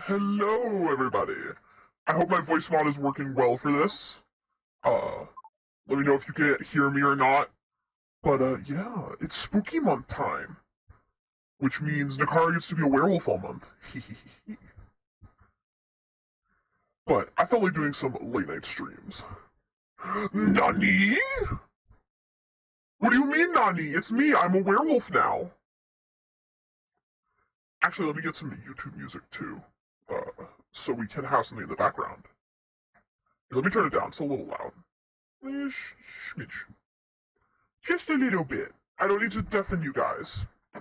Hello, everybody. I hope my voice mod is working well for this. Uh, Let me know if you can't hear me or not. But, yeah, it's spooky month time. Which means Nakara gets to be a werewolf all month. But I felt like doing some late night streams. Nani? What do you mean, Nani? It's me. I'm a werewolf now. Actually, let me get some YouTube music too. So we can have something in the background. Let me turn it down. It's a little loud. Schmidge. Just a little bit. I don't need to deafen you guys. I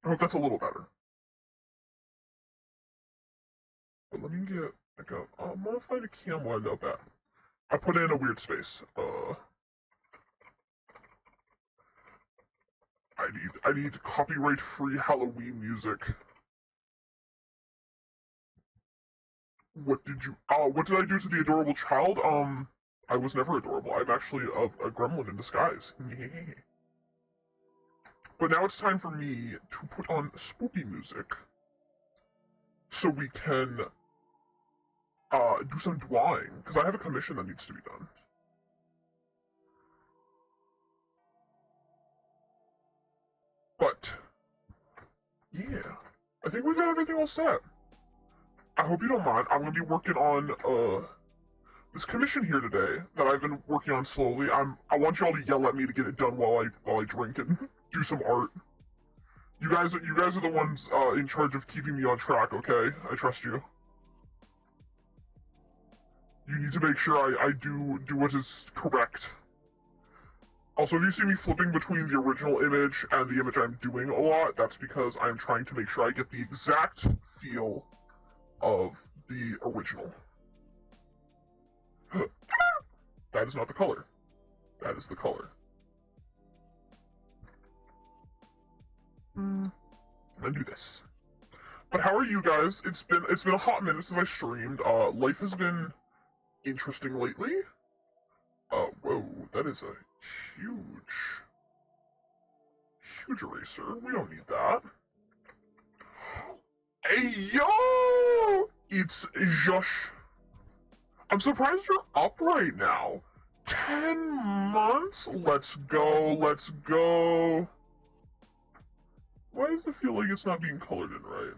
hope that's a little better. But let me get like a modified a cam window back. I put it in a weird space. I need copyright free Halloween music. What did I do to the adorable child? I was never adorable. I'm actually a gremlin in disguise. But now it's time for me to put on spooky music. So we can, do some drawing. Because I have a commission that needs to be done. But, yeah. I think we've got everything all set. I hope you don't mind. I'm going to be working on, this commission here today that I've been working on slowly. I want y'all to yell at me to get it done while I drink and do some art. You guys are the ones in charge of keeping me on track, okay? I trust you. You need to make sure I do what is correct. Also, if you see me flipping between the original image and the image I'm doing a lot, that's because I'm trying to make sure I get the exact feel of the original. That is not the color. That is the color. And do this. But how are you guys? It's been a hot minute since I streamed. Life has been interesting lately. Whoa, that is a huge eraser. We don't need that. Hey yo! It's Josh. I'm surprised you're up right now. 10 months? Let's go, let's go. Why does it feel like it's not being colored in right?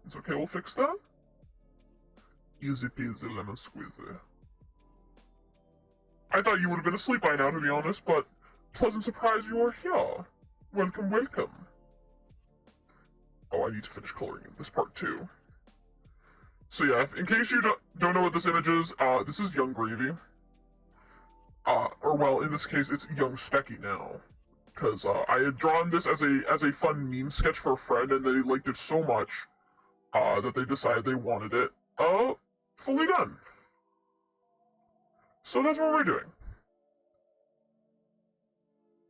It's okay, we'll fix that. Easy peasy lemon squeezy. I thought you would have been asleep by now, to be honest, but pleasant surprise you are here. Welcome, welcome. Oh, I need to finish coloring in this part too. So yeah, in case you don't know what this image is, this is Young Gravy. Or well, in this case, it's Young Specky now. Because I had drawn this as a fun meme sketch for a friend, and they liked it so much that they decided they wanted it fully done. So that's what we're doing.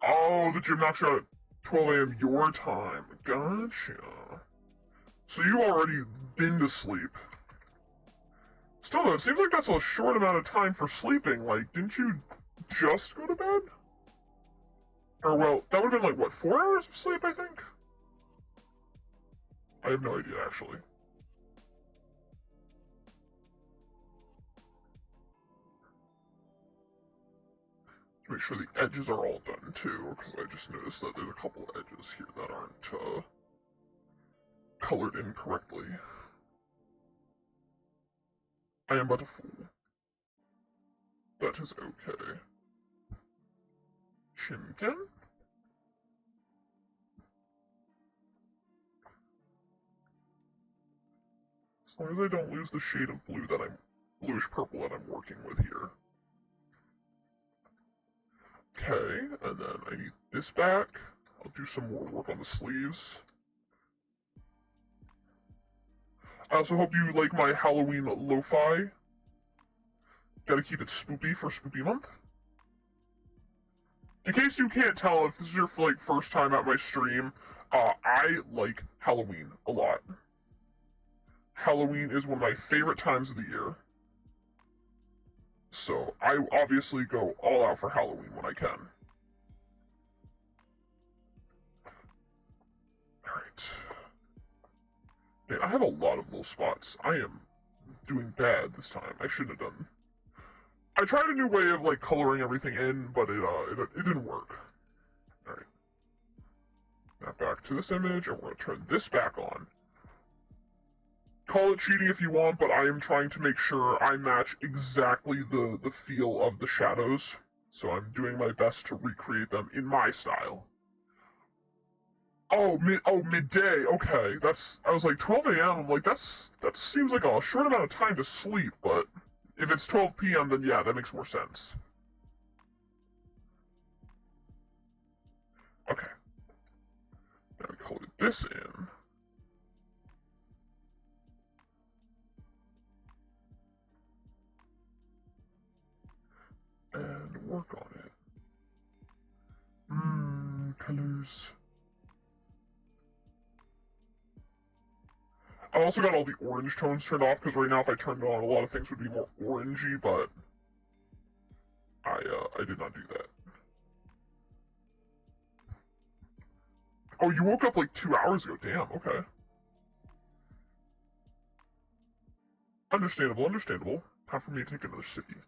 Oh, the gym knocks you out at 12 a.m. your time. Gotcha. So you already been to sleep. Still though, it seems like that's a short amount of time for sleeping. Like, didn't you just go to bed? Or well, that would have been like, what, 4 hours of sleep, I think? I have no idea, actually. Make sure the edges are all done too, because I just noticed that there's a couple edges here that aren't colored in correctly. I am but a fool. That is okay. Shimken? As long as I don't lose the shade of blue that bluish purple that I'm working with here. Okay, and then I need this back. I'll do some more work on the sleeves. I also hope you like my Halloween lo-fi. Gotta keep it spoopy for Spoopy Month. In case you can't tell, if this is your first time at my stream, I like Halloween a lot. Halloween is one of my favorite times of the year. So I obviously go all out for Halloween when I can. Alright. Man, I have a lot of little spots. I am doing bad this time. I shouldn't have done. I tried a new way of coloring everything in, but it didn't work. Alright. Now back to this image, and we're gonna turn this back on. Call it cheating if you want, but I am trying to make sure I match exactly the feel of the shadows. So I'm doing my best to recreate them in my style. Oh, midday. Okay, I was like 12 a.m. I'm like, that seems like a short amount of time to sleep, but if it's 12 p.m., then yeah, that makes more sense. Okay. Now we colored this in. And work on it. Colors. I also got all the orange tones turned off, because right now if I turned it on, a lot of things would be more orangey, but I did not do that. Oh, you woke up 2 hours ago. Damn, okay. Understandable, understandable. Time for me to take another sippy.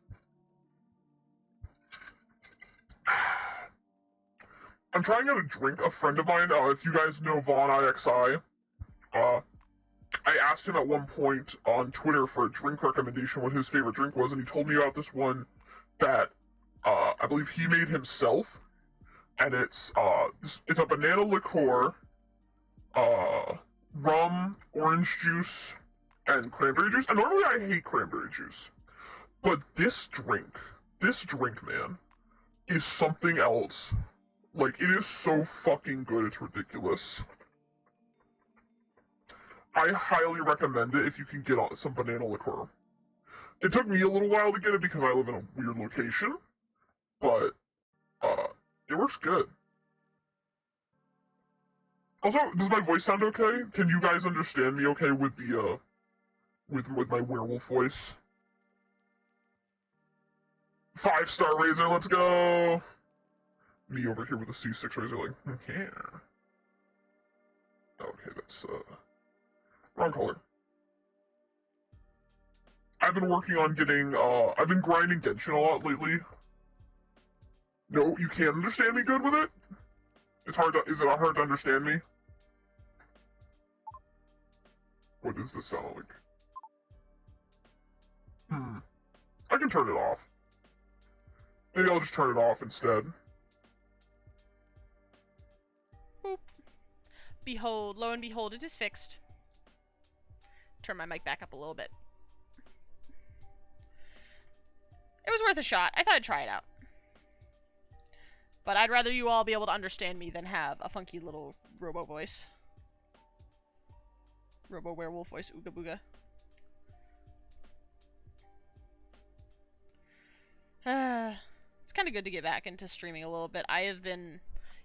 I'm trying out a drink. A friend of mine, if you guys know Vaughn IXI, I asked him at one point on Twitter for a drink recommendation what his favorite drink was, and he told me about this one that I believe he made himself, and it's a banana liqueur, rum, orange juice, and cranberry juice. And normally I hate cranberry juice, But this drink, man, is something else. Like, it is so fucking good, it's ridiculous. I highly recommend it if you can get on some banana liqueur. It took me a little while to get it because I live in a weird location, but it works good. Also, does my voice sound okay? Can you guys understand me okay with the with my werewolf voice? 5-star razor, let's go! Me over here with a C6 razor, like, yeah. Okay, that's wrong color. I've been working on getting I've been grinding Genshin a lot lately. No, you can't understand me good with it? It's hard to, is it hard to understand me? What does this sound like? I can turn it off. Maybe I'll just turn it off instead. Boop. Behold, lo and behold, it is fixed. Turn my mic back up a little bit. It was worth a shot. I thought I'd try it out. But I'd rather you all be able to understand me than have a funky little robo voice. Robo werewolf voice, ooga booga. It's kind of good to get back into streaming a little bit. I have been,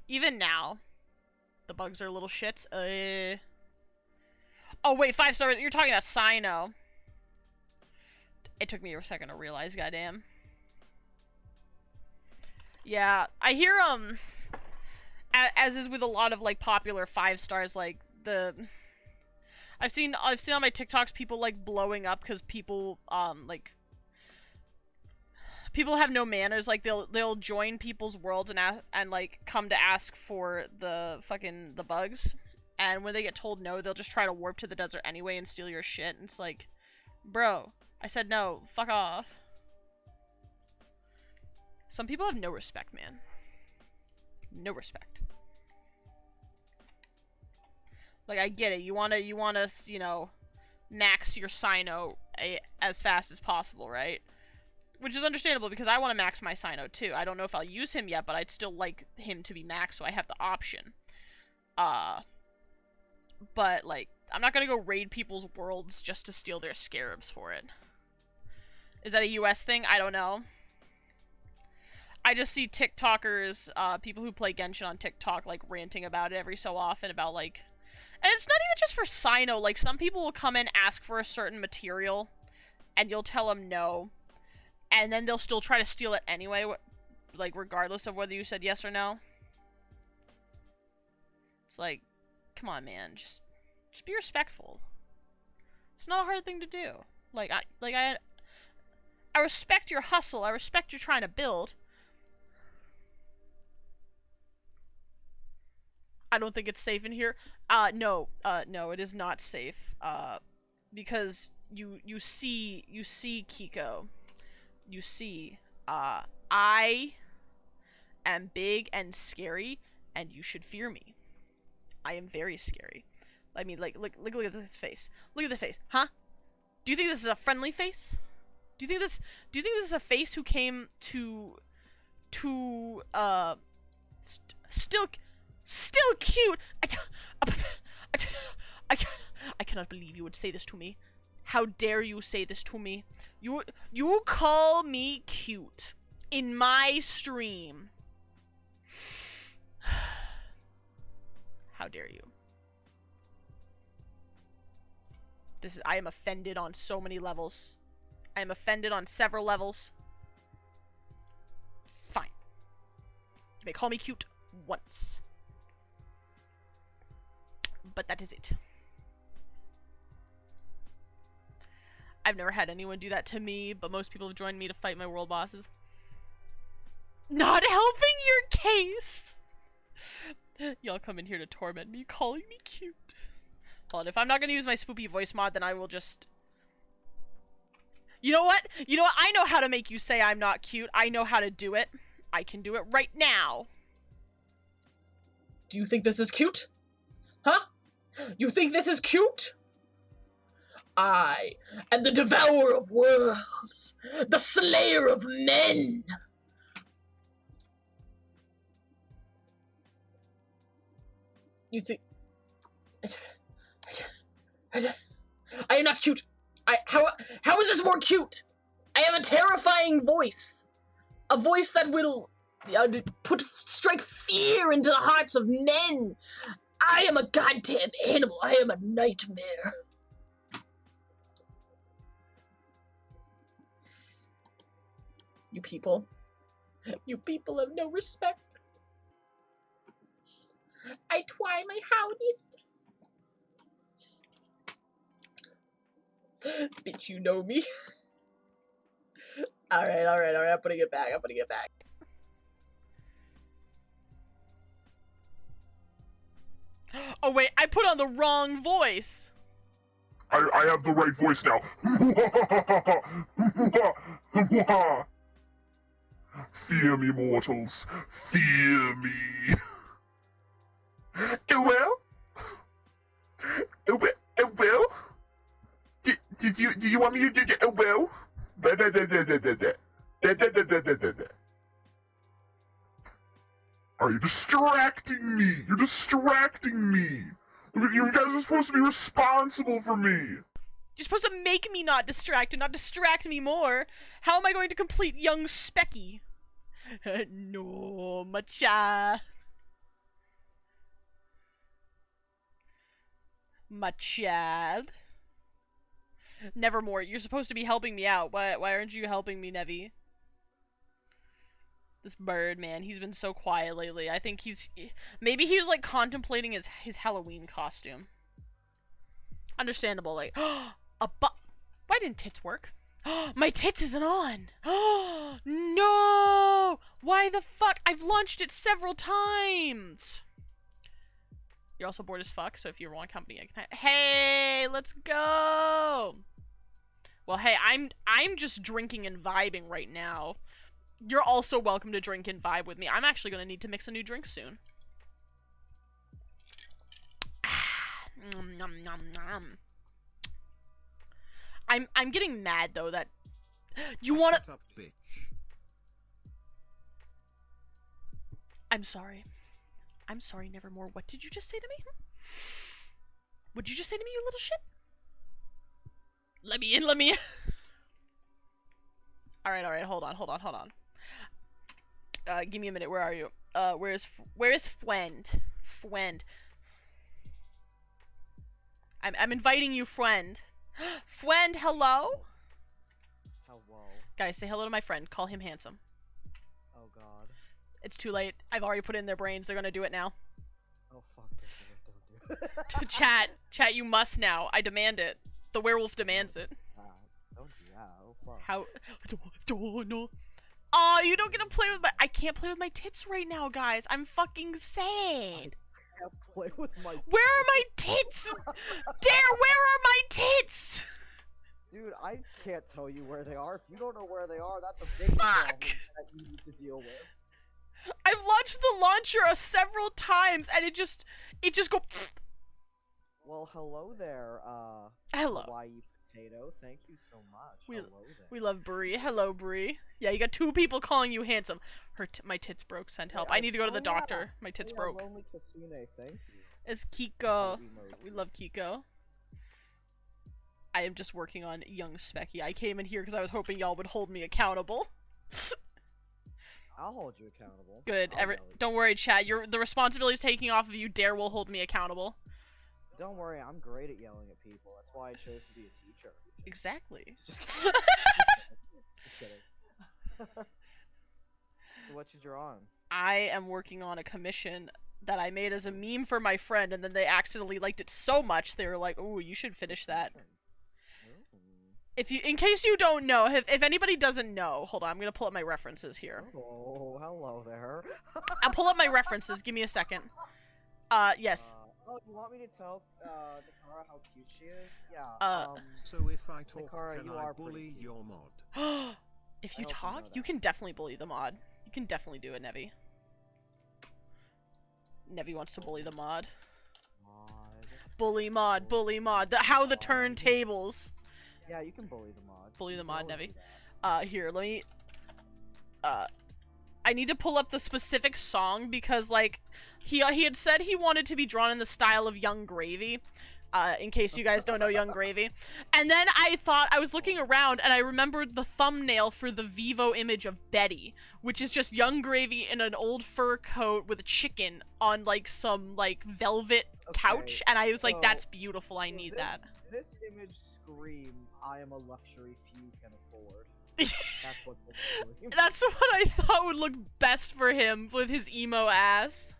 even now, the bugs are a little shit. Oh wait, 5-star, you're talking about Sino. It took me a second to realize, goddamn. Yeah, I hear, as is with a lot of, like, popular 5-stars, like, I've seen on my TikToks people, like, blowing up because people, like, people have no manners. Like, they'll join people's worlds and like, come to ask for the bugs. And when they get told no, they'll just try to warp to the desert anyway and steal your shit. And it's like, bro, I said no, fuck off. Some people have no respect, man. No respect. Like, I get it. You wanna, you know, max your Sino as fast as possible, right? Which is understandable because I want to max my Sino too. I don't know if I'll use him yet, but I'd still like him to be maxed so I have the option. But, like, I'm not gonna go raid people's worlds just to steal their scarabs for it. Is that a US thing? I don't know. I just see TikTokers, people who play Genshin on TikTok, like, ranting about it every so often about, like... And it's not even just for Sino. Like, some people will come in, ask for a certain material, and you'll tell them no. And then they'll still try to steal it anyway, like, regardless of whether you said yes or no. It's like, come on, man, just be respectful. It's not a hard thing to do. Like, I respect your hustle. I respect you trying to build. I don't think it's safe in here. No, it is not safe. Because you see Kiko. You see, I am big and scary, and you should fear me. I am very scary. I mean, like, look at this face. Look at the face, huh? Do you think this is a friendly face? Do you think this is a face who came to still cute? I cannot believe you would say this to me. How dare you say this to me? You call me cute in my stream. How dare you? I am offended on so many levels. I am offended on several levels. Fine. You may call me cute once. But that is it. I've never had anyone do that to me, but most people have joined me to fight my world bosses. Not helping your case! Y'all come in here to torment me, calling me cute. Well, if I'm not gonna use my spoopy voice mod, then I will just... You know what? I know how to make you say I'm not cute. I know how to do it. I can do it right now. Do you think this is cute? Huh? You think this is cute? I am the devourer of worlds, the slayer of men. You think... I am not cute. How is this more cute? I have a terrifying voice. A voice that will strike fear into the hearts of men. I am a goddamn animal. I am a nightmare. You people have no respect. I try my howdiest. Bitch, you know me. Alright, I'm putting it back. Oh wait, I put on the wrong voice. I have the right voice now. Fear me, mortals. Fear me. Well? Well? Did you want me to do well? Are you distracting me? You're distracting me. You guys are supposed to be responsible for me. You're supposed to make me not distracted, not distract me more. How am I going to complete young Specky? No, macha. My child. Nevermore, you're supposed to be helping me out. Why aren't you helping me, Nevi? This bird, man, he's been so quiet lately. I think maybe he's like contemplating his Halloween costume. Understandable, like, why didn't tits work? My tits isn't on! No! Why the fuck? I've launched it several times! You're also bored as fuck, so if you want company, I can hey, let's go! Well, hey, I'm just drinking and vibing right now. You're also welcome to drink and vibe with me. I'm actually gonna need to mix a new drink soon. Nom, nom, nom. I'm getting mad though that you wanna. Shut up, bitch. I'm sorry. I'm sorry, Nevermore. What did you just say to me? What did you just say to me, you little shit? Let me in, let me in. Alright, hold on. Give me a minute, where are you? Where is Fwend? Fwend. I'm inviting you, friend. Fwend, hello? Hello. Guys, say hello to my friend. Call him handsome. Oh god. It's too late. I've already put it in their brains. They're gonna do it now. Oh fuck, don't do it. Chat, you must now. I demand it. The werewolf demands it. Don't do that, oh fuck. How? Don't. Oh, you don't get to play with my- I can't play with my tits right now, guys. I'm fucking sad. I can't play with my tits. Where are my tits? Dare, where are my tits? Dude, I can't tell you where they are. If you don't know where they are, that's a big problem that you need to deal with. I've launched the launcher several times and it just go. Well, hello there, Hello. Hawaii Potato. Thank you so much. Hello there. We love Bree. Hello, Bree. Yeah, you got two people calling you handsome. My tits broke. Send help. Yeah, I need to go to the yeah. doctor. My tits Yeah, broke. Lonely Kasune, thank you. It's Kiko. Emoji. We love Kiko. I am just working on young Specky. I came in here because I was hoping y'all would hold me accountable. I'll hold you accountable. Good. I'll yell at you. Don't worry, chat. The responsibility is taking off of you. Dare will hold me accountable. Don't worry, I'm great at yelling at people. That's why I chose to be a teacher. Exactly. Just kidding. Just kidding. So what you drawing? I am working on a commission that I made as a meme for my friend, and then they accidentally liked it so much they were like, "Ooh, you should finish that." In case you don't know, if anybody doesn't know, hold on, I'm gonna pull up my references here. Oh, hello there. I'll pull up my references. Give me a second. Yes. Oh, you want me to tell Nakara how cute she is? Yeah. So if I talk, Nakara, can you I are pretty bully cute. your mod? If I you also talk, know you that. can definitely bully the mod. You can definitely do it, Nevi. Nevi wants to bully the mod. Mod. Bully mod, bully mod. How the turntables. Yeah, you can bully the mod. Bully the You can mod, always Nevi. do that. Here, let me... I need to pull up the specific song because, like, he had said he wanted to be drawn in the style of Young Gravy. In case you guys don't know Young Gravy. And then I was looking around and I remembered the thumbnail for the Vivo image of Betty, which is just Young Gravy in an old fur coat with a chicken on, like, some, like, velvet couch. Okay, And I was like, so that's beautiful, I need that. This image screams, I am a luxury few can afford. That's what this screams. That's what I thought would look best for him with his emo ass.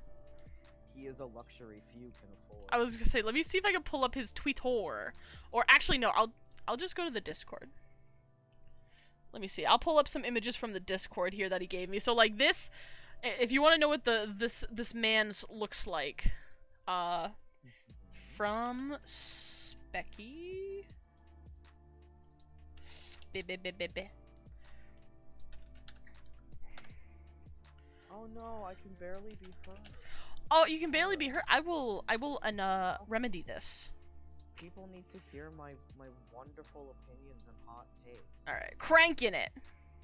He is a luxury few can afford. I was gonna say, let me see if I can pull up his Twitter. Or actually, no, I'll just go to the Discord. Let me see. I'll pull up some images from the Discord here that he gave me. So, like, this, if you want to know what this man's looks like, from Specky. Oh no, I can barely be heard. Oh, you can barely be hurt. I will remedy this. People need to hear my wonderful opinions and hot takes. Alright, cranking it.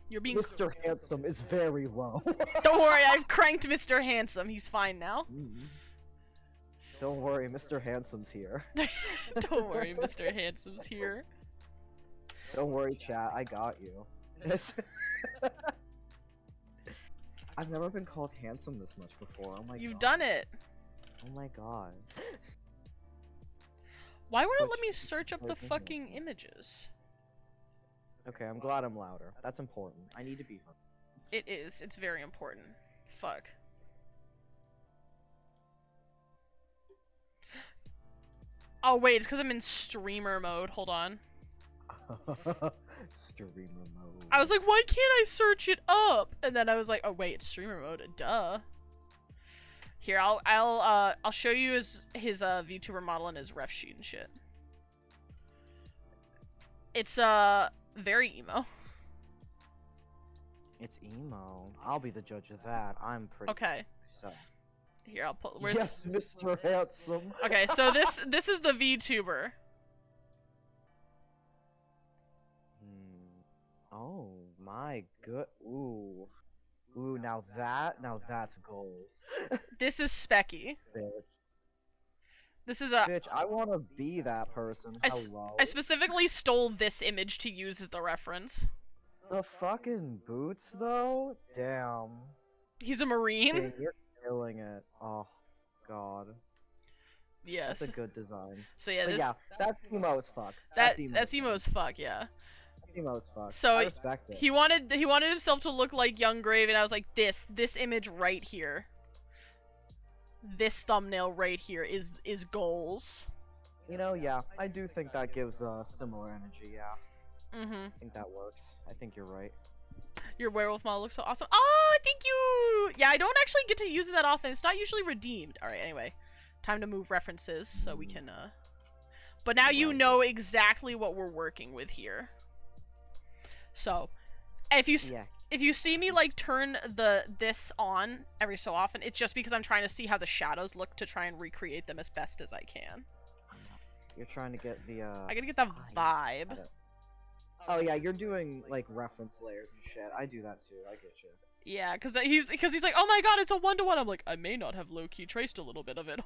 You're being... Mr. Handsome is very low. Don't worry, I've cranked Mr. Handsome. He's fine now. Don't worry, Mr. Handsome's here. Don't worry, Mr. Handsome's here. Don't worry, chat, I got you. I've never been called handsome this much before. Oh my god. You've done it. Oh my god. Why won't it let Which- me search up the which is fucking images? Okay, I'm glad I'm louder. That's important. I need to be heard. It is. It's very important. Fuck. Oh wait, it's because I'm in streamer mode. Hold on. Streamer mode. I was like, why can't I search it up? And then I was like, oh wait, it's streamer mode. Duh. Here, I'll show you his VTuber model and his ref sheet and shit. It's very emo. It's emo. I'll be the judge of that. I'm pretty. Okay. So. Here, I'll put. Where's... Yes, Mr. Handsome. Okay, so this is the VTuber. Oh my good. Ooh. Ooh, now that's goals. This is Specky. Bitch. This is a. Bitch, I want to be that person. Hello. I specifically stole this image to use as the reference. The fucking boots, though? Damn. He's a Marine? Dang, you're killing it. Oh, God. Yes. That's a good design. So yeah, But this yeah, that's emo as fuck. that's emo as fuck, yeah. That's emo as fuck. So I respect it. He wanted himself to look like Young Grave, and I was like, this image right here. This thumbnail right here is goals. You know, yeah, I do think that gives similar energy, yeah. Mm-hmm. I think that works. I think you're right. Your werewolf model looks so awesome. Oh, thank you! Yeah, I don't actually get to use it that often. It's not usually redeemed. Alright, anyway. Time to move references so we can, But now you know exactly what we're working with here. So, if you see me, like, turn this on every so often, it's just because I'm trying to see how the shadows look to try and recreate them as best as I can. You're trying to get the, I gotta get the vibe. Oh yeah, you're doing like reference layers and shit. I do that too. I get you. Yeah, because he's like, oh my god, it's a 1-to-1. I'm like, I may not have low-key traced a little bit of it.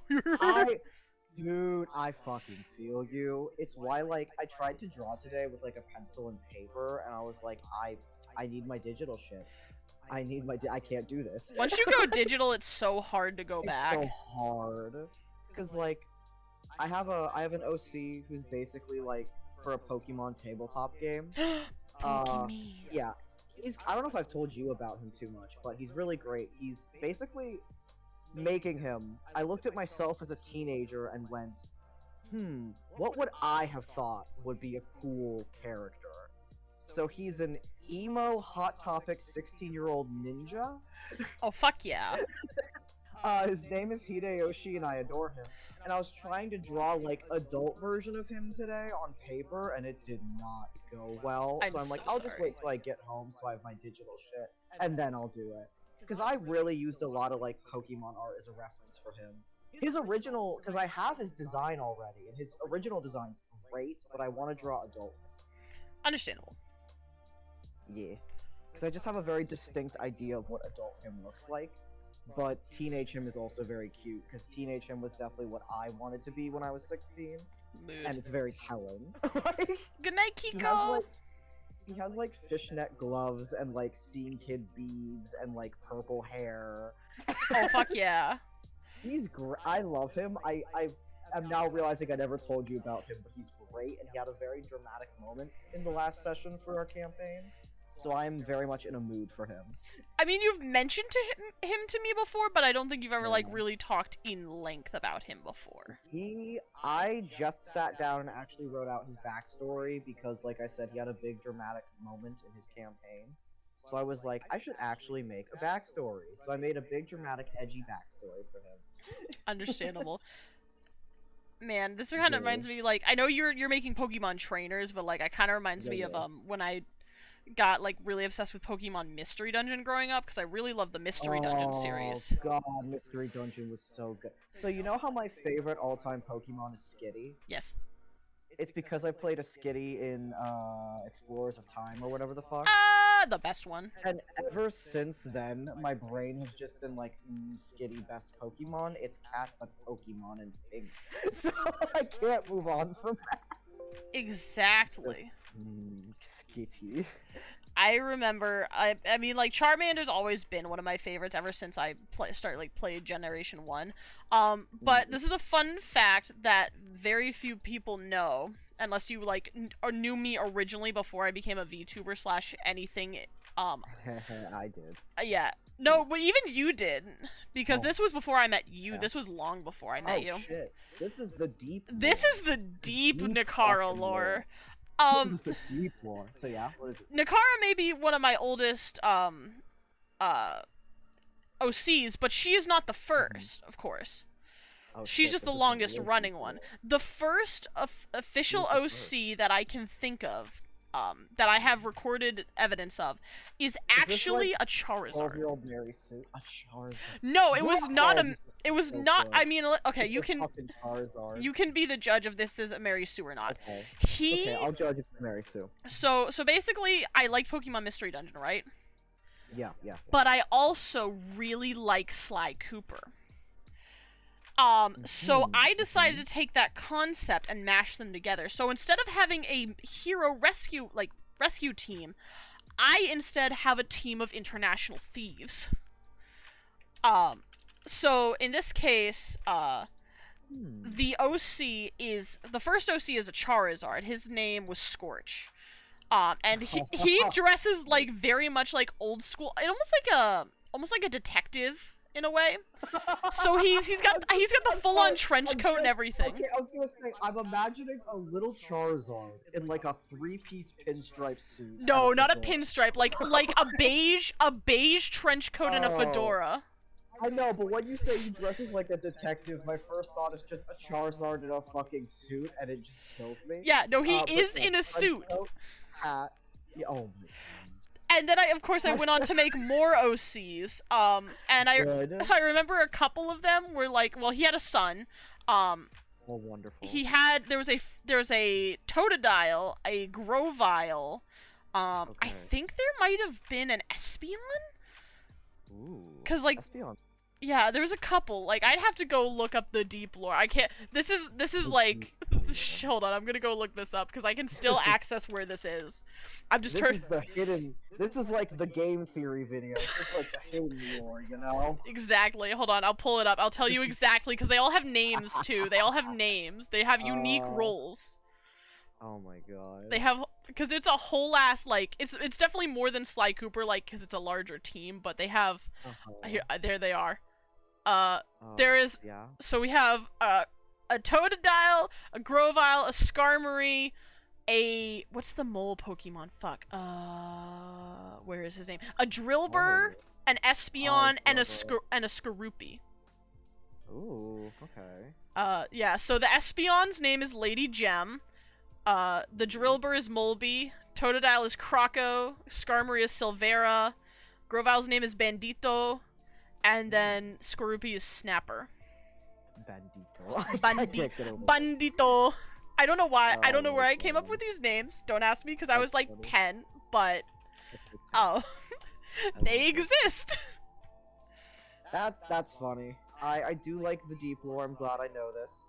Dude, I fucking feel you. It's why like I tried to draw today with like a pencil and paper, and I was like, I need my digital shit. I need my. I can't do this. Once you go digital, it's so hard to go back. It's so hard. Cause like, I have an OC who's basically like for a Pokemon tabletop game. Pokemon. Yeah. I don't know if I've told you about him too much, but he's really great. He's basically making him. I looked at myself as a teenager and went, what would I have thought would be a cool character? So he's an emo Hot Topic 16-year-old ninja. Oh, fuck yeah. His name is Hideyoshi and I adore him. And I was trying to draw like adult version of him today on paper and it did not go well. So I'm like, I'll just wait till I get home so I have my digital shit and then I'll do it. Because I really used a lot of like Pokemon art as a reference for him. his original, because I have his design already, and his original design's great, but I want to draw adult. Understandable. Yeah. Because I just have a very distinct idea of what adult him looks like. But teenage him is also very cute, because teenage him was definitely what I wanted to be when I was 16. Mood. And it's very telling. Like, Good night, he has, Kiko. like, he has like fishnet gloves and like scene kid beads and like purple hair. Oh fuck yeah. He's great. I love him. I am now realizing I never told you about him, but he's great, and he had a very dramatic moment in the last session for our campaign. So I'm very much in a mood for him. I mean, you've mentioned him to me before, but I don't think you've ever like Yeah. really talked in length about him before. I just sat down and actually wrote out his backstory because, like I said, he had a big dramatic moment in his campaign. So I was like, I should actually make a backstory. So I made a big dramatic, edgy backstory for him. Understandable. Man, this kind Yeah. of reminds me, like, I know you're making Pokemon trainers, but like, it kind of reminds me of Yeah. when I got like really obsessed with Pokemon Mystery Dungeon growing up because I really love the Mystery Dungeon series. Oh god, Mystery Dungeon was so good. So you know how my favorite all-time Pokemon is Skitty? Yes. It's because I played a Skitty in Explorers of Time or whatever the fuck. The best one. And ever since then, my brain has just been like, Skitty best Pokemon. It's cat, but Pokemon and pink. So I can't move on from that. Exactly. Skitty. I remember, I mean, like, Charmander's always been one of my favorites ever since I played Generation 1. But this is a fun fact that very few people know, unless you, like, knew me originally before I became a VTuber slash anything, I did. yeah. No, but even you did, because Oh. this was before I met you. Yeah. This was long before I met you. Shit. This is the deep This lore. is the deep Deep Nakara fucking lore. lore. This is the deep lore. So yeah, what is it? Nakara may be one of my oldest OCs, but she is not the first, of course. Oh, She's shit, just the this is longest real running deep one. lore. The first official Who's the OC that I can think of, that I have recorded evidence of, is actually a Charizard. 12-year-old Mary Sue. A Charizard. No, it was not a. Oh, this is It was so not. good. I mean, okay, It's you a can fucking Charizard. you can be the judge of this is a Mary Sue or not. Okay. He Okay, I'll judge if it's Mary Sue. so basically, I like Pokemon Mystery Dungeon, right? Yeah, yeah. But I also really like Sly Cooper. So I decided to take that concept and mash them together. So instead of having a hero rescue team, I instead have a team of international thieves. So in this case, the first OC is a Charizard. His name was Scorch. And he dresses like very much like old school, and almost like a detective in a way. So he's got the full on trench coat and everything. Okay, I was gonna say, I'm imagining a little Charizard in like a 3-piece pinstripe suit. No, and not a fedora. pinstripe, like a beige trench coat and a Oh. fedora. I know, but when you say he dresses like a detective, my first thought is just a Charizard in a fucking suit, and it just kills me. Yeah, no, he But is yeah, in a trench suit. coat, hat. Yeah, oh my And then I went on to make more OCs. And Good. I remember a couple of them were like, well, he had a son. Oh, wonderful. There was a Totodile, a Grovyle. I Okay. think there might have been an Espeon. Ooh. 'Cause, like, Espeon. Yeah, there was a couple. Like, I'd have to go look up the deep lore. I can't. This is like. Hold on, I'm gonna go look this up because I can still This is- access where this is. I'm just This turning. is the hidden. This is like the game theory video. It's just like the hidden lore, you know? Exactly. Hold on, I'll pull it up. I'll tell you This is- exactly because they all have names too. They all have names. They have unique roles. Oh my god. They have because it's a whole ass like it's definitely more than Sly Cooper like because it's a larger team. But they have here there they are. There is Yeah. so we have a Totodile, a Grovyle, a Skarmory, what's the mole Pokemon? Fuck. Where is his name? A Drillbur, an Espeon, and a Skorupi. Ooh. Okay. Yeah. So the Espeon's name is Lady Gem. The Drillbur is Molby. Totodile is Croco. Skarmory is Silvera. Grovyle's name is Bandito. And then Skorupi is Snapper. Bandito. I Bandi- can't get over that. Bandito. I don't know why. I don't know Oh, where I came up God. with these names. Don't ask me because I was That's like funny. 10, but oh, I they love it. exist. That's funny. I do like the deep lore. I'm glad I know this.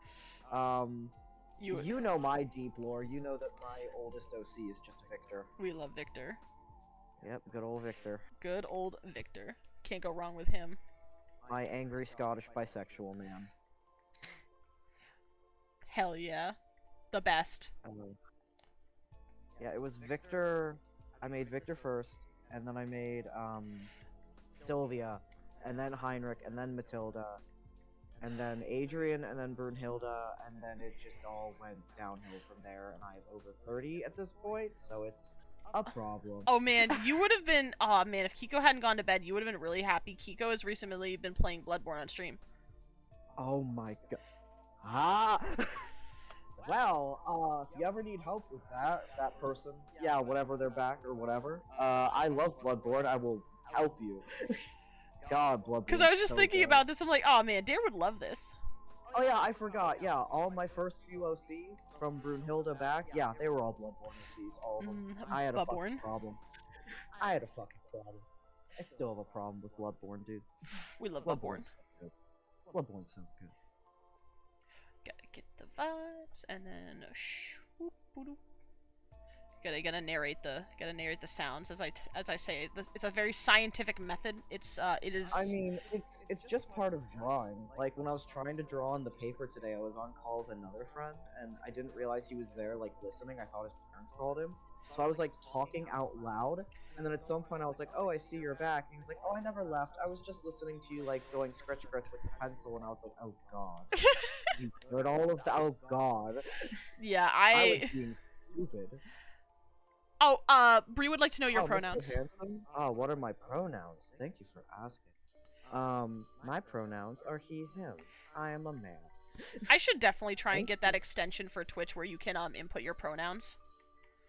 You know my deep lore. You know that my oldest OC is just Victor. We love Victor. Yep, good old Victor. Good old Victor. Can't go wrong with him. My angry Scottish bisexual man. Hell yeah. The best. Yeah, it was Victor. I made Victor first, and then I made Sylvia, and then Heinrich, and then Matilda, and then Adrian, and then Brunhilde, and then it just all went downhill from there. And I have over 30 at this point, so it's a problem. Oh man, you would have been. Oh man, if Kiko hadn't gone to bed, you would have been really happy. Kiko has recently been playing Bloodborne on stream. Oh my god. Ah! Well, if you ever need help with that person, yeah, whatever they're back or whatever, I love Bloodborne, I will help you. God, Bloodborne. Because I was just thinking about this, I'm like, oh man, Dare would love this. Oh yeah, I forgot, yeah, all my first few OCs from Brunhilde back, yeah, they were all Bloodborne OCs, all of them. I had a fucking Bloodborne. problem. I had a fucking problem. I still have a problem with Bloodborne, dude. We love Bloodborne. Bloodborne's so good. Bloodborne's so good. Gotta get the vibes, and then gotta narrate the sounds as I say it. It's a very scientific method. It is. I mean, it's just part of drawing. Like when I was trying to draw on the paper today, I was on call with another friend, and I didn't realize he was there, like listening. I thought his parents called him, so I was like talking out loud. And then at some point I was like, "Oh, I see you're back." And he was like, "Oh, I never left. I was just listening to you, like going scratch scratch with the pencil." And I was like, "Oh God, you heard all of the. Oh God." Yeah, I was being stupid. Oh, Bree would like to know your Mr. pronouns. Handsome? Oh, what are my pronouns? Thank you for asking. My pronouns are he, him. I am a man. I should definitely try and get that extension for Twitch where you can input your pronouns.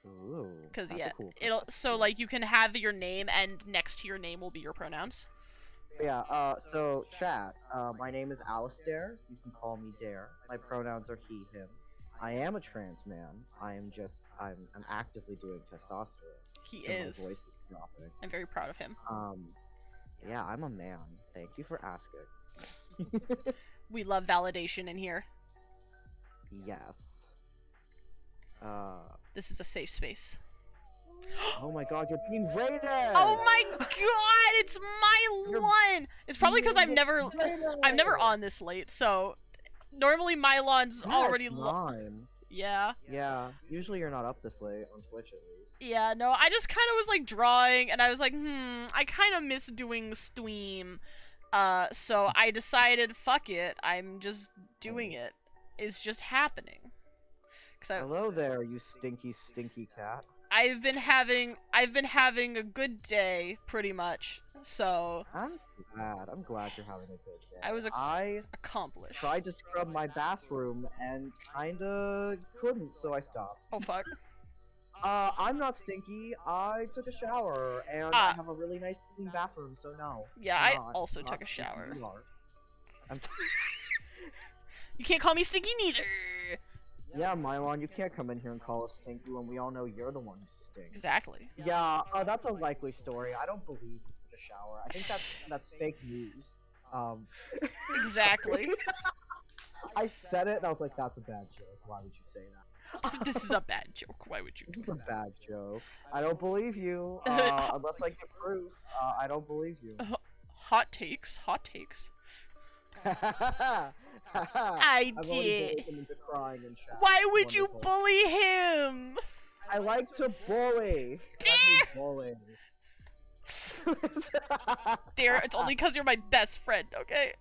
Ooh. Because that's yeah, a cool it'll that's so cool. like you can have your name and next to your name will be your pronouns. Yeah, so chat, my name is Alistair. You can call me Dare. My pronouns are he, him. I am a trans man. I'm actively doing testosterone. He so is. My voice is dropping. I'm very proud of him. Yeah, I'm a man. Thank you for asking. We love validation in here. Yes. This is a safe space. Oh my god, you're being raided! Oh my god, it's my You're- one. It's probably because I'm never raided! on this late, so normally Mylon's Yeah, already it's mine. yeah. Yeah, usually you're not up this late on Twitch at least. Yeah, no, I just kind of was like drawing and I was like, I kind of miss doing stream. So I decided, fuck it, I'm just doing it. It's just happening. 'Cause Hello there, you stinky, stinky cat. I've been having a good day, pretty much. So I'm glad you're having a good day. I I accomplished. tried to scrub my bathroom and kinda couldn't, so I stopped. Oh fuck. I'm not stinky. I took a shower and I have a really nice clean bathroom, so no. Yeah, I'm I not. also I'm took not a stinky, shower. you are. I'm You can't call me stinky neither. Yeah, Mylon, you can't come in here and call us stinky when we all know you're the one who stinks. Exactly. Yeah, that's a likely story. I don't believe you took a shower. I think that's fake news. Exactly. I said it and I was like, that's a bad joke. Why would you say that? This is a bad joke. Why would you? This is a bad joke. I don't believe you. Unless I get proof. I don't believe you. Hot takes. Hot takes. I I I've already did. bullied him into crying in chat. Why would you Wonderful. bully him? I like to bully. Let me bully. Dare, it's only because you're my best friend, okay?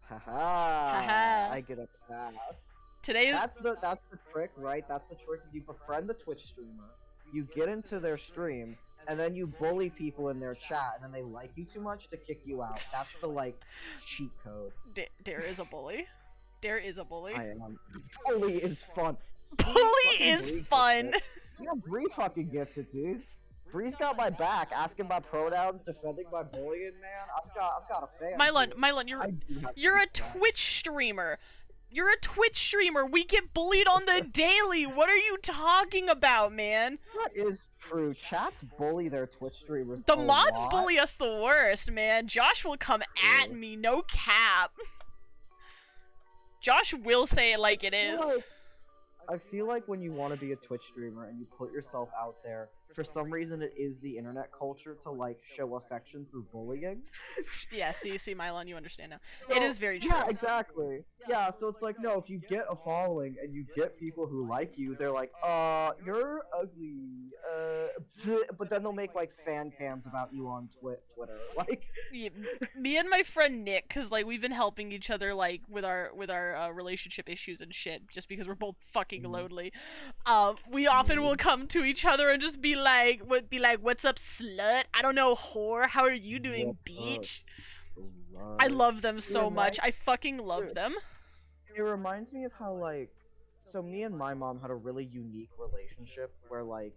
Haha. I get a pass. Today is That's the trick, right? That's the trick is you befriend the Twitch streamer, you get into their stream, and then you bully people in their chat, and then they like you too much to kick you out. That's the like cheat code. Dare is a bully. Dare is a bully. I am. Bully is fun. Bully Fucking is Bree gets fun. it. Yeah, Bree fucking gets it, dude. Bree's got my back, asking my pronouns, defending my bullying, man. I've got a fan. Mylon, here. Mylon, I do have you're a feedback. Twitch streamer. You're a Twitch streamer. We get bullied on the daily. What are you talking about, man? That is true. Chats bully their Twitch streamers. The a mods lot. bully us the worst, man. Josh will come at True. me, no cap. Josh will say it like it is. I feel like when you want to be a Twitch streamer and you put yourself out there, for some reason it is the internet culture to like show affection through bullying. Yeah, see, Mylon, you understand now. It So, is very true. Yeah, exactly. Yeah, so it's like, no, if you get a following and you get people who like you, they're like, you're ugly, but then they'll make like fan cams about you on Twitter, like. Yeah, me and my friend Nick, cause like we've been helping each other like with our relationship issues and shit, just because we're both fucking lonely. We often will come to each other and just be like, "What's up, slut? I don't know, whore. How are you doing, What's beach?" up, I love? love them so Dude, much. right? I fucking love Dude. them. It reminds me of how like, so me and my mom had a really unique relationship where like,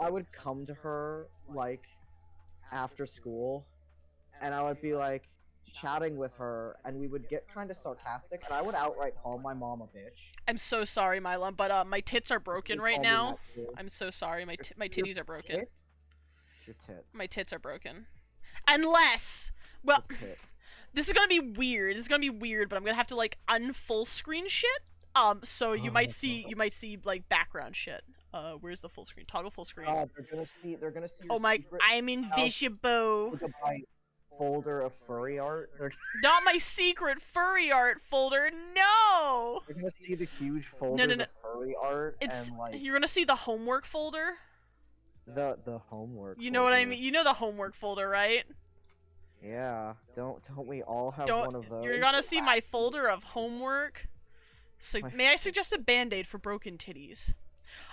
I would come to her like after school, and I would be like chatting with her, and we would get kind of sarcastic, and I would outright call my mom a bitch. I'm so sorry, Mylon, but my tits are broken She'd right call me now. that too. I'm so sorry. My Your titties are broken. tit? Your tits. My tits are broken. Unless, well, Your tits. this is gonna be weird. This is gonna be weird, but I'm gonna have to like unfull screen shit. So you Oh, might see like background shit. Where's the full screen? Toggle full screen. God, they're gonna see. Oh your my, secret I'm invisible. gigabyte folder of furry art. Not my secret furry art folder. No. They're gonna see the huge folders no. of furry art It's and like you're gonna see the homework folder. the homework. You know what I folder. mean? You know the homework folder, right? Yeah. Don't we all have Don't. one of those? You're gonna see my folder of homework. So My may I suggest a band-aid for broken titties?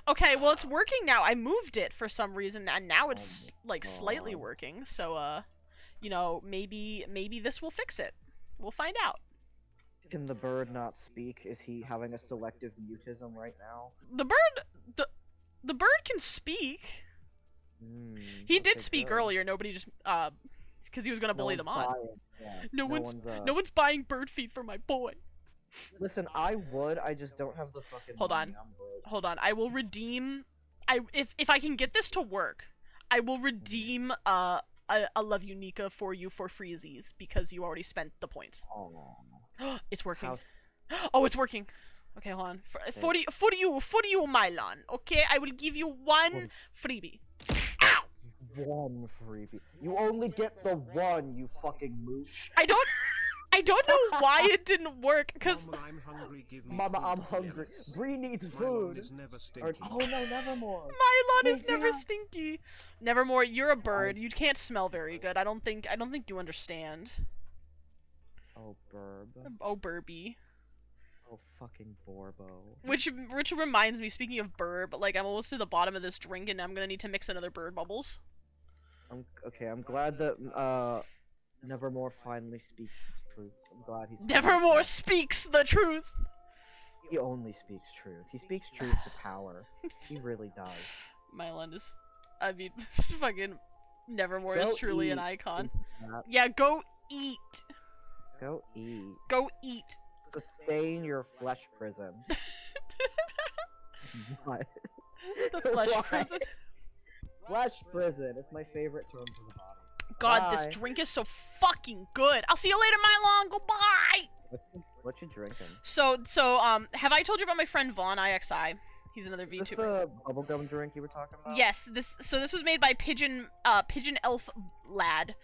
Okay, well it's working now. I moved it for some reason, and now it's like slightly God. working. So you know, maybe this will fix it. We'll find out. Can the bird not speak? Is he having a selective mutism right now? The bird can speak. He did Okay, speak good. earlier. Nobody just because he was gonna No bully one's them on. buying. Yeah, No one's one's, no one's buying bird feed for my boy. Listen, I would. I just don't have the fucking. Hold money. on. I'm broke. Hold on, I will redeem. If I can get this to work, I will redeem a Love Unica for you for freezies because you already spent the points. Oh, It's working. how's Oh, it's working. Okay, hold on. For you, Mylon. Okay, I will give you one freebie. Ow! one freebie? You only get the one, you fucking mooch. I don't know why it didn't work because Mama, I'm hungry. Give me Mama, food, I'm hungry. yes. Bree needs My lawn food. is never Or, stinky. oh no, Nevermore. Mylon is Wait, never yeah. stinky. Nevermore, you're a bird. You can't smell very good. I don't think you understand. Oh, Burb. Oh, Burby. Oh, fucking Borbo. Which reminds me, speaking of burb, like I'm almost to the bottom of this drink and I'm gonna need to mix another bird bubbles. Okay, I'm glad that Nevermore finally speaks the truth. I'm glad he's Nevermore speaks the truth. He only speaks truth. He speaks truth to power. He really does. Mylon is, I mean, fucking Nevermore is Go truly an eat. icon. That- Yeah, go eat. Go eat. Go eat. Sustain your flesh prison. What? The flesh Why? prison. Flesh prison. It's my favorite term for the body. God, this Bye. drink is so fucking good. I'll see you later, Mylon. Goodbye. What you drinking? So, have I told you about my friend Vaughn IXI? He's another Is this VTuber. the bubblegum drink you were talking about? Yes, this was made by Pigeon Elf Lad.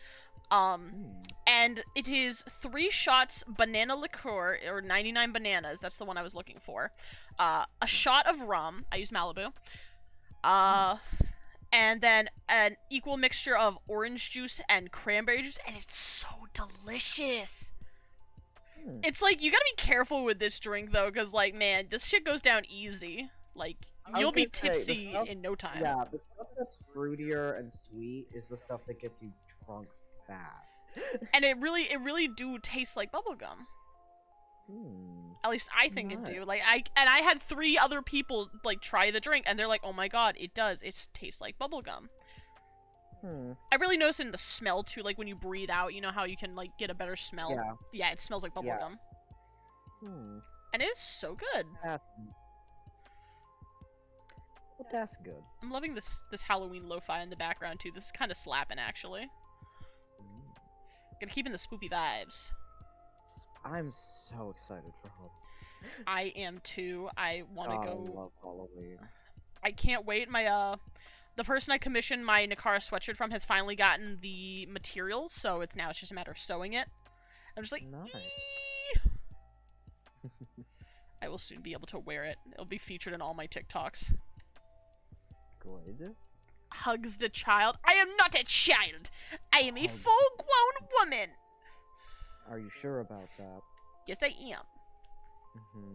And it is 3 shots banana liqueur, or 99 bananas, that's the one I was looking for. A shot of rum, I use Malibu. And then an equal mixture of orange juice and cranberry juice, and it's so delicious. It's like, you gotta be careful with this drink though, because like, man, this shit goes down easy. Like, I was you'll be gonna say, the tipsy stuff- in no time. Yeah, the stuff that's fruitier and sweet is the stuff that gets you drunk fast. And it really do taste like bubblegum. At least I think it Right. do. Like I had 3 other people like try the drink, and they're like, "Oh my god, it does. It tastes like bubblegum." I really noticed in the smell too. Like when you breathe out, you know how you can like get a better smell. Yeah. Yeah, it smells like Yeah. bubblegum, Hmm. and it is so good. That's... Well, that's good. I'm loving this Halloween lo-fi in the background too. This is kind of slapping actually. Gonna keep in the spoopy vibes. I'm so excited for Halloween. I am too. I want to God, go. I love Halloween. I can't wait. The person I commissioned my Nakara sweatshirt from has finally gotten the materials, so it's just a matter of sewing it. I'm just like, Nice. I will soon be able to wear it. It'll be featured in all my TikToks. Good. Hugs the child. I am not a child. I am a Hugs the full-grown woman. Are you sure about that? Yes, I am.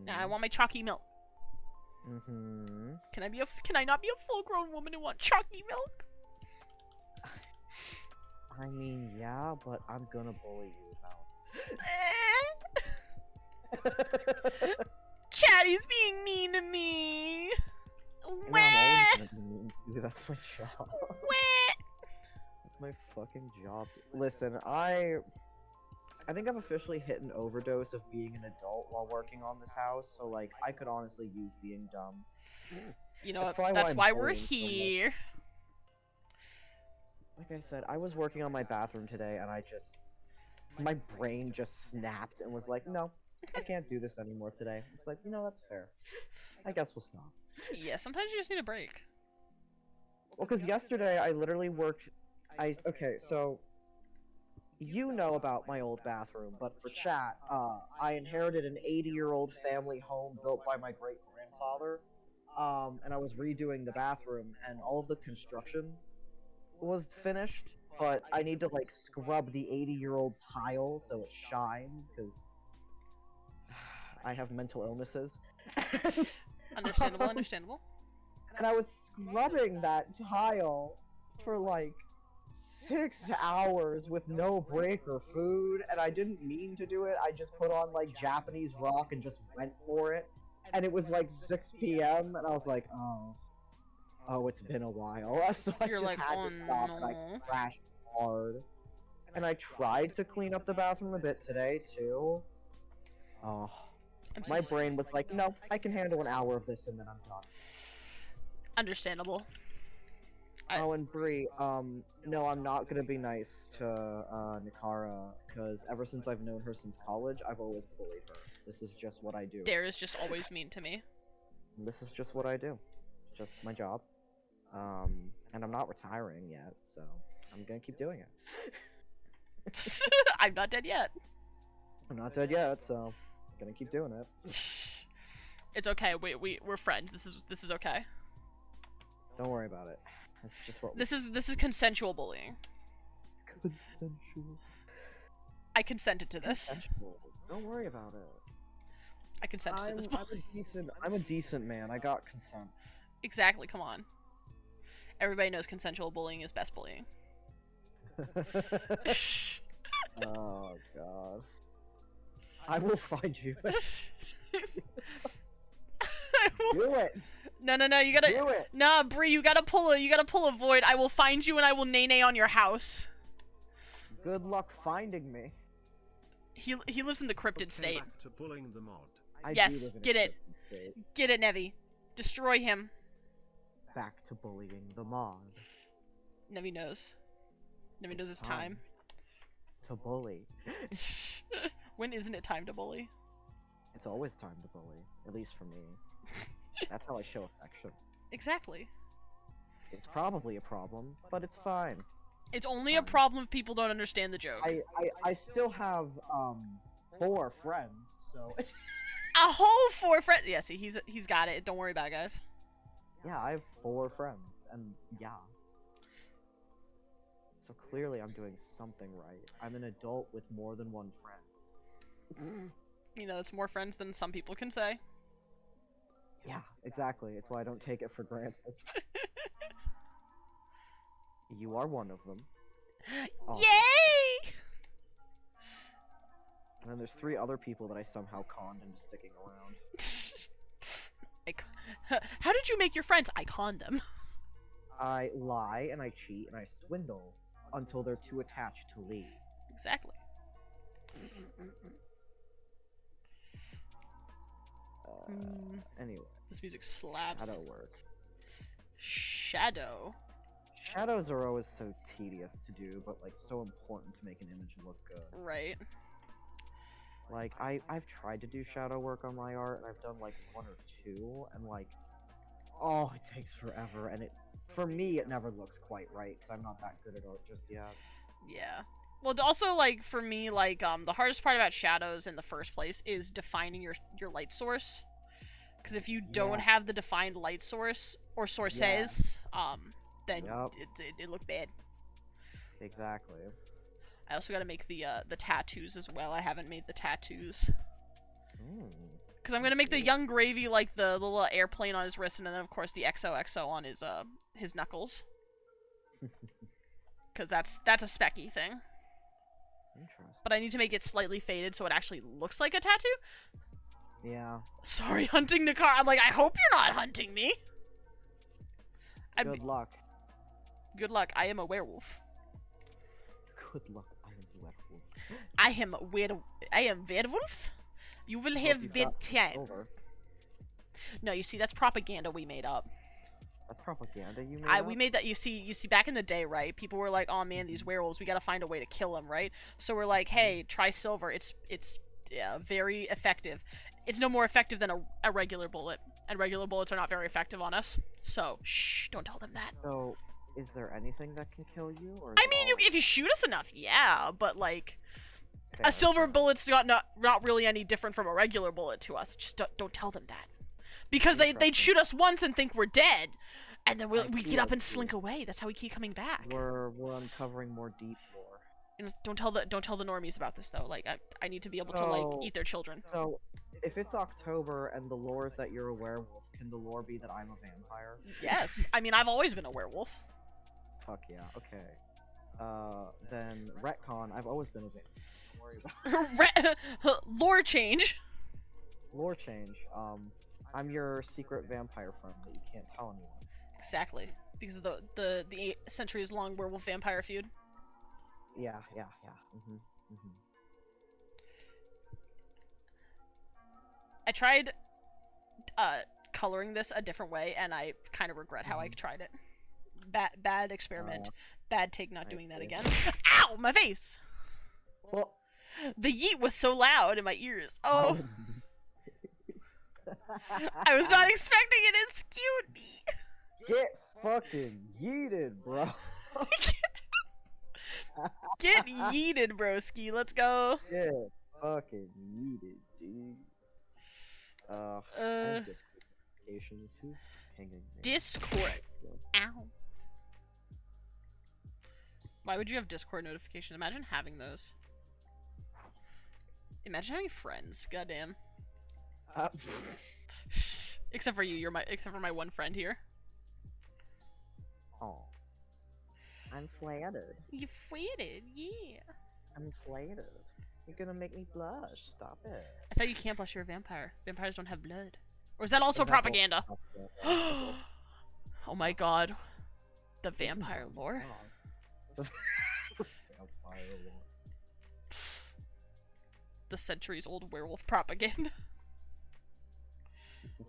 Now I want my chalky milk. Can I not be a full-grown woman and want chalky milk? I mean, yeah, but I'm gonna bully you about. Chatty's being mean to me. No, Wah! I'm always gonna be mean to you. That's my job. Wah! That's my fucking job. Listen, I think I've officially hit an overdose of being an adult while working on this house, so like I could honestly use being dumb. You know, That's probably that's why why I'm we're bullying so much. here. Like I said, I was working on my bathroom today and my brain just snapped and was like, no, I can't do this anymore today. It's like, that's fair. I guess we'll stop. Yeah, sometimes you just need a break. Well, because yesterday I literally worked. Okay, so you know about my old bathroom, but for chat, I inherited an 80-year-old family home built by my great grandfather, and I was redoing the bathroom, and all of the construction was finished, but I need to like scrub the 80-year-old tile so it shines because I have mental illnesses. Understandable, understandable. And I was scrubbing that tile for like 6 hours with no break or food, and I didn't mean to do it. I just put on like Japanese rock and just went for it. And it was like 6 p.m. and I was like, oh, it's been a while. So I You're just like, had oh to stop and I no. crashed hard. And I tried to clean up the bathroom a bit today too. Oh, I'm so my sorry. brain was like, no, I can handle an hour of this and then I'm done. Understandable. Oh, and Bree, no, I'm not gonna be nice to Nakara, because ever since I've known her since college, I've always bullied her. This is just what I do. Dare is just always mean to me. This is just what I do. Just my job. And I'm not retiring yet, so I'm gonna keep doing it. I'm not dead yet. I'm not dead yet, so I'm gonna keep doing it. It's okay. We're friends. This is okay. Don't worry about it. It's just what This is consensual bullying. consensual. I consented to this. Consensual. Don't worry about it. I consented to this. I'm a decent man. I got consent. Exactly. Come on. Everybody knows consensual bullying is best bullying. Oh god. I will find you. Do it. No, you gotta. Do it. Nah, Bree, you gotta pull a void. I will find you and I will nay on your house. Good luck finding me. He lives in the cryptid Okay, state. back to bullying the mod. I do Yes, live in a get it. cryptid state. Get it, Nevi. Destroy him. Back to bullying the mod. Nevi knows. Nevi knows it's It's time. To bully. When isn't it time to bully? It's always time to bully. At least for me. That's how I show affection. Exactly. It's probably a problem, but it's fine. It's only a Fine. problem if people don't understand the joke. I still have 4 friends, so A whole 4 friends. Yeah, see, he's got it. Don't worry about it, guys. yeah, I have 4 friends, and yeah. So clearly I'm doing something right. I'm an adult with more than 1 friend. You know, it's more friends than some people can say. Yeah, exactly. It's why I don't take it for granted. You are one of them. Oh. Yay! And then there's 3 other people that I somehow conned into sticking around. How did you make your friends? I conned them. I lie and I cheat and I swindle until they're too attached to leave. Exactly. Anyway, This music slaps. shadow work. Shadow. Shadows are always so tedious to do, but like so important to make an image look good. Right. Like I've tried to do shadow work on my art, and I've done like 1 or 2, and like, oh, it takes forever, and for me it never looks quite right because I'm not that good at art just yet. Yeah. Well, also, like, for me, like, the hardest part about shadows in the first place is defining your light source. Because if you don't Yeah. have the defined light source, or sources, then Yup. it look bad. Exactly. I also gotta make the tattoos as well. I haven't made the tattoos. Because I'm gonna make the Young Gravy, like, the little airplane on his wrist, and then, of course, the XOXO on his knuckles. Because that's a specky thing. Interesting. But I need to make it slightly faded so it actually looks like a tattoo. Yeah. Sorry, hunting Nakar. I'm like, I hope you're not hunting me. Good luck. Good luck. I am a werewolf. Good luck. I am the werewolf. I am werewolf. You will Hope have you've bad got some time. silver. No, you see, that's propaganda we made up. That's propaganda you made We up? made that. You see, back in the day, right? People were like, "Oh man, these werewolves. We gotta find a way to kill them, right?" So we're like, "Hey, try silver. It's very effective. It's no more effective than a regular bullet, and regular bullets are not very effective on us. So shh, don't tell them that. So, is there anything that can kill you? Or is I it mean, all- if you shoot us enough, yeah, but like." Okay, A silver okay. bullet's not really any different from a regular bullet to us. Just don't tell them that, because they'd Interesting. shoot us once and think we're dead, and then we I get see, up I and see. slink away. That's how we keep coming back. We're uncovering more deep lore. And don't tell the normies about this though. Like I need to be able to like So- eat their children. So, if it's October and the lore is that you're a werewolf, can the lore be that I'm a vampire? Yes, I mean I've always been a werewolf. Fuck yeah. Okay. Then retcon. I've always been a vampire. Don't worry about Lore change. lore change. I'm your secret vampire friend that you can't tell anyone. Exactly, because of the centuries long werewolf vampire feud. Yeah. Mhm. Mhm. I tried coloring this a different way, and I kind of regret how I tried it. Bad experiment. Bad take not I doing that see. again. Ow! My face! Well, The yeet was so loud in my ears. Oh, I was not expecting it. It skewed me. Get fucking yeeted, bro. Get yeeted, broski. Let's go. Get fucking yeeted, dude. I have Discord notifications. Who's pinging me? Discord. Ow. Why would you have Discord notifications? Imagine having those. Imagine having friends. Goddamn. Except for you. Except for my one friend here. Oh. I'm flattered. You flattered, yeah. I'm flattered. You're gonna make me blush. Stop it. I thought you can't blush. You're a vampire. Vampires don't have blood. Or is that also That's all- propaganda? That's Oh my god. The vampire lore. Vampire lore. The centuries old werewolf propaganda.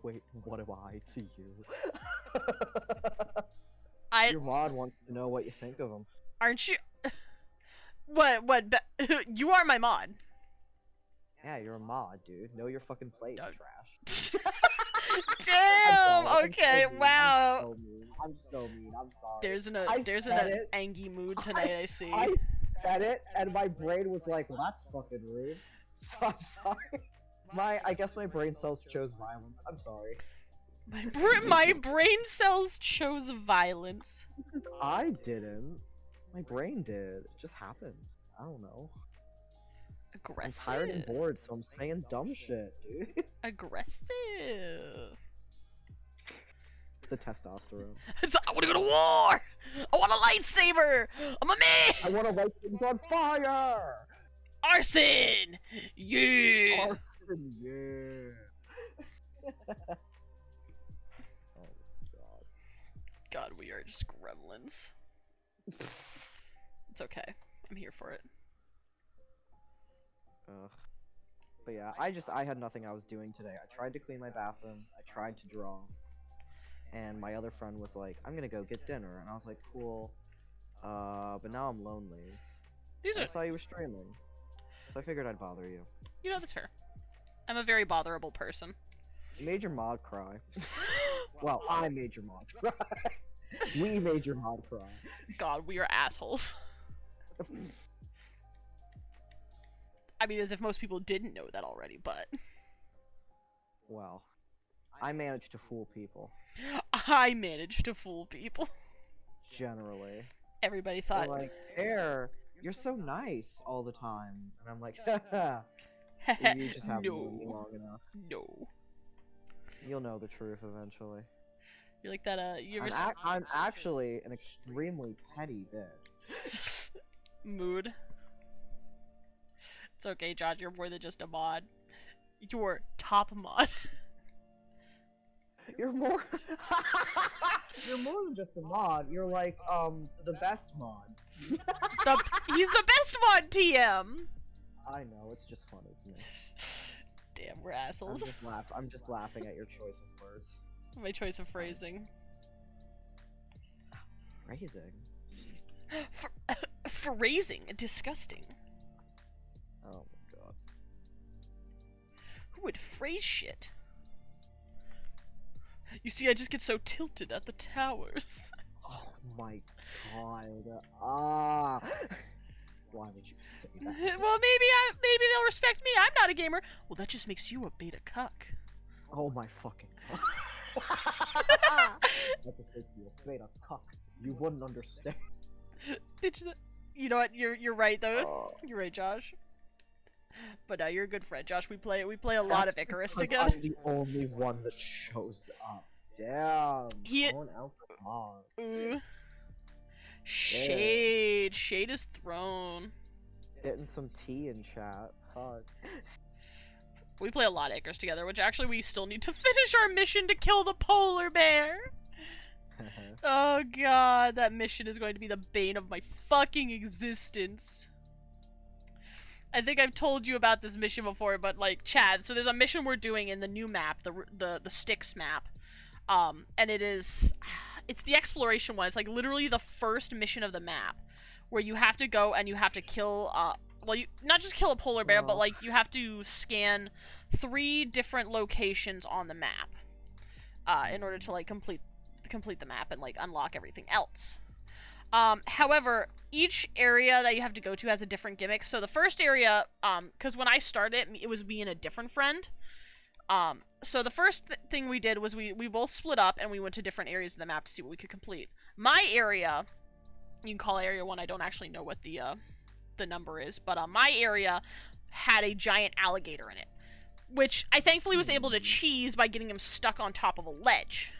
Wait, what do I see you? Your mod wants to know what you think of him. Aren't you? You are my mod. Yeah, you're a mod, dude. Know your fucking place, Doug. trash. Damn. I'm sorry, Okay. I'm so mean, Wow. I'm so mean. I'm sorry. There's I an said it. angry mood tonight. I see. I said it, and my brain was like, well, that's fucking rude. So I'm sorry. I guess my brain cells chose violence. I'm sorry. My brain cells chose violence. Because I didn't. My brain did. It just happened. I don't know. I'm tired and Aggressive. bored, so I'm saying dumb shit, dude. Aggressive. The testosterone. I want to go to war. I want a lightsaber. I'm a man. I want to light things on fire! Arson! Yeah! Arson, yeah. Oh god. God, we are just gremlins. It's okay. I'm here for it. Ugh. But yeah, I had nothing I was doing today. I tried to clean my bathroom. I tried to draw. And my other friend was like, I'm gonna go get dinner. And I was like, cool. But now I'm lonely. These I are, saw you were streaming. So I figured I'd bother you. you know, that's fair. I'm a very botherable person. You made your mod cry. Well, I made your mod cry. We made your mod cry. God, we are assholes. I mean, as if most people didn't know that already, but Well, I managed to fool people. I managed to fool people. Generally. Everybody They're thought, like, Air, you're so nice all the time. And I'm like, haha. You just haven't known me no, long enough. no. You'll know the truth eventually. You're like that, you ever I'm actually an extremely petty bitch. mood? It's okay, Josh, you're more than just a mod. You're top mod. You're more. You're more than just a mod. You're like, the best mod. He's the best mod TM! I know, it's just funny to me. Damn, we're assholes. I'm just laughing at your choice of words. My choice of phrasing. Phrasing? Phrasing? Disgusting. Oh my god. Who would phrase shit? You see, I just get so tilted at the towers. Oh my god. Ah. Why would you say that? Well, maybe they'll respect me. I'm not a gamer. Well, that just makes you a beta cuck. Oh my fucking god. That just makes you a beta cuck. You wouldn't understand. Bitch, you know what? You're right though. Oh. You're right, Josh. But you're a good friend, Josh. We play a lot of That's Icarus because together. I'm the only one that shows up. Damn. He- Going out for mod. Ooh. Shade. Shade is thrown. Getting some tea in chat. Fuck. We play a lot of Icarus together, which actually we still need to finish our mission to kill the polar bear. Oh god, that mission is going to be the bane of my fucking existence. I think I've told you about this mission before, but like, Chad, so there's a mission we're doing in the new map, the Styx map. And it's the exploration one. It's like literally the first mission of the map where you have to go and you have to kill well, you not just kill a polar bear, but like you have to scan 3 different locations on the map in order to like complete the map and like unlock everything else. However, each area that you have to go to has a different gimmick. So the first area, because when I started, it was me and a different friend. So the first thing we did was we both split up and we went to different areas of the map to see what we could complete. My area, you can call area 1. I don't actually know what the number is, but my area had a giant alligator in it, which I thankfully was able to cheese by getting him stuck on top of a ledge.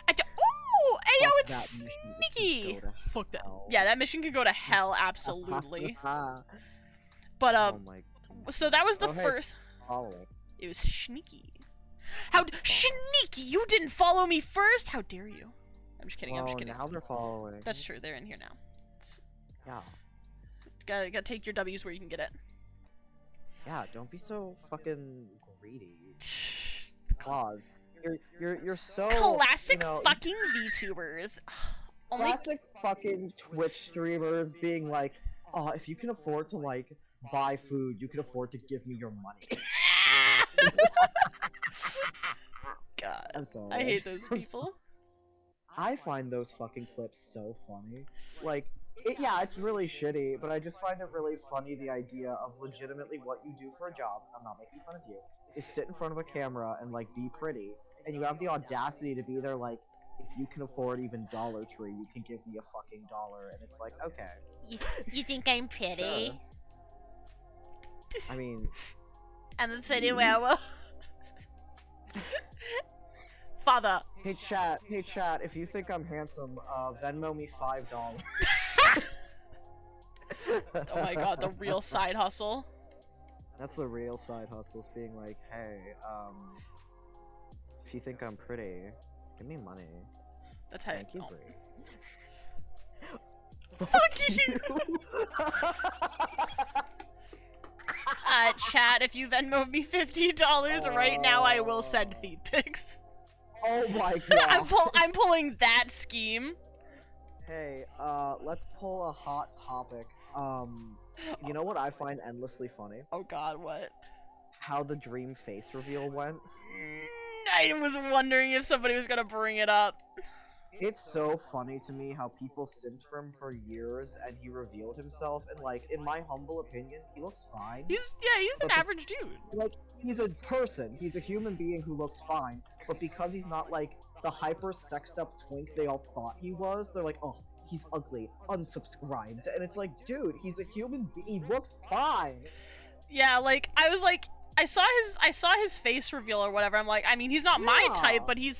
Ooh, ayo, Fuck it's that mission, it can sneaky. go to Fuck that. hell. Yeah, that mission could go to hell, absolutely. But Oh my so that was the Oh, hey, first. following. It was sneaky. How sneaky! You didn't follow me first. How dare you? I'm just kidding. I'm just Well, kidding. now they're following. That's true. They're in here now. Yeah. Gotta take your W's where you can get it. Yeah, don't be so fucking greedy. God. You're so Classic you know, fucking VTubers. Only classic fucking Twitch streamers being like, oh, if you can afford to like buy food, you can afford to give me your money. God, I'm sorry. I hate those people. I find those fucking clips so funny. Like, yeah, it's really shitty, but I just find it really funny the idea of legitimately what you do for a job, I'm not making fun of you, is sit in front of a camera and like be pretty, and you have the audacity to be there like, if you can afford even Dollar Tree, you can give me a fucking dollar, and it's like, okay. You think I'm pretty? Sure. I mean, I'm a pretty werewolf. Father. hey chat, if you think I'm handsome, Venmo me $5. Oh my god, the real side hustle. That's the real side hustles, being like, hey, if you think I'm pretty, give me money. That's how. Thank you, Oh. Bree. Fuck you. Chat, if you Venmo me $50 right now, I will send feed pics. Oh my god. I'm pulling that scheme. Hey, let's pull a hot topic. You know what I find endlessly funny? Oh god, what? How the dream face reveal went. I was wondering if somebody was gonna bring it up. It's so funny to me how people simped for him for years and he revealed himself, and like, in my humble opinion, he looks fine. He's an But average dude. Like, he's a person, he's a human being who looks fine, but because he's not like the hyper sexed up twink they all thought he was, they're like, oh, he's ugly, unsubscribed. And it's like, dude, he's a human being, he looks fine. Yeah, like I was like, I saw his face reveal or whatever. I'm like, I mean, he's not my Yeah. type, but he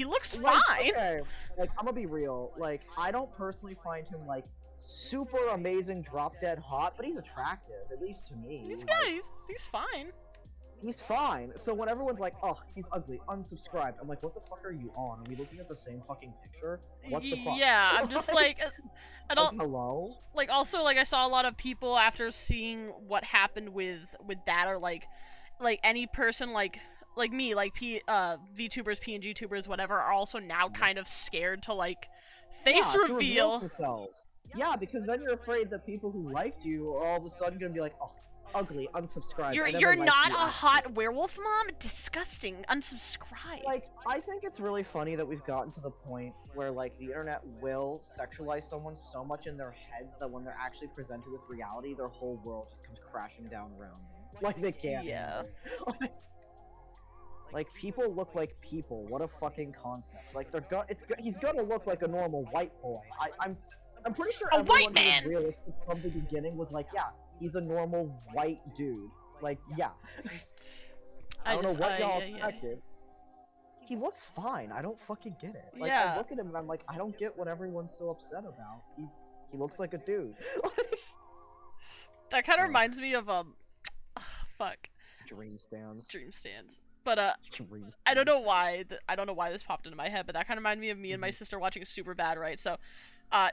looks Like, fine. okay, like, I'm gonna be real, like, I don't personally find him like super amazing, drop dead hot, but he's attractive, at least to me. He's like, he's fine. He's fine. So when everyone's like, oh, he's ugly, unsubscribed, I'm like, what the fuck are you on? Are we looking at the same fucking picture? What the fuck? Yeah, I'm just like, I don't hello? like. Also, like, I saw a lot of people after seeing what happened with that, or like any person like me, like VTubers, PNG tubers, whatever, are also now kind of scared to like face Yeah, to reveal. themselves. Yeah, because then you're afraid that people who liked you are all of a sudden gonna be like, oh, ugly, unsubscribed. I never You're liked not you a after." hot werewolf mom. Disgusting. Unsubscribe. Like, I think it's really funny that we've gotten to the point where, like, the internet will sexualize someone so much in their heads that when they're actually presented with reality, their whole world just comes crashing down around them. Like, they can't. Yeah. Like, people look like people. What a fucking concept. Like, he's gonna look like a normal white boy. I'm pretty sure A white everyone who was man! realistic from the beginning was like, yeah, he's a normal white dude. Like, yeah. I don't know what y'all expected. He looks fine. I don't fucking get it. Like, Yeah. I look at him and I'm like, I don't get what everyone's so upset about. He looks like a dude. That kind of reminds me of fuck, Dream stands. Dream Stands. But Dream I don't know why this popped into my head, but that kind of reminded me of me and my Mm-hmm. sister watching Superbad, right? So,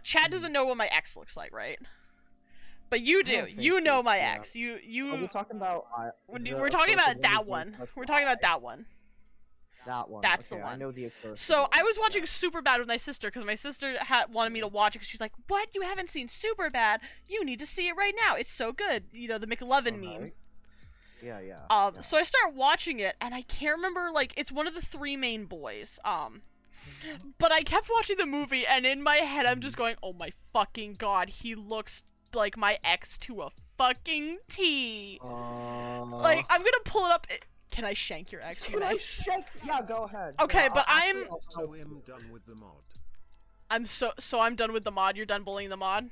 Chad doesn't know what my ex looks like, right? But you I do. don't think You know so, my yeah. ex. Are You. you talking about? We're talking about that one. We're talking about that one. That one. That's the okay, I one. know the accursed. So I was Yeah. watching Superbad with my sister because my sister wanted me to watch it because she's like, "What? You haven't seen Superbad? You need to see it right now. It's so good." You know, the McLovin meme. Alright. Yeah, yeah. yeah. So I start watching it, and I can't remember, like, it's one of the three main boys. But I kept watching the movie, and in my head, I'm just going, "Oh my fucking god, he looks like my ex to a fucking T." Like, I'm gonna pull it up. Can I shank your ex? You Can I may. shake? Yeah, go ahead. Okay, Yeah, but actually, I'm So I'm done with the mod. I'm done with the mod. You're done bullying the mod.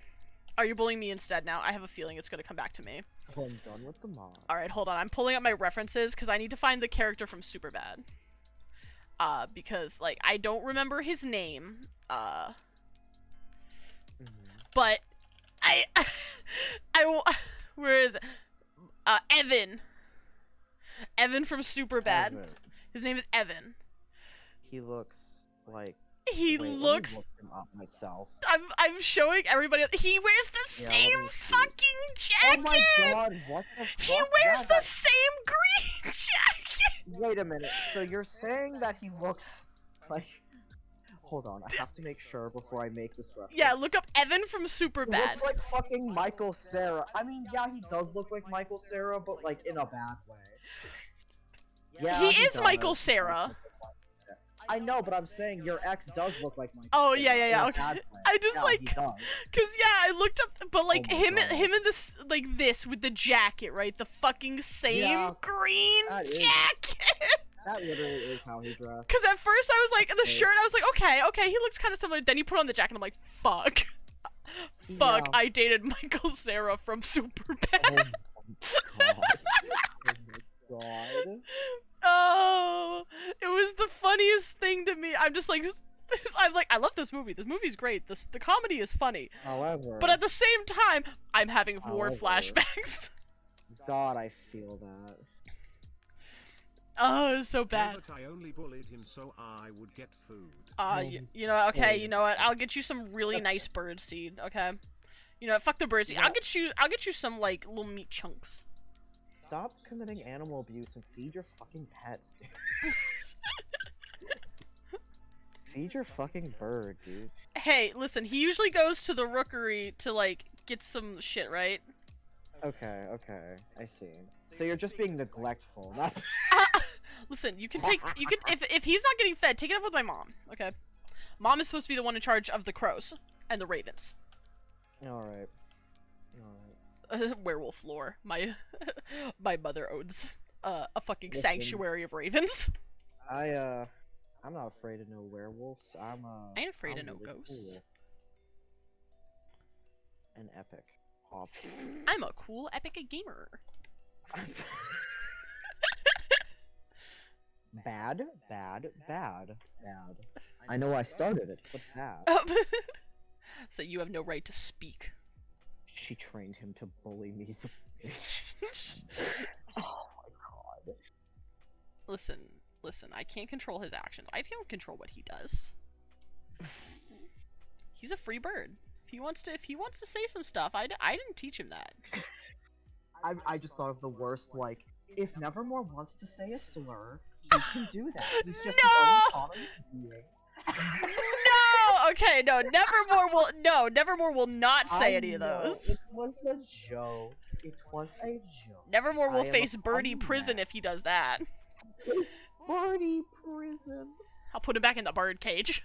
Are you bullying me instead now? I have a feeling it's gonna come back to me. I'm done with the mod. All right, hold on. I'm pulling up my references because I need to find the character from Superbad. Because like I don't remember his name. Mhm. But where is it? Evan. Evan from Superbad. Evan. His name is Evan. He looks like. He Wait, let me looks. look him up myself. I'm showing everybody. He wears the Yeah, let same me see. fucking Oh jacket. my god! What the fuck? He wears Yeah, the that- same green jacket. Wait a minute. So you're saying that he looks like? Hold on. I have to make sure before I make this reference. Yeah, look up Evan from He Superbad. looks like fucking Michael Cera. I mean, yeah, he does look like Michael Cera, but like in a bad way. Yeah, He is does. Michael He does Cera. look like Michael Cera. I know, but I'm saying your ex does look like Michael. Oh, Cera yeah, yeah, in yeah, a okay. bad way. I just, Yeah, like- he does. Cause yeah, I looked up, but like Oh my him God. and this like this with the jacket, right? The fucking same Yeah, green that is- jacket. That literally is how he dressed. Cause at first I was like, the Okay. shirt, I was like, okay, he looks kind of similar. Then he put on the jacket, and I'm like, fuck, fuck, Yeah. I dated Michael Cera from Superbad. Oh my god. Oh my god. Oh, it was the funniest thing to me. I'm just like, I'm like, I love this movie. This movie's great. The comedy is funny. However, But at the same time, I'm having war However- flashbacks. God, I feel that. Oh, it's so bad. But I only bullied him so I would get food. You know what? Okay, you know what? I'll get you some really nice bird seed. Okay. You know what? Fuck the bird seed. I'll get you some like little meat chunks. Stop committing animal abuse and feed your fucking pets, dude. Feed your fucking bird, dude. Hey, listen. He usually goes to the rookery to like get some shit, right? Okay, I see. So you're just being neglectful, not. Listen, you can if he's not getting fed, take it up with my mom. Okay. Mom is supposed to be the one in charge of the crows and the ravens. Alright. Werewolf lore. My mother owns a fucking Listen. sanctuary of ravens. I'm not afraid of no werewolves. I ain't afraid of no really ghosts. cool. And epic. Awesome. I'm a cool epic gamer. Bad. I know I started it, but bad. So you have no right to speak. She trained him to bully me, the bitch. Oh my god. Listen, I can't control his actions. I can't control what he does. He's a free bird. If he wants to say some stuff, I didn't teach him that. I just thought of the worst, like, if Nevermore wants to say a slur, he can do that. He's just his own common being. No! Okay, no, Nevermore will not say any of know, those. It was a joke. It was a joke. Nevermore will I am face a Birdie common prison man. if he does that. It's Birdie prison. I'll put him back in the bird cage.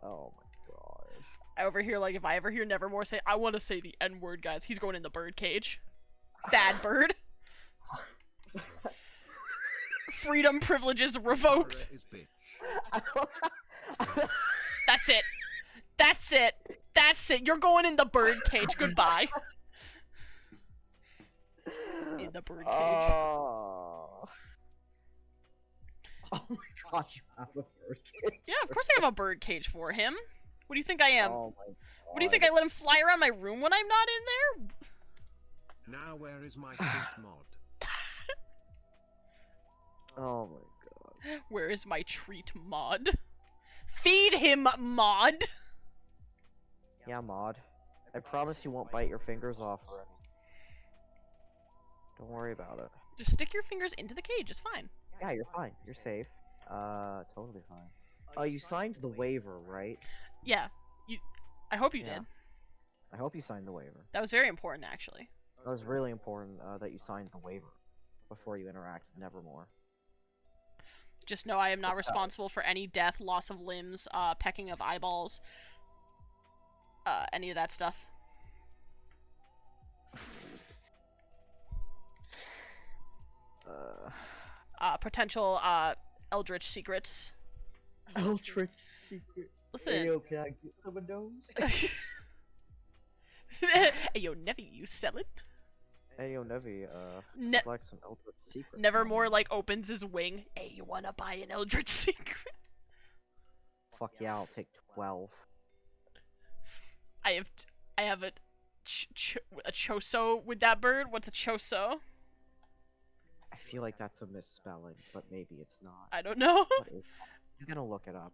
Oh my gosh. I overhear, like, if I ever hear Nevermore say, I want to say the N-word, guys, he's going in the bird cage. Bad bird. Freedom privileges revoked. Is bitch. That's it. That's it. That's it. You're going in the bird cage. Goodbye. In the bird cage. Oh. Oh my god, you have a bird cage. Yeah, of course I have a bird cage for him. What do you think I am? Oh my god. What do you think, I let him fly around my room when I'm not in there? Now where is my treat mod? Oh my god. Where is my treat, Mod? Feed him, Mod! Yeah, Maud. I promise you won't bite your fingers off or anything. Don't worry about it. Just stick your fingers into the cage, it's fine. Yeah, you're fine. You're safe. Totally fine. Oh, you signed the waiver, right? Yeah, I hope you Yeah. did. I hope you signed the waiver. That was very important, actually. That was really important that you signed the waiver before you interact with Nevermore. Just know I am not responsible for any death, loss of limbs, pecking of eyeballs, any of that stuff. Potential, eldritch secrets. Eldritch secret. Listen. Hey, yo, can I get some of those? Hey, yo, Nevi, you sell it? Hey, yo, Nevi, Ne- I'd like some Eldritch secrets. Nevermore, like, opens his wing. Hey, you wanna buy an eldritch secret? Fuck yeah, I'll take 12. I have a choso with that bird. What's a choso? I feel like that's a misspelling, but maybe it's not. I don't know. What is that? I'm gonna look it up.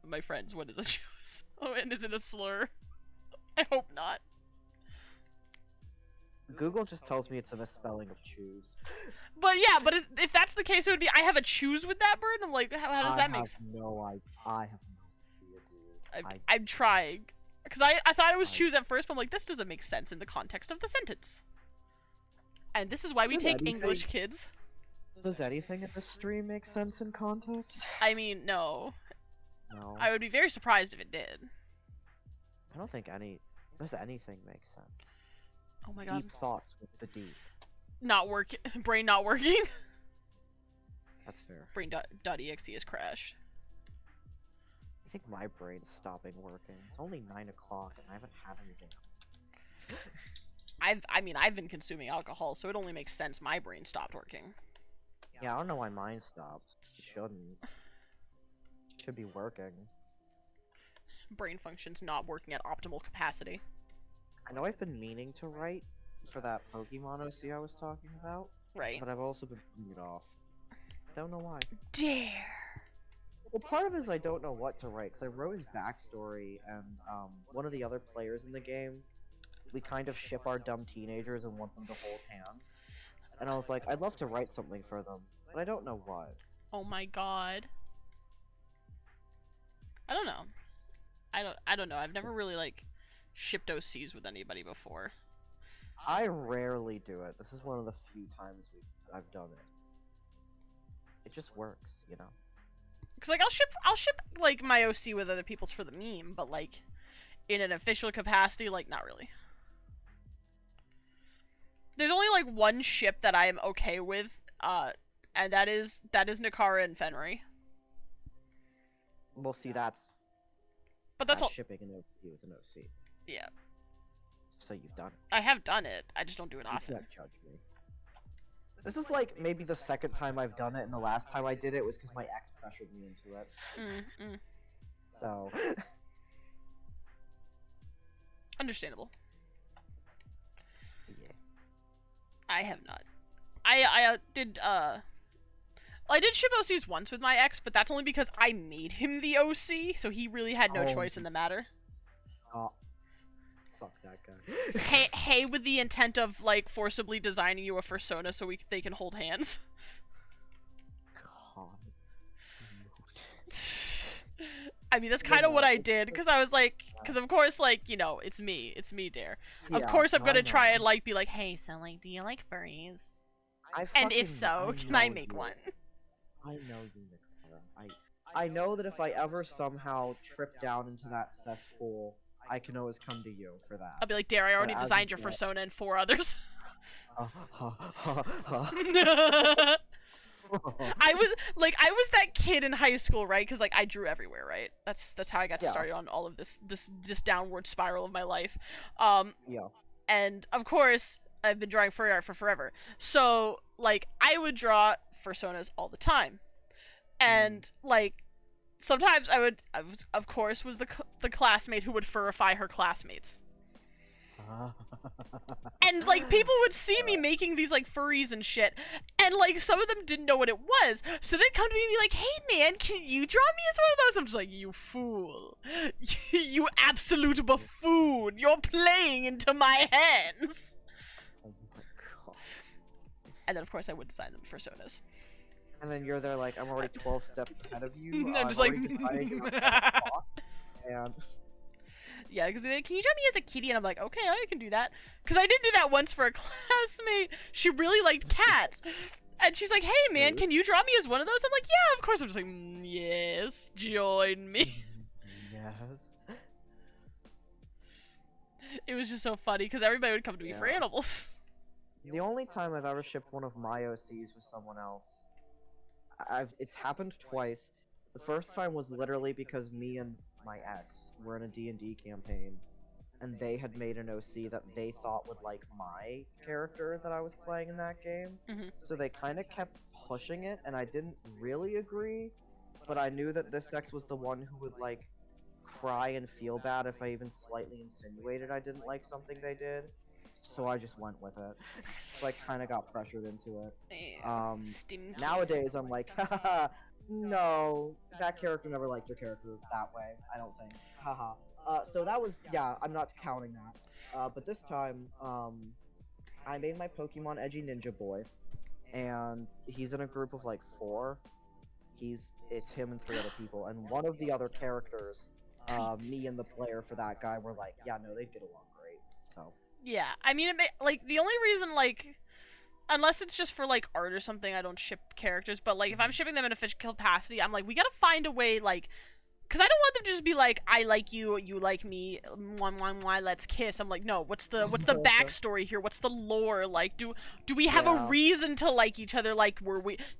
My friends, what is a choso? Oh, and is it a slur? I hope not. Google just tells me it's a misspelling of choose. But yeah, but if that's the case, it would be I have a choose with that bird. I'm like, how does that make sense? I have no idea, dude. I'm trying. Because I thought it was choose at first, but I'm like, this doesn't make sense in the context of the sentence. And this is why we Does take anything- English, kids. Does anything in this stream make sense in context? I mean, no. No. I would be very surprised if it did. I don't think does anything make sense. Oh my god. Deep thoughts with the deep. Not working. Brain not working. That's fair. Brain.exe has crashed. I think my brain's stopping working. It's only 9 o'clock and I haven't had anything. I've been consuming alcohol, so it only makes sense my brain stopped working. Yeah, I don't know why mine stopped. It shouldn't. It should be working. Brain function's not working at optimal capacity. I know I've been meaning to write for that Pokemon OC I was talking about, Right. but I've also been putting it off. Don't know why. Dare. Well, part of it is I don't know what to write, because I wrote his backstory, and one of the other players in the game, we kind of ship our dumb teenagers and want them to hold hands. And I was like, I'd love to write something for them, but I don't know what. Oh my god. I don't know. I don't know. I've never really like shipped OCs with anybody before. I rarely do it. This is one of the few times I've done it. It just works, you know? Cause like I'll ship like my OC with other people's for the meme, but like in an official capacity, like not really. There's only like one ship that I am okay with, and that is Nakara and Fenry. Well, see, that's But that's all. shipping an OC with an OC. Yeah, So you've done it. I have done it. I just don't do it You often. can't judge me. This is like maybe the second time I've done it, and the last time I did it was because my ex pressured me into it. So, Understandable. yeah. I have not. I did ship OCs once with my ex, but that's only because I made him the OC, so he really had no Oh. choice in the matter. Oh, fuck that guy. Hey, with the intent of like forcibly designing you a persona so they can hold hands. God. I mean, that's kind of what I did, because I was like, because of course, like, you know, it's me, Dare. Of Yeah, course, I'm I gonna know. try and like be like, hey, so like, do you like furries? I And if fucking- so, can I know make you. one? I know you, Nicole. I know that if I ever somehow trip down into that cesspool, I can always come to you for that. I'll be like, Dare, I already as designed of your yet- persona and 4 others. I was that kid in high school, right? Because like I drew everywhere, right? That's how I got Yeah. started on all of this downward spiral of my life. Yeah. And of course I've been drawing furry art for forever. So like I would draw personas all the time, and like sometimes I was of course was the classmate who would furify her classmates. And like people would see me making these like furries and shit, and like some of them didn't know what it was, so they'd come to me and be like, "Hey man, can you draw me as one of those?" I'm just like, "You fool, you absolute buffoon! You're playing into my hands." Oh my god. And then of course I would design them personas. And then you're there like, I'm already 12 steps ahead of you. I'm I've just like- already decided you're not gonna talk, and Yeah, because they're like, "Can you draw me as a kitty?" And I'm like, "Okay, I can do that." Because I did do that once for a classmate. She really liked cats. And she's like, "Hey, man, can you draw me as one of those?" I'm like, "Yeah, of course." I'm just like, "Yes, join me." yes. It was just so funny because everybody would come to me for Yeah. animals. The only time I've ever shipped one of my OCs with someone else, it's happened twice. The first time was literally because me and my ex were in a D&D campaign, and they had made an OC that they thought would like my character that I was playing in that game. Mhm. So they kind of kept pushing it, and I didn't really agree, but I knew that this ex was the one who would like cry and feel bad if I even slightly insinuated I didn't like something they did. So I just went with it. So I kind of got pressured into it. Stinky. Nowadays, I'm like, haha, no, that character never liked your character that way, I don't think. Haha. So that was, yeah, I'm not counting that. But this time, I made my Pokemon Edgy Ninja Boy, and he's in a group of like 4. It's him and 3 other people, and one of the other characters, me and the player for that guy were like, yeah, no, they'd get along great, so. Yeah, I mean, like the only reason, like, unless it's just for like art or something, I don't ship characters. But like, if I'm shipping them in official capacity, I'm like, we gotta find a way, like, because I don't want them to just be like, I like you, you like me, mwah, mwah, mwah, let's kiss. I'm like, no, what's the backstory here? What's the lore? Like, do we have a Yeah. reason to like each other? Like,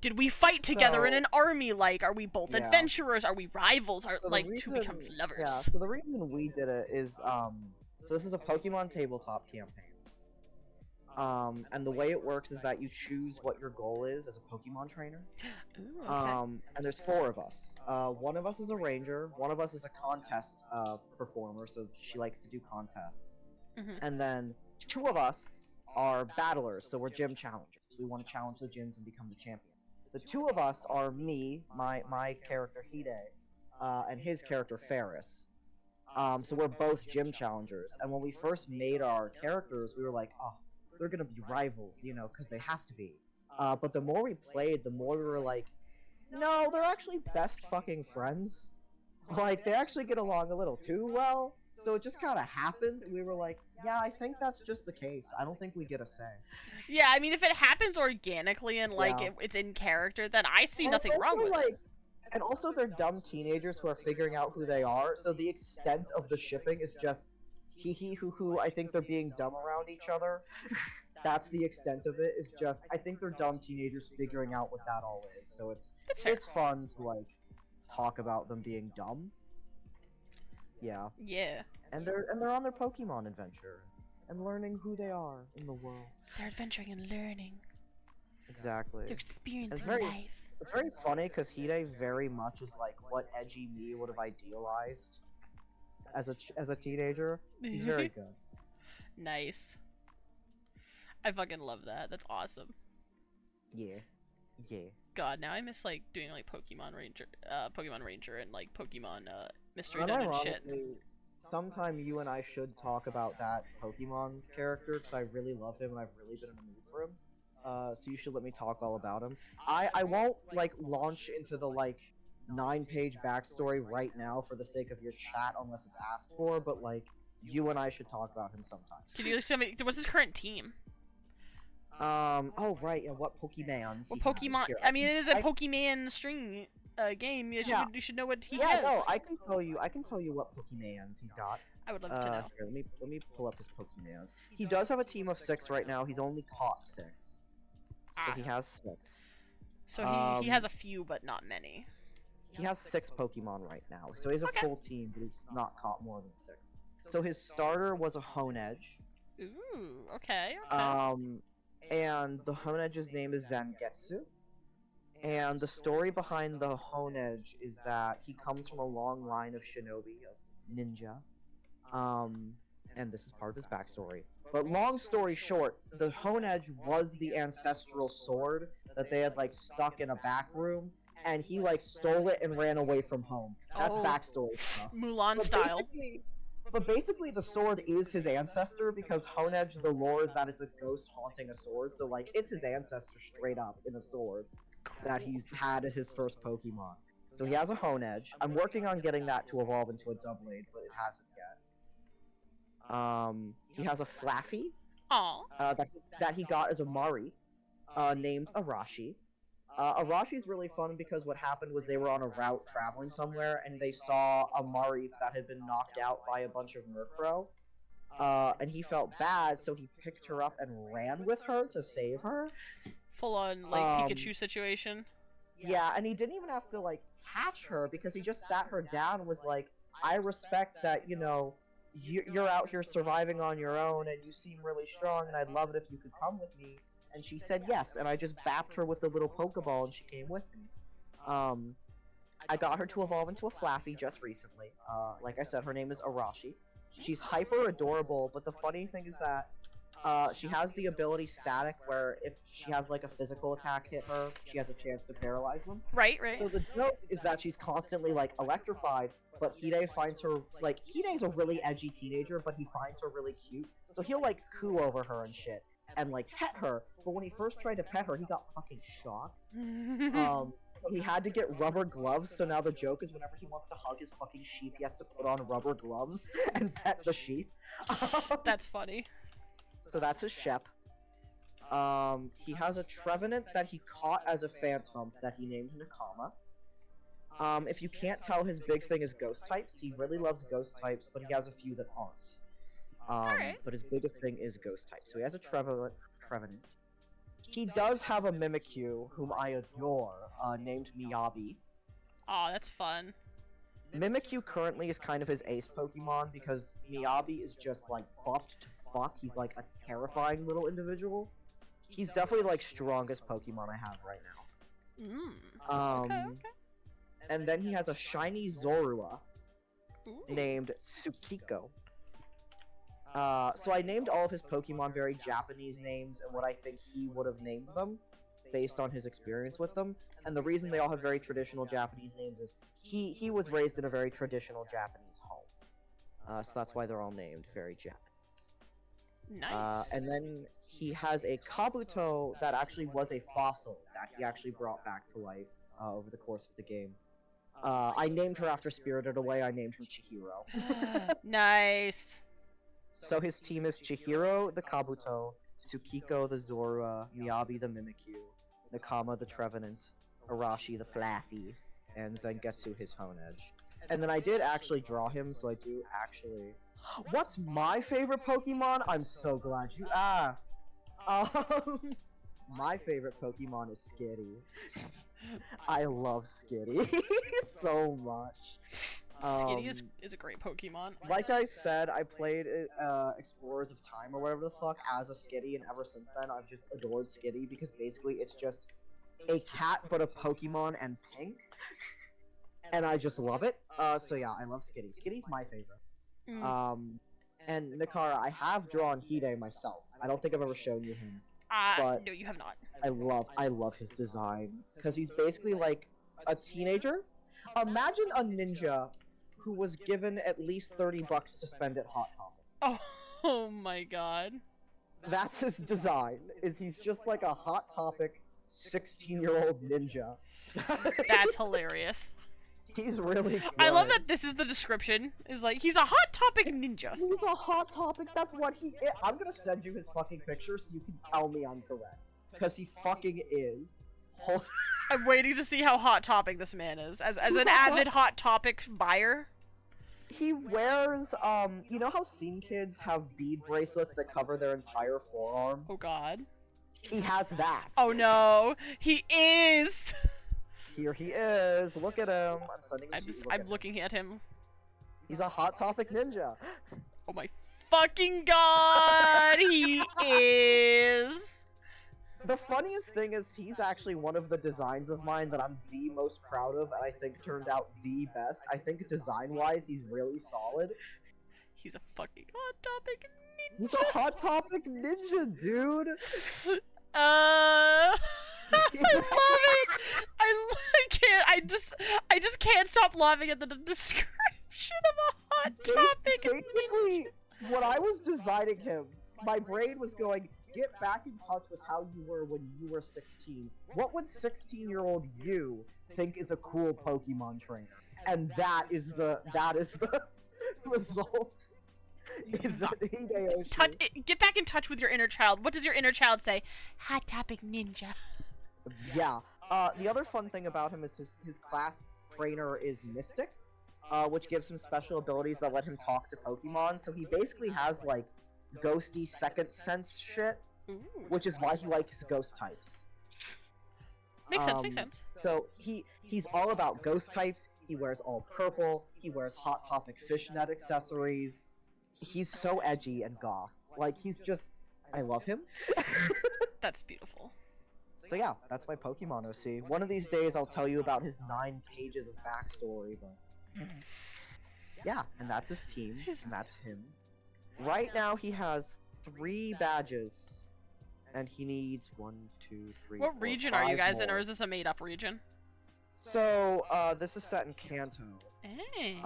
did we fight together in So- an army? Like, are we both Yeah. adventurers? Are we rivals? Are So the like to reason- become lovers? Yeah, so the reason we did it is, so this is a Pokemon tabletop campaign. And the way it works is that you choose what your goal is as a Pokemon trainer. Ooh, okay. And there's 4 of us. One of us is a ranger, one of us is a contest performer, so she likes to do contests. Mhm. And then 2 of us are battlers, so we're gym challengers. We want to challenge the gyms and become the champion. The 2 of us are me, my character Hide, and his character Ferris. So we're both gym challengers. And when we first made our characters, we were like, oh, they're gonna be rivals, you know, because they have to be. But the more we played, the more we were like, no, they're actually best fucking friends. Like, they actually get along a little too well. So it just kind of happened. We were like, yeah, I think that's just the case. I don't think we get a say. Yeah, I mean, if it happens organically and like Yeah. it's in character, then I see And nothing it's wrong also, with it. And also, they're dumb teenagers who are figuring out who they are. So the extent of the shipping is just hee hee hoo hoo. I think they're being dumb around each other. That's the extent of it. Is just I think they're dumb teenagers figuring out what that all is. So That's fair. it's fun to like talk about them being dumb. Yeah, Yeah, and they're on their Pokemon adventure and learning who they are in the world. they're adventuring and learning. Exactly. They're experiencing It's very- life. It's very funny because Hide very much is like what edgy me would have idealized as a teenager. He's very good. Nice. I fucking love that. That's awesome. Yeah. Yeah. God, now I miss like doing like Pokemon Ranger and like Pokemon Mystery Dungeon shit. Unironically, sometime you and I should talk about that Pokemon character because I really love him and I've really been in the mood for him. So you should let me talk all about him. I won't like launch into the like 9-page backstory right now for the sake of your chat unless it's asked for, but like you and I should talk about him sometime. Can you tell me what's his current team? Oh right, and what Pokemons? What he has Pokemon? here. I mean, it is a I- Pokemon string game. Yeah. You should know what he Yeah, has. no, I can tell you what Pokemons he's got. I would love to know. Here, let me pull up his Pokemons. He does have a team of 6 right now. He's only caught 6, so Ah. he has 6. So he has a few, but not many. He has 6 Pokemon right now, so he has a Okay. full team, but he's not caught more than 6. So his starter was a Honedge, Ooh, okay. and the Honedge's name is Zangetsu. And the story behind the Honedge is that he comes from a long line of shinobi, of ninja. And this is part of his backstory. But long story short, the Honedge was the ancestral sword that they had like stuck in a back room, and he like stole it and ran away from home. That's Oh. backstory stuff. Mulan But style. basically, the sword is his ancestor because Honedge, the lore is that it's a ghost haunting a sword, so like it's his ancestor straight up in a sword that he's had as his first Pokemon. So he has a Honedge. I'm working on getting that to evolve into a Doublade, but it hasn't yet. He has a Flaffy Aw. that he got as a Mari, named Arashi. Arashi's really fun because what happened was they were on a route traveling somewhere and they saw a Mari that had been knocked out by a bunch of Murkrow. And he felt bad, so he picked her up and ran with her to save her. Full on like Pikachu situation. Yeah, and he didn't even have to like catch her because he just sat her down and was like, I respect that, you know, you're out here surviving on your own and you seem really strong and I'd love it if you could come with me. And she said yes, and I just bapped her with the little Pokeball and she came with me. I got her to evolve into a Flaffy just recently. Like I said, her name is Arashi. She's hyper adorable, but the funny thing is that she has the ability Static, where if she has like a physical attack hit her, she has a chance to paralyze them. Right. So the joke is that she's constantly like electrified, but Hide finds her like Hide's a really edgy teenager, but he finds her really cute. So he'll like coo over her and shit and like pet her. But when he first tried to pet her, he got fucking shocked. He had to get rubber gloves, so now the joke is whenever he wants to hug his fucking sheep, he has to put on rubber gloves and pet the sheep. That's funny. So that's his Shep. He has a Trevenant that he caught as a Phantom that he named Nakama. If you can't tell, his big thing is ghost types. He really loves ghost types, but he has a few that aren't. Alright. But his biggest thing is ghost types. So he has a Trevenant. He does have a Mimikyu, whom I adore, named Miyabi. Aw, that's fun. Mimikyu currently is kind of his ace Pokemon because Miyabi is just like buffed to fuck. He's like a terrifying little individual. He's definitely like strongest Pokemon I have right now. Okay. And then he has a shiny Zorua Ooh. named Tsukiko. So I named all of his Pokemon very Japanese names and what I think he would have named them based on his experience with them. And the reason they all have very traditional Japanese names is he was raised in a very traditional Japanese home. So that's why they're all named very Japanese. Nice. And then he has a Kabuto that actually was a fossil that he actually brought back to life over the course of the game. I named her after Spirited Away. I named her Chihiro. Nice. So his team is Chihiro the Kabuto, Tsukiko the Zorua, Miyabi the Mimikyu, Nakama the Trevenant, Arashi the Flaffy, and Zangetsu his Honedge. And then I did actually draw him, so I do actually... What's my favorite Pokemon? I'm so glad you asked. My favorite Pokemon is Skitty. I love Skitty so much. Skitty is a great Pokemon. Like I said, I played Explorers of Time or whatever the fuck as a Skitty, and ever since then I've just adored Skitty because basically it's just a cat but a Pokemon and pink. And I just love it. So yeah, I love Skitty. Skitty's my favorite. And Nikara, I have drawn Hide myself. I don't think I've ever shown you him. But no, you have not. I love his design because he's basically like a teenager. Imagine a ninja who was given at least $30 to spend at Hot Topic. Oh my god. That's his design. Is he's just like a Hot Topic 16-year-old ninja. That's hilarious. He's really good. I love that this is the description. Is like, he's a Hot Topic ninja. He's a Hot Topic, that's what he is. I'm gonna send you his fucking picture so you can tell me I'm correct. Because he fucking is. I'm waiting to see how Hot Topic this man is. As He's an a avid Hot Topic buyer. He wears, you know how Scene Kids have bead bracelets that cover their entire forearm? Oh god. He has that. Oh no. He is! Here he is. Look at him. I'm sending it to you. I'm looking at him. He's a Hot Topic ninja. Oh my fucking god! He is! The funniest thing is he's actually one of the designs of mine that I'm the most proud of and I think turned out the best. I think design-wise he's really solid. He's a fucking Hot Topic ninja! He's a Hot Topic ninja, dude! I love it! I can't, I just can't stop laughing at the description of a Hot Topic Basically, when I was designing him, my brain was going, get back in touch with how you were when you were 16. What would 16-year-old you think is a cool Pokemon trainer? And that is the result. Is Hideyoshi. Get back in touch with your inner child. What does your inner child say? Hot Topic ninja. Yeah. The other fun thing about him is his class trainer is Mystic, which gives him special abilities that let him talk to Pokemon. So he basically has like ghosty second sense shit, Ooh. which is why he likes ghost types. Makes sense, makes sense. So he's all about ghost types. He wears all purple. He wears Hot Topic fishnet accessories. He's so edgy and goth. Like, he's just... I love him. That's beautiful. So yeah, that's my Pokemon OC. One of these days I'll tell you about his 9 pages of backstory, but... Yeah, and that's his team, and that's him. Right now he has 3 badges, and he needs 1, 2, 3, What 4, region are you 5 guys in, more. or is this a made-up region? So, this is set in Kanto. Hey.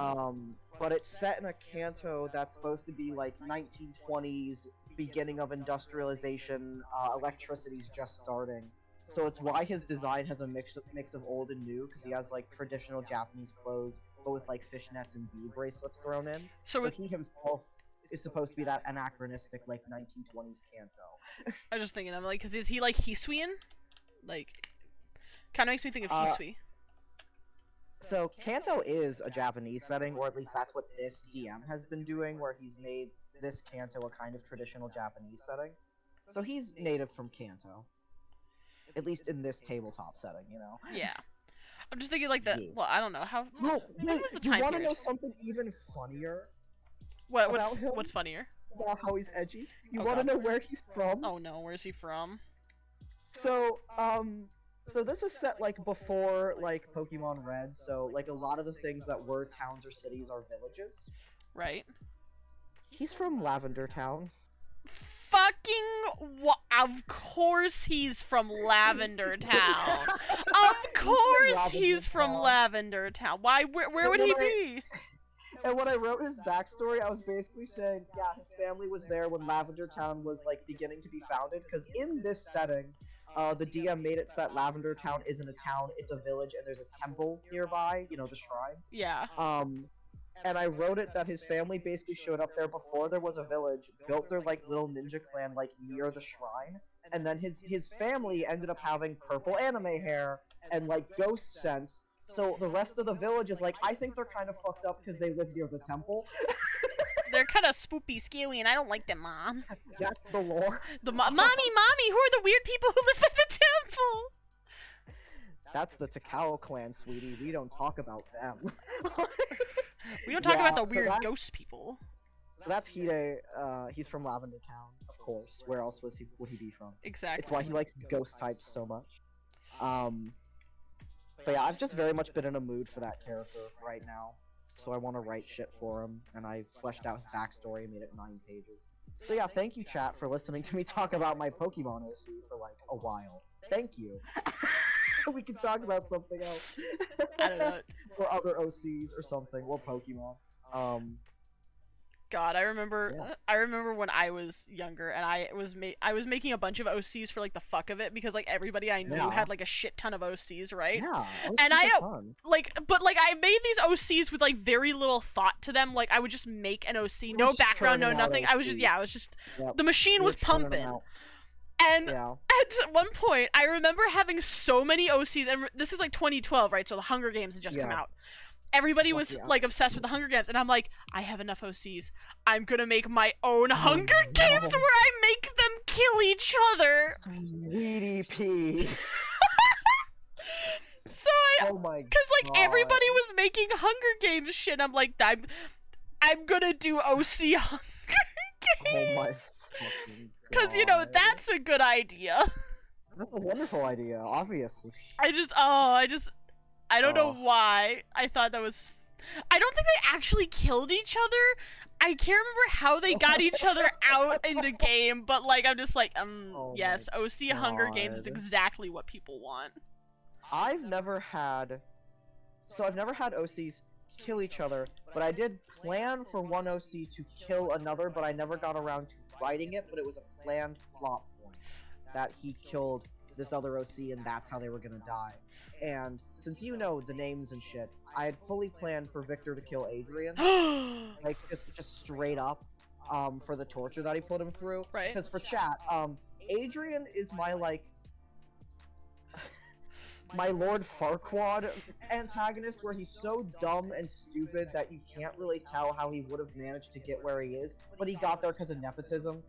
But it's set in a Kanto that's supposed to be like 1920s, beginning of industrialization, electricity's just starting. So it's why his design has a mix of old and new, because he has like traditional Japanese clothes, but with like fishnets and bead bracelets thrown in. So he himself is supposed to be that anachronistic like 1920s Kanto. I was just thinking, I'm like, cause is he like Hisuian? Like, kind of makes me think of Hisui. So Kanto is a Japanese setting, or at least that's what this DM has been doing, where he's made this Kanto a kind of traditional Japanese setting. So he's native from Kanto. At least in this tabletop setting, you know? Yeah. I'm just thinking like that. Yeah. Well, I don't know how. No, When was the you time want to period? know something even funnier? What's him? what's funnier? About how he's edgy. You Oh, want to God. know where he's from? Oh no, where's he from? So, so this is set like before like Pokemon Red. So like a lot of the things that were towns or cities are villages. Right. He's from Lavender Town. Fucking of course he's from Lavender Town. Of course he's from Lavender Town. Why? Where would he be? And when I wrote his backstory, I was basically saying, yeah, his family was there when Lavender Town was like beginning to be founded. Because in this setting, the DM made it so that Lavender Town isn't a town; it's a village, and there's a temple nearby. You know, the shrine. Yeah. And I wrote it that his family basically showed up there before there was a village, built their like little ninja clan like near the shrine, and then his family ended up having purple anime hair and like ghost sense. So the rest of the village is like, I think they're kind of fucked up because they live near the temple. They're kind of spoopy, scary, and I don't like them, Mom. That's the lore. Mommy, who are the weird people who live in the temple? That's the Takao clan, sweetie. We don't talk about them. We don't talk Yeah, about the so weird that's- ghost people. So that's Hide. He's from Lavender Town, of course. Where else would he be from? Exactly. It's why he likes ghost types so much. But yeah, I've just very much been in a mood for that character right now. So I want to write shit for him, and I fleshed out his backstory and made it 9 pages. So yeah, thank you, chat, for listening to me talk about my Pokemon OC for like a while. Thank you. We can talk about something else. I don't know. Or other OCs or something, or Pokemon. God, I remember. Yeah. I remember when I was younger, and I was making a bunch of OCs for like the fuck of it, because like everybody I knew Yeah. had like a shit ton of OCs, right? Yeah, And OCs I are don't- fun. But I made these OCs with like very little thought to them. Like I would just make an OC, were no just background, no churning out nothing. I was OCs. just Yep. the machine You was were churning them pumping. out. And Yeah. at one point, I remember having so many OCs, and this is like 2012, right? So the Hunger Games had just come Yeah. out. Everybody Fuck was yeah. like obsessed with the Hunger Games, and I'm like, I have enough OCs. I'm gonna make my own Hunger Games no. where I make them kill each other. EDP. So Oh my god. because like everybody was making Hunger Games shit, I'm like, I'm gonna do OC Hunger Oh Games. my fucking Because you know God. that's a good idea. That's a wonderful idea, obviously. I don't know Oh. why I thought that was. I don't think they actually killed each other. I can't remember how they got each other out in the game, but like I'm just like, Oh yes, my OC Hunger Games is God. exactly what people want. I've never had OCs kill each other, but I did plan for one OC to kill another, but I never got around to writing it, but it was a planned plot point that he killed this other OC and that's how they were gonna die. And since you know the names and shit, I had fully planned for Victor to kill Adrian, like just straight up, for the torture that he put him through. Right. Because for chat, Adrian is my like my Lord Farquaad antagonist, where he's so dumb and stupid that you can't really tell how he would have managed to get where he is, but he got there because of nepotism,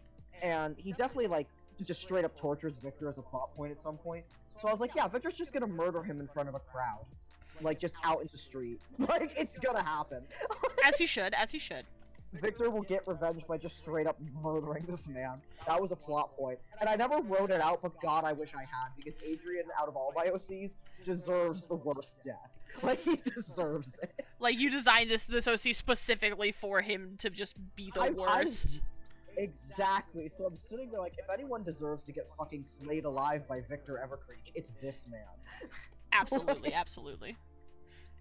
and he definitely like just straight up tortures Victor as a plot point at some point. So I was like, yeah, Victor's just gonna murder him in front of a crowd, like just out in the street, like it's gonna happen. As he should, as he should. Victor will get revenge by just straight up murdering this man. That was a plot point. And I never wrote it out, but god, I wish I had, because Adrian, out of all my OCs, deserves the worst death. Like, he deserves it. Like you designed this OC specifically for him to just be the worst. Exactly. So I'm sitting there like, if anyone deserves to get fucking flayed alive by Victor Evercreech, it's this man. Absolutely, absolutely.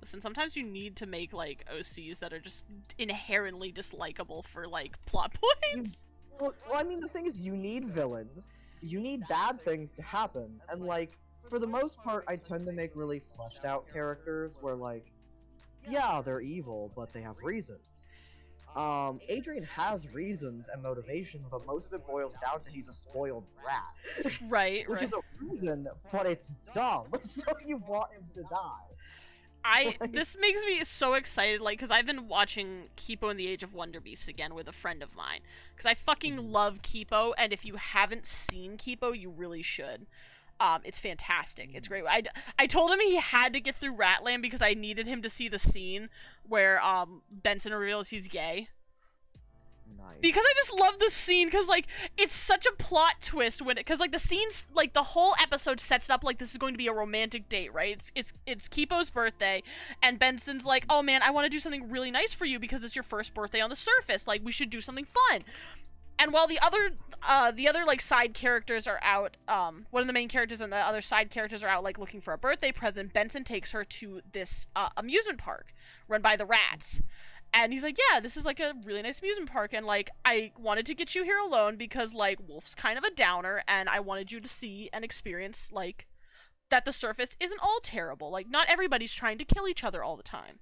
Listen, sometimes you need to make like OCs that are just inherently dislikable for like plot points. Well, I mean, the thing is, you need villains. You need bad things to happen. And, like, for the most part, I tend to make really fleshed out characters where, like, yeah, they're evil, but they have reasons. Adrian has reasons and motivation, but most of it boils down to he's a spoiled brat. Right, Which right. is a reason, but it's dumb, so you want him to die. This makes me so excited, like, because I've been watching Kipo and the Age of Wonder Beasts again with a friend of mine, because I fucking love Kipo, and if you haven't seen Kipo, you really should. It's fantastic. It's great. I told him he had to get through Ratland because I needed him to see the scene where Benson reveals he's gay. Nice. Because I just love this scene, because, like, it's such a plot twist when because, like, the scene's, like, the whole episode sets it up like this is going to be a romantic date, right? It's Kipo's birthday, and Benson's like, oh man, I want to do something really nice for you because it's your first birthday on the surface, like, we should do something fun. And while the other, like, side characters are out, one of the main characters and the other side characters are out, like, looking for a birthday present, Benson takes her to this, amusement park run by the rats. And he's like, yeah, this is, like, a really nice amusement park, and, like, I wanted to get you here alone because, like, Wolf's kind of a downer, and I wanted you to see and experience, like, that the surface isn't all terrible. Like, not everybody's trying to kill each other all the time.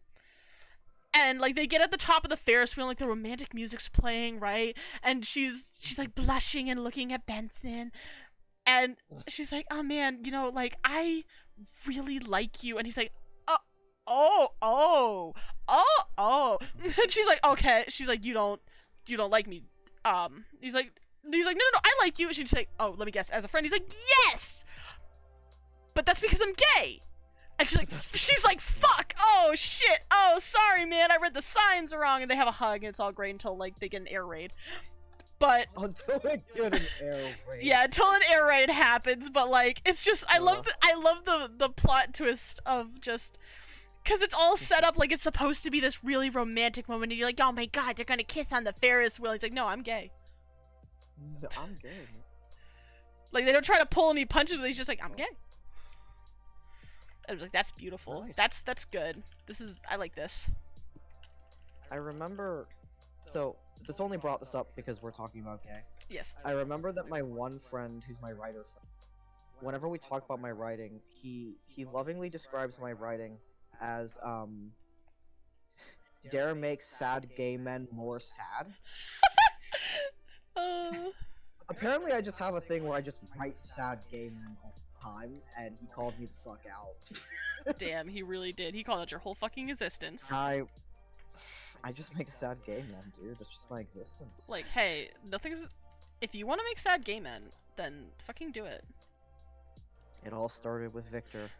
And, like, they get at the top of the Ferris wheel, like, the romantic music's playing, right? And she's like, blushing and looking at Benson. And she's like, oh, man, you know, like, I really like you. And he's like, oh. And she's like, okay. She's like, you don't like me. He's like, no, I like you. And she's like, oh, let me guess, as a friend. He's like, yes! But that's because I'm gay. And she's like, fuck, oh, shit, oh, sorry, man, I read the signs wrong. And they have a hug, and it's all great until, like, they get an air raid. But Until they get an air raid. yeah, until an air raid happens. But, like, it's just, I love the plot twist of just, because it's all set up like it's supposed to be this really romantic moment, and you're like, oh my god, they're gonna kiss on the Ferris wheel. He's like, no, I'm gay. No, I'm gay. Like, they don't try to pull any punches, but he's just like, I'm gay. I was like, that's beautiful. Nice. That's good. I like this. I remember, so this only brought this up because we're talking about gay. Yes. I remember that my one friend, who's my writer friend, whenever we talk about my writing, he lovingly describes my writing as Dare makes sad gay men more sad. Apparently, I just have a thing where I just write sad gay men all the time, and he called me the fuck out. Damn, he really did. He called out your whole fucking existence. I just make sad gay men, dude. That's just my existence. Like, hey, nothing's. If you want to make sad gay men, then fucking do it. It all started with Victor,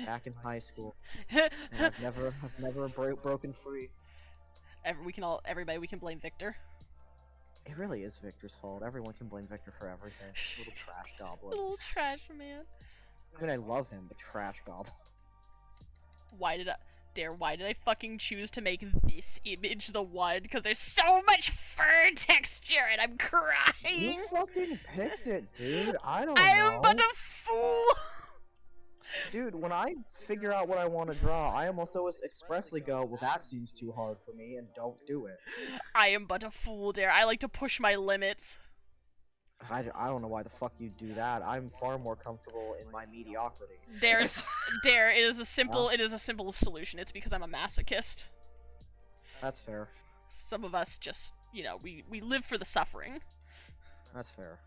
back in high school. And I've never broken free. Everybody, we can blame Victor. It really is Victor's fault. Everyone can blame Victor for everything. Little trash goblin. Little trash man. I mean, I love him, but trash goblin. Why did I fucking choose to make this image the one? Because there's so much fur texture and I'm crying! You fucking picked it, dude. I don't I know. am but a fool! Dude, when I figure out what I want to draw, I almost always expressly go, well, that seems too hard for me, and don't do it. I am but a fool, Dare. I like to push my limits. I don't know why the fuck you do that. I'm far more comfortable in my mediocrity. Dare, it is a simple solution. It's because I'm a masochist. That's fair. Some of us just, you know, we live for the suffering. That's fair.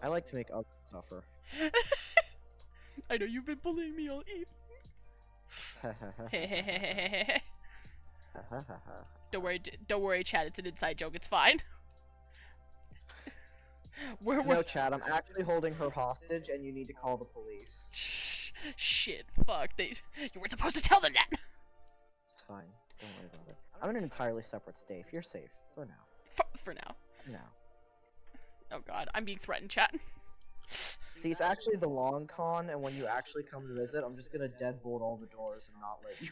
I like to make others suffer. I know you've been bullying me all evening. Don't worry, Chad. It's an inside joke. It's fine. No, Chad. I'm actually holding her hostage, and you need to call the police. Shit. Fuck. You weren't supposed to tell them that. It's fine. Don't worry about it. I'm in an entirely separate state. You're safe for now. For now. For now. Oh god, I'm being threatened, chat. See, it's actually the long con, and when you actually come to visit, I'm just gonna deadbolt all the doors and not let you.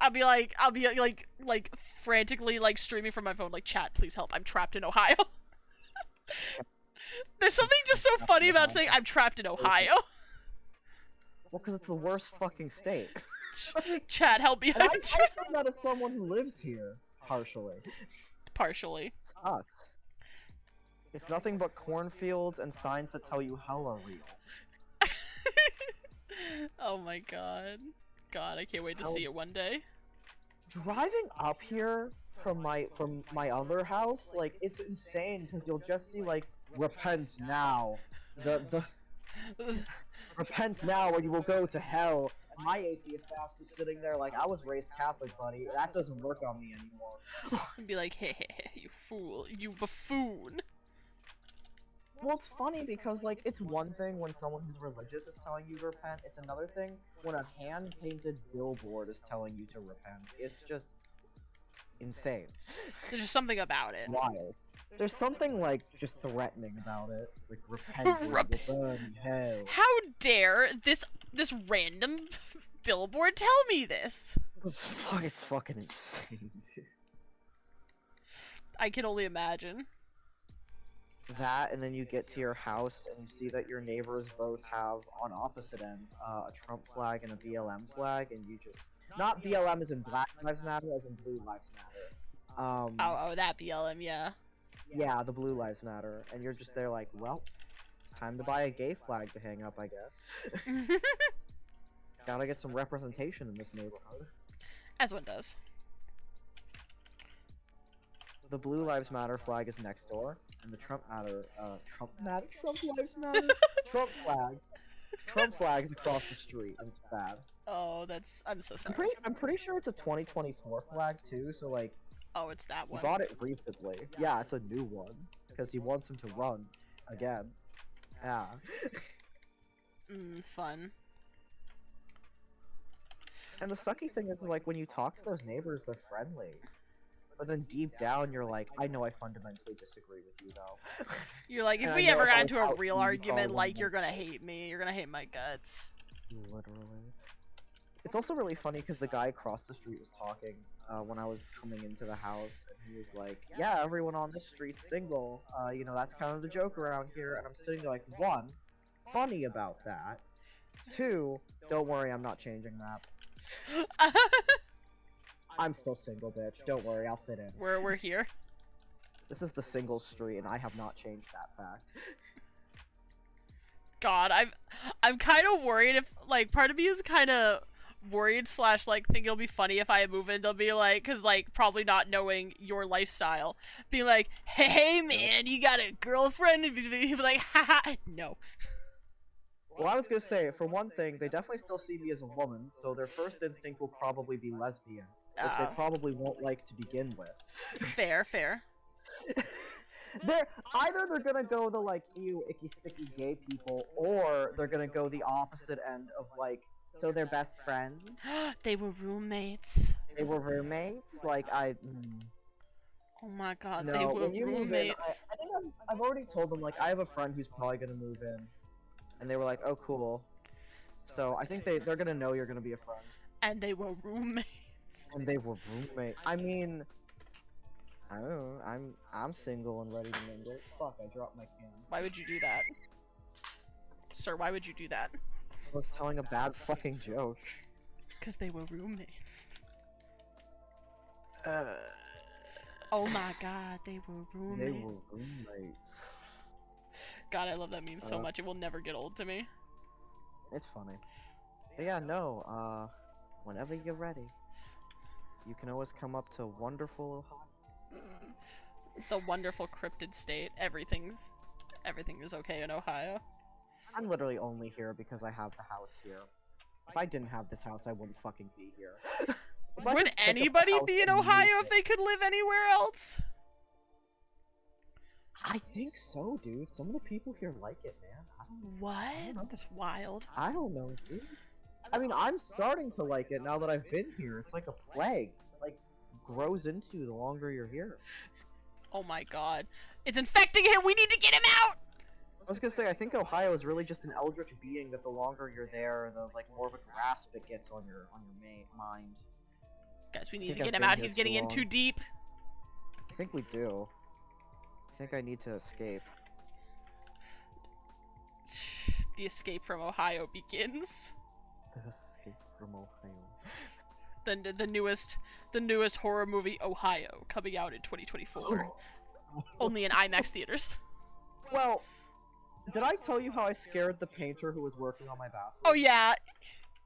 I'll be like frantically like streaming from my phone, like, chat, please help, I'm trapped in Ohio. There's something just so funny about saying I'm trapped in Ohio. Well, because it's the worst fucking state. Chat, help me. And I say that as someone who lives here, partially. Partially. It sucks. It's nothing but cornfields and signs that tell you hell are real. Oh my god. God, I can't wait to see it one day. Driving up here from my other house, like, it's insane because you'll just see, like, repent now. The repent now or you will go to hell. And my atheist ass is sitting there like, I was raised Catholic, buddy. That doesn't work on me anymore. And be like, hey, you fool, you buffoon. Well, it's funny because, like, it's one thing when someone who's religious is telling you to repent, it's another thing when a hand-painted billboard is telling you to repent. It's insane. There's just something about it. Wild. There's something like just threatening about it. It's like repentance will burn in hell. How dare this random billboard tell me this? It's fucking insane, dude. I can only imagine. That, and then you get to your house and you see that your neighbors both have, on opposite ends, a Trump flag and a BLM flag, and you just... Not BLM as in Black Lives Matter, as in Blue Lives Matter. Oh, that BLM, yeah. Yeah, the Blue Lives Matter. And you're just there like, well, time to buy a gay flag to hang up, I guess. Gotta get some representation in this neighborhood. As one does. The Blue Lives Matter flag is next door, and the Trump Lives Matter? Trump flag is across the street, and it's bad. Oh, I'm so sorry. I'm pretty sure it's a 2024 flag too, so like, Oh, it's that he one. bought it recently. Yeah, it's a new one, because he wants him to run, again. Yeah. Fun. And the sucky thing is, like, when you talk to those neighbors, they're friendly. But then deep down, you're like, I know I fundamentally disagree with you, though. You're like, if And I we know ever if got I into was a out, real you'd argument, probably like, want you're gonna hate me. You're gonna hate my guts. Literally. It's also really funny because the guy across the street was talking when I was coming into the house, and he was like, yeah, everyone on this street's single. You know, that's kind of the joke around here. And I'm sitting there like, one, funny about that. Two, don't worry, I'm not changing that. I'm still single, bitch. Don't worry, I'll fit in. We're here. This is the single street, and I have not changed that fact. God, I'm kind of worried if, like, part of me is kind of worried / like think it'll be funny if I move in. They'll be like, cause like probably not knowing your lifestyle, being like, hey man, you got a girlfriend? And be like, haha, no. Well, I was gonna say, for one thing, they definitely still see me as a woman, so their first instinct will probably be lesbian, which they probably won't like to begin with. Fair. They're gonna go the like, ew, icky sticky gay people, or they're gonna go the opposite end of like, so they're best friends. They were roommates. They were roommates. Like Oh my god, no, they were when you move in, roommates. I think I've already told them, like, I have a friend who's probably gonna move in, and they were like, oh cool. So I think they're gonna know you're gonna be a friend. And they were roommates. And they were roommates. I mean, I don't know. I'm single and ready to mingle. Fuck, I dropped my can. Why would you do that? Sir, why would you do that? I was telling a bad fucking joke. Because they were roommates. Oh my god, they were roommates. They were roommates. God, I love that meme so much. It will never get old to me. It's funny. But yeah, no, whenever you're ready, you can always come up to wonderful Ohio. The wonderful cryptid state. Everything is okay in Ohio. I'm literally only here because I have the house here. If I didn't have this house, I wouldn't fucking be here. If I Would could pick up a anybody house be in and move Ohio it- if they could live anywhere else? I think so, dude. Some of the people here like it, man. I don't know. What? That's wild. I don't know, dude. I mean, I'm starting to like it now that I've been here. It's like a plague. Like, grows into you the longer you're here. Oh my god. It's infecting him! We need to get him out! I was gonna say, I think Ohio is really just an eldritch being that the longer you're there, the like more of a grasp it gets on your mind. Guys, we need think to I've get him been out. here He's getting too in too long. deep. I think we do. I think I need to escape. The escape from Ohio begins. Escape from Ohio. The newest horror movie, Ohio, coming out in 2024. Only in IMAX theaters. Well, did I tell you how I scared the painter who was working on my bathroom? Oh yeah.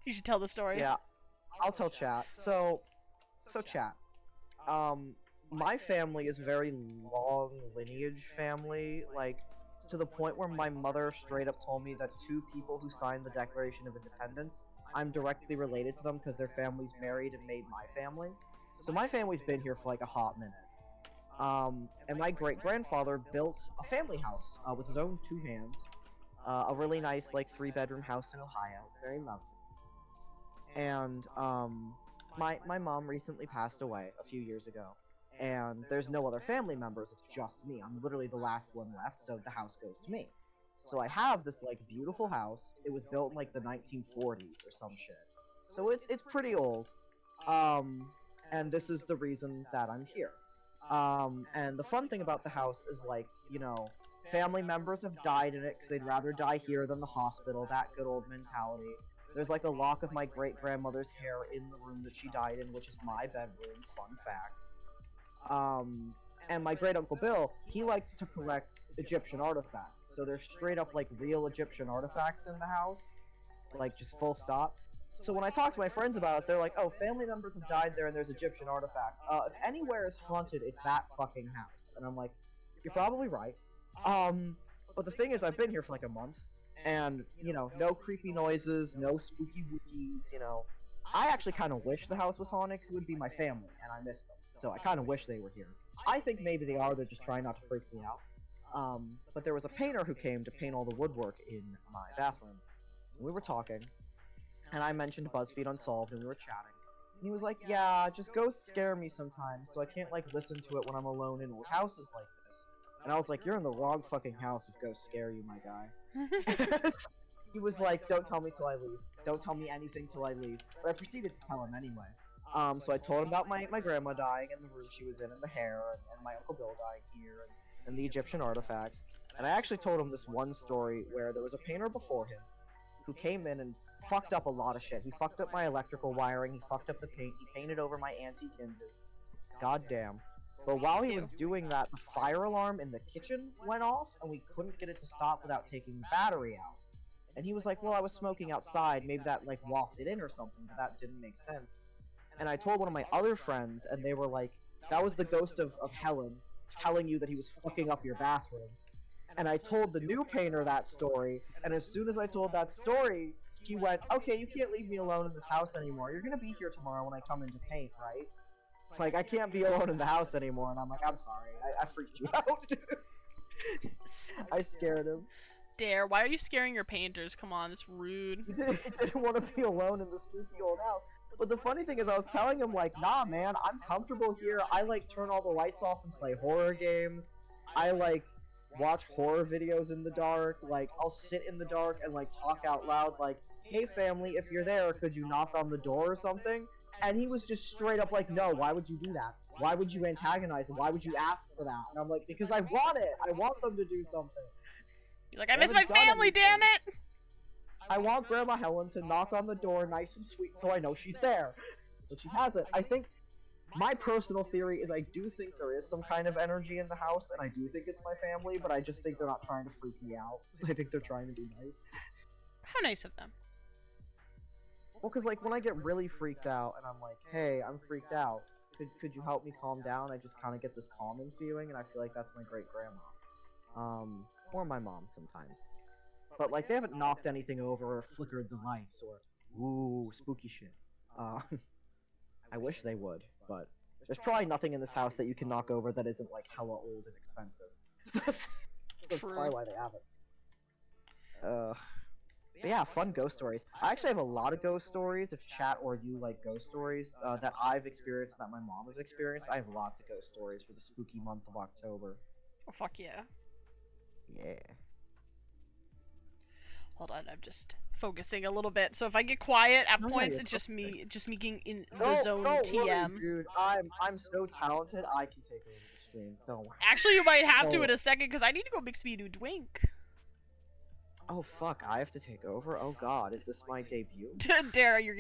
You should tell the story. Yeah, I'll tell chat. So chat. My family is a very long lineage family, like, to the point where my mother straight up told me that 2 people who signed the Declaration of Independence, I'm directly related to them because their families married and made my family. So my family's been here for like a hot minute. And my great-grandfather built a family house with his own 2 hands. A really nice, like, 3-bedroom house in Ohio. It's very lovely. And, my mom recently passed away a few years ago. and there's no other family members, it's just me. I'm literally the last one left, so the house goes to me. So I have this like beautiful house. It was built in like the 1940s or some shit. So it's pretty old. And this is the reason that I'm here. And the fun thing about the house is like, you know, family members have died in it because they'd rather die here than the hospital, that good old mentality. There's like a lock of my great-grandmother's hair in the room that she died in, which is my bedroom, fun fact. And my great-uncle Bill, he liked to collect Egyptian artifacts. So there's straight up like real Egyptian artifacts in the house. Like just full stop. So when I talk to my friends about it, they're like, oh, family members have died there and there's Egyptian artifacts. If anywhere is haunted, it's that fucking house. And I'm like, you're probably right. But the thing is, I've been here for like a month, and, you know, no creepy noises, no spooky wookies, you know. I actually kind of wish the house was haunted, because it would be my family, and I miss them. So I kind of wish they were here. I think maybe they are, they're just trying not to freak me out. But there was a painter who came to paint all the woodwork in my bathroom. We were talking, and I mentioned BuzzFeed Unsolved, and we were chatting. And he was like, yeah, just ghosts scare me sometimes, so I can't, like, listen to it when I'm alone in old houses like this. And I was like, you're in the wrong fucking house if ghosts scare you, my guy. He was like, don't tell me till I leave. Don't tell me anything till I leave. But I proceeded to tell him anyway. So I told him about my grandma dying in the room she was in, and the hair, and my Uncle Bill dying here, and the Egyptian artifacts. And I actually told him this one story where there was a painter before him who came in and fucked up a lot of shit. He fucked up my electrical wiring, he fucked up the paint, he painted over my antique hinges. God damn. But while he was doing that, the fire alarm in the kitchen went off, and we couldn't get it to stop without taking the battery out. And he was like, well, I was smoking outside, maybe that, like, wafted in or something, but that didn't make sense. And I told one of my other friends, and they were like, that was the ghost of Helen telling you that he was fucking up your bathroom. And I told the new painter that story, and as soon as I told that story, he went, okay, you can't leave me alone in this house anymore. You're gonna be here tomorrow when I come in to paint, right? Like, I can't be alone in the house anymore, and I'm like, I'm sorry, I freaked you out. I scared him. Dare, why are you scaring your painters? Come on, it's rude. He didn't want to be alone in the spooky old house. But the funny thing is, I was telling him, like, nah, man, I'm comfortable here. I, like, turn all the lights off and play horror games. I, like, watch horror videos in the dark. Like, I'll sit in the dark and, like, talk out loud, like, hey, family, if you're there, could you knock on the door or something? And he was just straight up like, no, why would you do that? Why would you antagonize them? Why would you ask for that? And I'm like, because I want it. I want them to do something. You're like, I miss my family, damn it! I want Grandma Helen to knock on the door nice and sweet so I know she's there. But she hasn't. I think, my personal theory is I do think there is some kind of energy in the house, and I do think it's my family, but I just think they're not trying to freak me out. I think they're trying to be nice. How nice of them. Well, because, like, when I get really freaked out, and I'm like, hey, I'm freaked out, could you help me calm down? I just kind of get this calming feeling, and I feel like that's my great-grandma. Or my mom sometimes. But, like, they haven't knocked anything over or flickered the lights or, ooh, spooky shit. I wish they would, but there's probably nothing in this house that you can knock over that isn't, like, hella old and expensive. That's True. probably why they haven't. But yeah, fun ghost stories. I actually have a lot of ghost stories, if chat or you like ghost stories, that I've experienced, that my mom has experienced. I have lots of ghost stories for the spooky month of October. Oh, fuck yeah. Yeah. Hold on, I'm just focusing a little bit. So if I get quiet at No, points, you're it's just me getting in the Don't zone worry, TM. dude. I'm so talented, I can take over the stream. Don't worry. Actually, you might have to Oh. in a second, because I need to go mix me a new drink. Oh fuck, I have to take over? Oh god, is this my debut? Dara, you're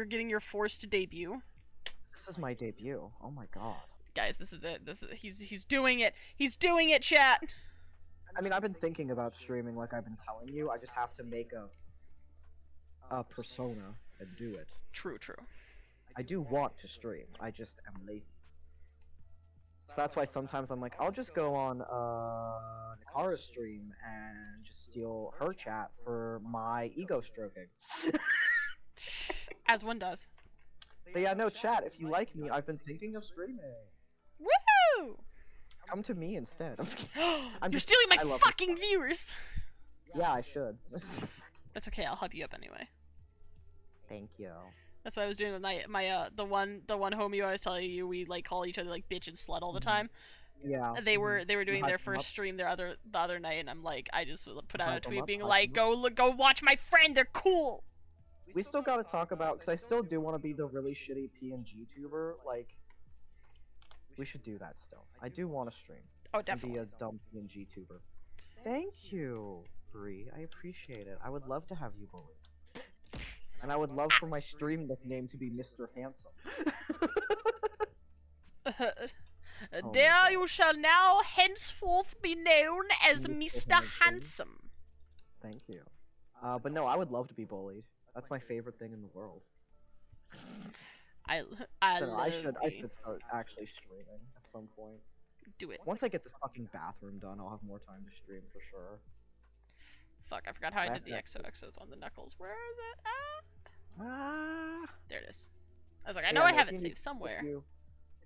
getting your forced debut. This is my debut. Oh my god. Guys, this is it. He's doing it. He's doing it, chat. I mean, I've been thinking about streaming like I've been telling you. I just have to make a persona and do it. True. I do want to stream. I just am lazy. So that's why sometimes I'm like, I'll just go on Nakara's stream and just steal her chat for my ego stroking. As one does. But yeah, no, chat, if you like me, I've been thinking of streaming. Woohoo! Come to me instead. I'm just kidding. You're just- stealing I my love fucking viewers. Yeah, I should. That's okay. I'll help you up anyway. Thank you. That's what I was doing with my the one homie I was telling you. We like call each other like bitch and slut all the Mhm. time. Yeah. They were doing hyped their them up? first stream the other night, and I'm like, I just put out a Hype 'em tweet up, being hype like, 'em go look, go watch my friend. They're cool. We still gotta talk about, because I still do want to be the really shitty PNG tuber. Like, we should do that still. I do want to stream Oh, and be definitely. a dumb PNG tuber. Thank you, Bree. I appreciate it. I would love to have you bullied. And I would love for my stream nickname to be Mr. Handsome. Oh my There God. you shall now henceforth be known as Mr. Mr. Handsome. Handsome. Thank you. But no, I would love to be bullied. That's my favorite thing in the world. I So no, love I me. should start actually streaming at some point. Do it. Once I get this fucking bathroom done, I'll have more time to stream for sure. Fuck, I forgot how I I did the have XOXOs on the knuckles. Where is it? Ah, Ah. there it is. I was like, I know Yeah, I no, have if it you need- saved somewhere.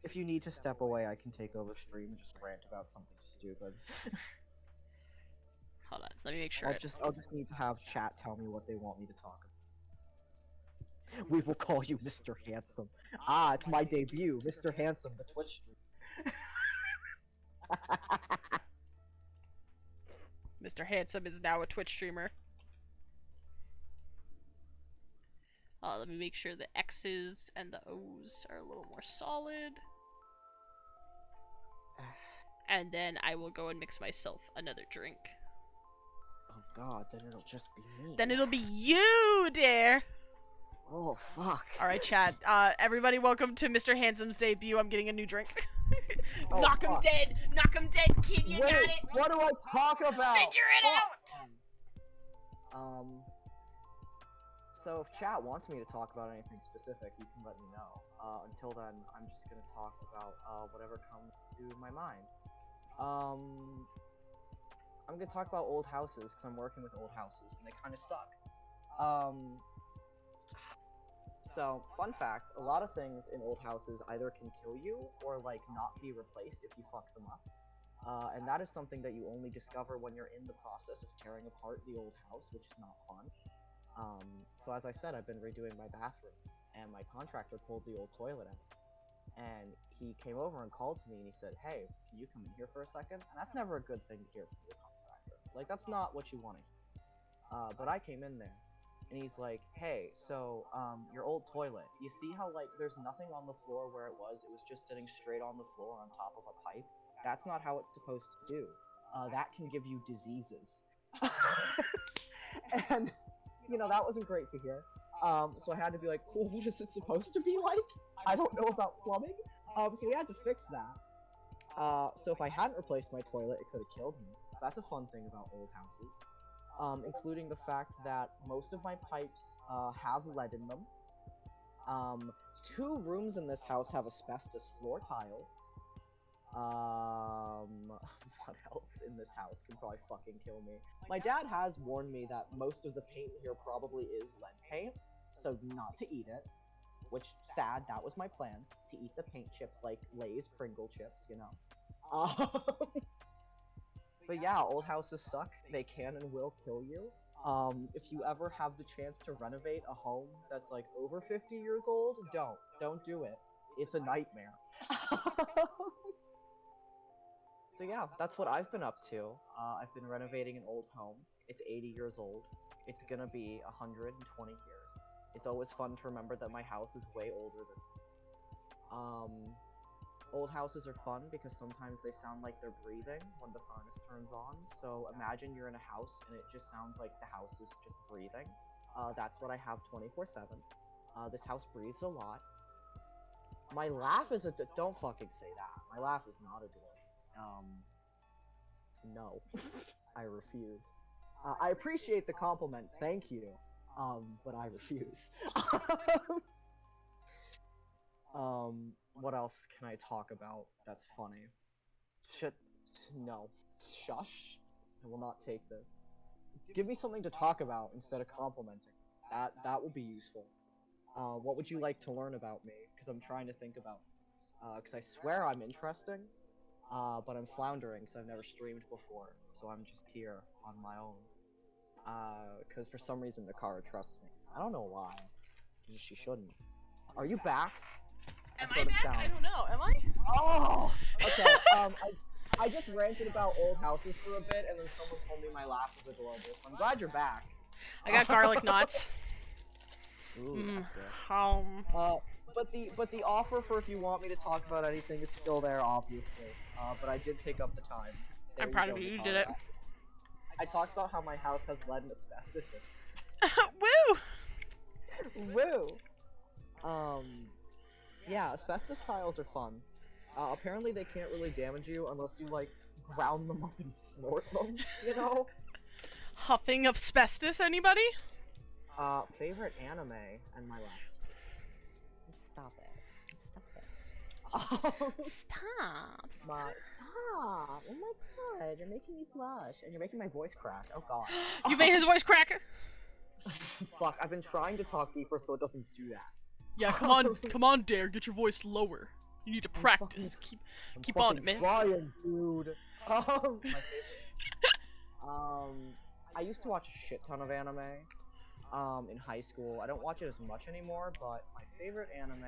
If you need to step away, I can take over stream and just rant about something stupid. Hold on, let me make sure. I'll just need to have chat tell me what they want me to talk about. We will call you Mr. Handsome. Ah, it's my debut, Mr. Handsome, the Twitch stream. Mr. Handsome is now a Twitch streamer. Let me make sure the X's and the O's are a little more solid. And then I will go and mix myself another drink. Oh god, then it'll just be me. Then it'll be you, dear! Oh fuck. Alright, chat. Everybody welcome to Mr. Handsome's debut. I'm getting a new drink. Oh, Knock him fuck. dead! Knock him dead, kid! You Wait, got it! what do I talk about? Figure it Fuck. out! So if chat wants me to talk about anything specific, you can let me know. Until then, I'm just gonna talk about whatever comes to my mind. I'm gonna talk about old houses because I'm working with old houses and they kind of suck. So fun fact: a lot of things in old houses either can kill you or like not be replaced if you fuck them up. And that is something that you only discover when you're in the process of tearing apart the old house, which is not fun. So as I said, I've been redoing my bathroom, and my contractor pulled the old toilet out. And he came over and called to me and he said, "Hey, can you come in here for a second?" And that's never a good thing to hear from your contractor. Like, that's not what you want to hear. But I came in there, and he's like, "Hey, so, your old toilet, you see how, like, there's nothing on the floor where it was just sitting straight on the floor on top of a pipe? That's not how it's supposed to do. That can give you diseases." And, you know, that wasn't great to hear. So I had to be like, cool, what is it supposed to be like? I don't know about plumbing. So we had to fix that. So if I hadn't replaced my toilet, it could have killed me. So that's a fun thing about old houses. Including the fact that most of my pipes have lead in them. 2 rooms in this house have asbestos floor tiles. What else in this house could probably fucking kill me? My dad has warned me that most of the paint here probably is lead paint, so not to eat it. Which, sad, that was my plan, to eat the paint chips like Lay's Pringle chips, you know. But yeah, old houses suck. They can and will kill you. If you ever have the chance to renovate a home that's like over 50 years old, don't do it. It's a nightmare. So yeah, that's what I've been up to. I've been renovating an old home. It's 80 years old. It's gonna be 120 years. It's always fun to remember that my house is way older than old houses are fun because sometimes they sound like they're breathing when the furnace turns on. So imagine you're in a house and it just sounds like the house is just breathing. That's what I have 24/7. This house breathes a lot. My laugh is don't fucking say that. My laugh is not a door. No. I refuse. I appreciate the compliment, thank you. But I refuse. What else can I talk about that's funny? No. Shush. I will not take this. Give me something to talk about instead of complimenting. That will be useful. What would you like to learn about me? Because I'm trying to think about this. Because I swear I'm interesting. But I'm floundering because I've never streamed before, so I'm just here on my own. Because for some reason Nakara trusts me. I don't know why. She shouldn't. Are you back? Am heard I a back? sound. I don't know. Am I? Oh! Okay, I just ranted about old houses for a bit, and then someone told me my laugh was adorable, so I'm glad you're back. I got garlic knots. Ooh, that's good. But the offer for if you want me to talk about anything is still there, obviously. But I did take up the time. There I'm proud go, of you. You Mikara. did it. I talked about how my house has lead and asbestos in Woo! it. Woo! Yeah, asbestos tiles are fun. Apparently they can't really damage you unless you, like, ground them up and snort them, you know? Huffing asbestos, anybody? Favorite anime and my laugh. Stop it. Stop it. Stop. Stop! Oh my god, you're making me blush, and you're making my voice crack. Oh god. You made his voice crack. Fuck, I've been trying to talk deeper so it doesn't do that. Yeah, come on, Dare, get your voice lower. You need to practice. I'm Keep on it, fucking man. trying, dude. My favorite. I used to watch a shit ton of anime. In high school. I don't watch it as much anymore, but my favorite anime.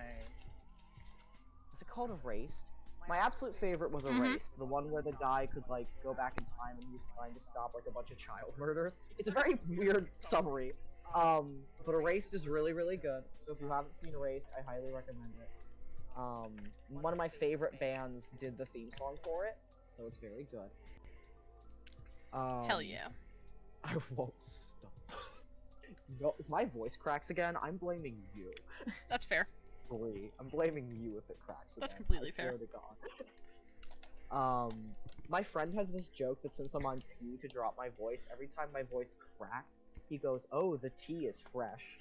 Is it called Erased? My absolute favorite was Erased, the one where the guy could like go back in time and he was trying to stop like a bunch of child murders. It's a very weird summary. But Erased is really, really good. So if you haven't seen Erased, I highly recommend it. One of my favorite bands did the theme song for it, so it's very good. Hell yeah. I won't stop. No, if my voice cracks again, I'm blaming you. That's fair. I'm blaming you if it cracks again. That's completely I swear fair. to God. My friend has this joke that since I'm on tea to drop my voice, every time my voice cracks, he goes, "Oh, the tea is fresh."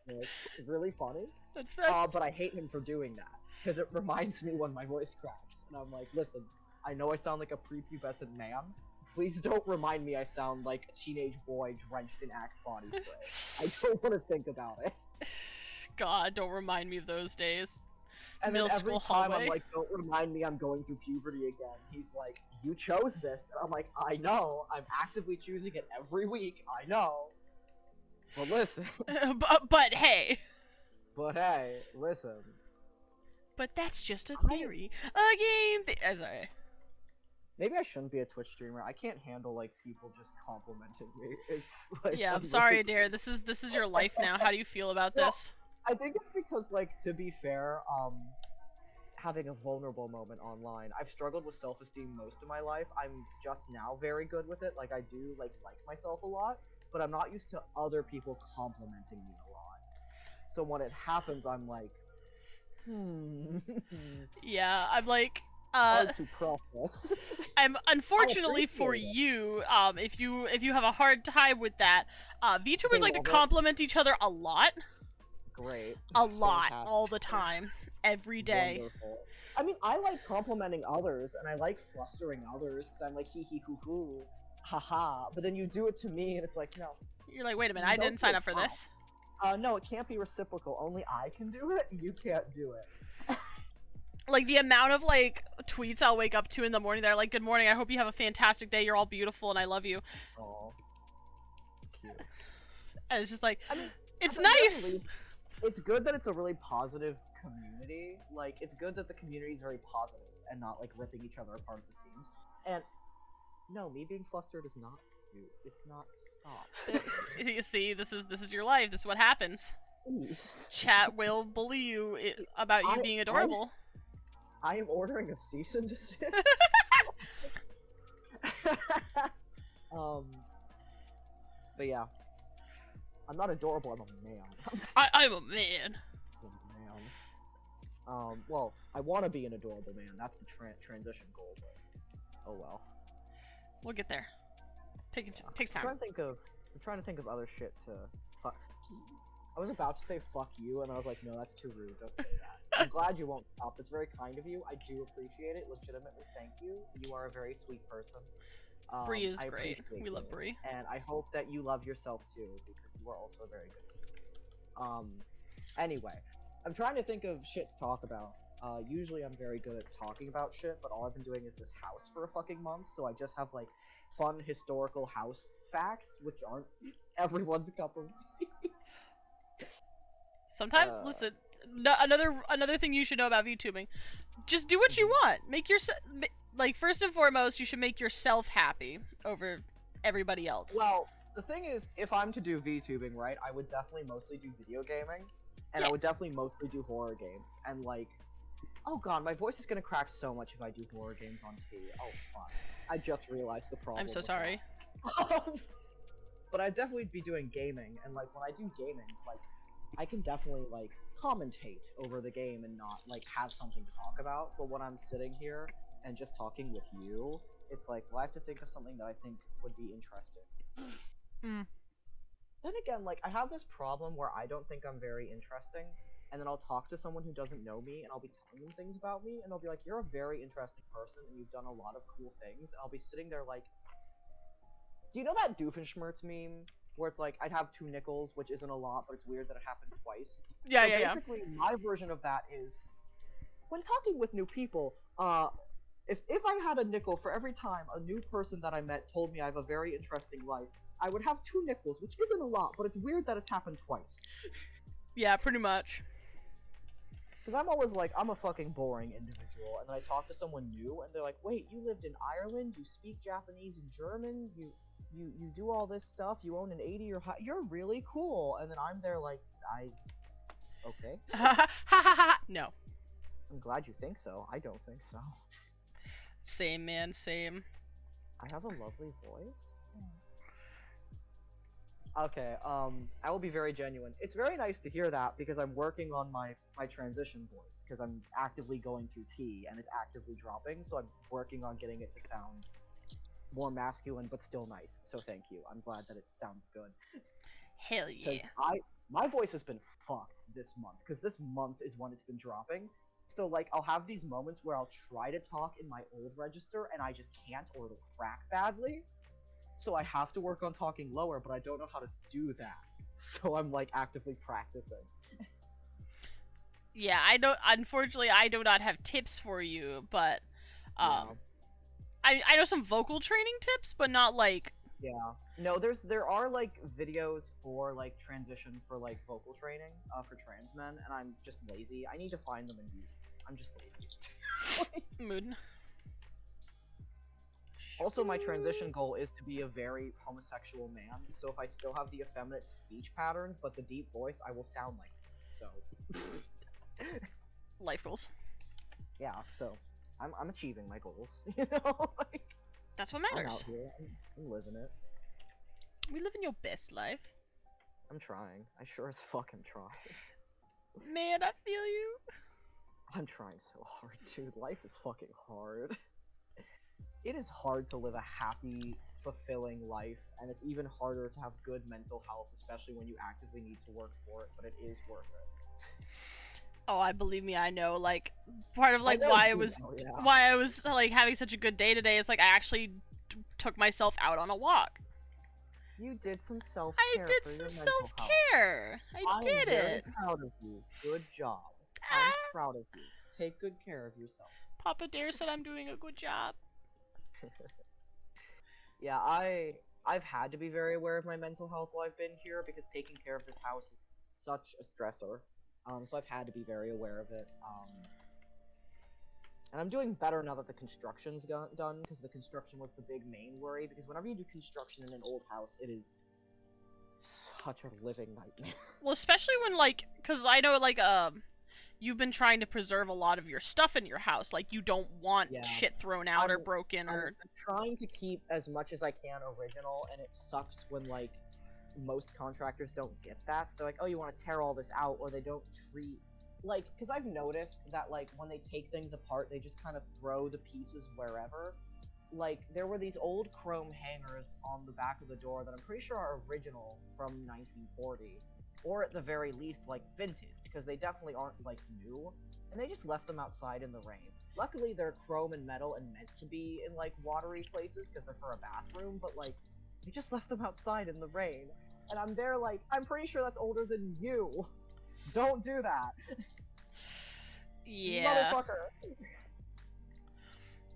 It's really funny. That's But I hate him for doing that because it reminds me when my voice cracks, and I'm like, listen, I know I sound like a prepubescent man. Please don't remind me I sound like a teenage boy drenched in Axe body spray. I don't want to think about it. God, don't remind me of those days. And Middle then every school time hallway. I'm like, don't remind me I'm going through puberty again. He's like, you chose this. And I'm like, I know. I'm actively choosing it every week. I know. But listen. but hey. But hey, listen. But that's just a theory. A game. I'm sorry. Maybe I shouldn't be a Twitch streamer. I can't handle like people just complimenting me. It's like Yeah, I'm really- sorry, Dare. This is your life now. How do you feel about Well, this? I think it's because, like, to be fair, having a vulnerable moment online. I've struggled with self-esteem most of my life. I'm just now very good with it. Like, I do like myself a lot, but I'm not used to other people complimenting me a lot. So when it happens, I'm like, Yeah, I'm like, hard to process. I'm unfortunately for appreciate it. you, if you have a hard time with that, VTubers They like to love it. compliment each other a lot. Great. A lot, Fantastic. all the time, every day. Wonderful. I mean, I like complimenting others, and I like flustering others, because I'm like, hee hee hoo hoo, haha. But then you do it to me, and it's like, no. You're like, wait a minute, I Don't didn't sign feel up for bad. this. No, it can't be reciprocal. Only I can do it, you can't do it. Like, the amount of, like, tweets I'll wake up to in the morning that are like, good morning, I hope you have a fantastic day, you're all beautiful, and I love you. Aw. Cute. And it's just like, I mean, it's at the very nice! least, it's good that it's a really positive community. Like, it's good that the community is very positive and not, like, ripping each other apart at the seams. And, no, me being flustered is not cute. It's not. Stop. You see, this is your life, this is what happens. Please. Chat will bully you about you being adorable. I am ordering a cease and desist. But yeah, I'm not adorable. I'm a man. I'm a man. I'm a man. Well, I want to be an adorable man. That's the transition goal. But oh well. We'll get there. Takes I'm time. trying to think of other shit to fuck. I was about to say fuck you, and I was like, no, that's too rude. Don't say that. I'm glad you won't stop. It's very kind of you. I do appreciate it. Legitimately, thank you. You are a very sweet person. Bree is I great. appreciate We love you, Bree. and I hope that you love yourself too, because you are also very good. Anyway, I'm trying to think of shit to talk about. Usually I'm very good at talking about shit, but all I've been doing is this house for a fucking month, so I just have like fun historical house facts, which aren't everyone's cup of tea. Sometimes, listen, no, another thing you should know about VTubing, just do what you want. Make your like first and foremost, you should make yourself happy over everybody else. Well, the thing is, if I'm to do VTubing, right, I would definitely mostly do video gaming, and I Yeah. would definitely mostly do horror games, and like, oh god, my voice is gonna crack so much if I do horror games on T. Oh fuck. I just realized the problem. I'm so with sorry. that. But I'd definitely be doing gaming, and like when I do gaming, like I can definitely like commentate over the game and not like have something to talk about. But when I'm sitting here and just talking with you, it's like, well, I have to think of something that I think would be interesting. Mm. Then again, like I have this problem where I don't think I'm very interesting, and then I'll talk to someone who doesn't know me, and I'll be telling them things about me, and they'll be like, "You're a very interesting person, and you've done a lot of cool things." And I'll be sitting there like, do you know that Doofenshmirtz meme where it's like I'd have 2 nickels, which isn't a lot, but it's weird that it happened twice? Yeah, So yeah, yeah. basically, my version of that is when talking with new people. If I had a nickel for every time a new person that I met told me I have a very interesting life, I would have 2 nickels, which isn't a lot, but it's weird that it's happened twice. Yeah, pretty much. Because I'm always like, I'm a fucking boring individual, and then I talk to someone new, and they're like, wait, you lived in Ireland, you speak Japanese and German, you do all this stuff, you own an 80 or you're really cool, and then I'm there like, okay, Ha ha ha. No. I'm glad you think so, I don't think so. Same, man, same. I have a lovely voice? Okay, I will be very genuine. It's very nice to hear that, because I'm working on my transition voice, because I'm actively going through T, and it's actively dropping, so I'm working on getting it to sound more masculine, but still nice. So thank you. I'm glad that it sounds good. Hell Because yeah. my voice has been fucked this month, because this month is when it's been dropping. So like, I'll have these moments where I'll try to talk in my old register, and I just can't, or it'll crack badly. So I have to work on talking lower, but I don't know how to do that. So I'm like actively practicing. Yeah, I don't. Unfortunately, I do not have tips for you, but Yeah. I know some vocal training tips, but not like. Yeah. No, there are like videos for like transition for like vocal training for trans men, and I'm just lazy. I need to find them and use them. I'm just lazy. Mood. Also, my transition goal is to be a very homosexual man. So if I still have the effeminate speech patterns but the deep voice, I will sound like it. So Life goals. yeah. So I'm achieving my goals. You know, like That's what I'm matters. out here. I'm living it. We live in your best life. I'm trying. I sure as fuck am trying. Man, I feel you. I'm trying so hard, dude. Life is fucking hard. It is hard to live a happy, fulfilling life, and it's even harder to have good mental health, especially when you actively need to work for it, but it is worth it. Oh, I believe me, I know. Like, part of like know why I you was know, yeah. why I was like having such a good day today is like I actually took myself out on a walk. You did some I self-care did for some your mental health. self-care. I am did very it. proud of you. Good job. Ah. I'm proud of you. Take good care of yourself. Papa Dare said I'm doing a good job. Yeah, I've had to be very aware of my mental health while I've been here, because taking care of this house is such a stressor. So I've had to be very aware of it. And I'm doing better now that the construction's done, because the construction was the big main worry, because whenever you do construction in an old house, it is such a living nightmare. Well, especially when like, cause I know like you've been trying to preserve a lot of your stuff in your house. Like you don't want Yeah. shit thrown out or I'm- broken or. I'm trying to keep as much as I can original, and it sucks when like most contractors don't get that. So they're like, oh, you want to tear all this out, or they don't treat like, because I've noticed that like when they take things apart, they just kind of throw the pieces wherever. Like there were these old chrome hangers on the back of the door that I'm pretty sure are original from 1940, or at the very least like vintage, because they definitely aren't like new, and they just left them outside in the rain. Luckily they're chrome and metal and meant to be in like watery places because they're for a bathroom, but like they just left them outside in the rain, and I'm there like, I'm pretty sure that's older than you. Don't do that. Yeah. Motherfucker.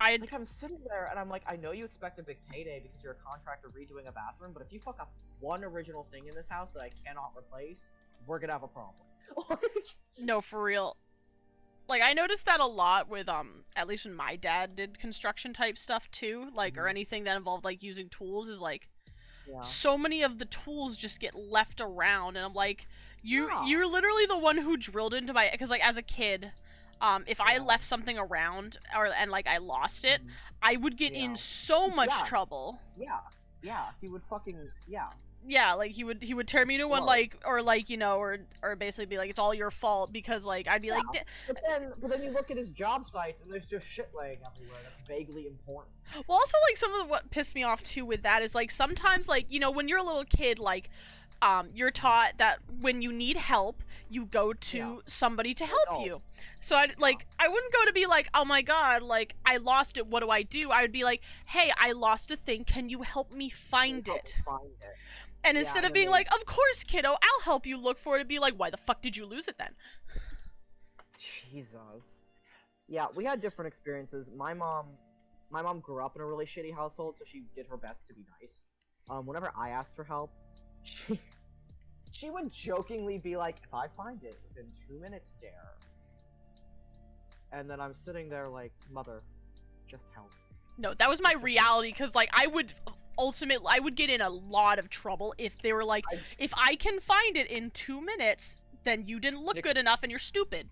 I Like, I'm sitting there and I'm like, I know you expect a big payday because you're a contractor redoing a bathroom, but if you fuck up one original thing in this house that I cannot replace, we're gonna have a problem. No, for real. Like, I noticed that a lot with, at least when my dad did construction type stuff too, like, or Mhm. anything that involved, like, using tools, is like, Yeah. so many of the tools just get left around, and I'm like, Yeah. you're literally the one who drilled into my, because, like, as a kid, if I Yeah. left something around, and, like, I lost it, Mhm. I would get Yeah. in so much Yeah. trouble. Yeah, he would fucking, yeah. Yeah, like he would turn me into one, Explode. like, or like, you know, or basically be like, it's all your fault, because like I'd be like, Yeah. But then you look at his job sites and there's just shit laying everywhere that's vaguely important. well, also like some of what pissed me off too with that is like sometimes, like, you know, when you're a little kid, like you're taught that when you need help, you go to Yeah. somebody to help adult. you. So I wouldn't go to be like, oh my god, like I lost it, what do I do? I would be like, hey, I lost a thing, can you help me find Help it? Find it. And Yeah, instead and of then being they- like, of course, kiddo, I'll help you look for it, it'd be like, why the fuck did you lose it then? Jesus. Yeah, we had different experiences. My mom grew up in a really shitty household, so she did her best to be nice. Whenever I asked for help, she would jokingly be like, "If I find it within 2 minutes, dare." And then I'm sitting there like, "Mother, just help." No, that was my reality, because like I would get in a lot of trouble if they were like, if I can find it in 2 minutes, then you didn't look Nick- good enough and you're stupid.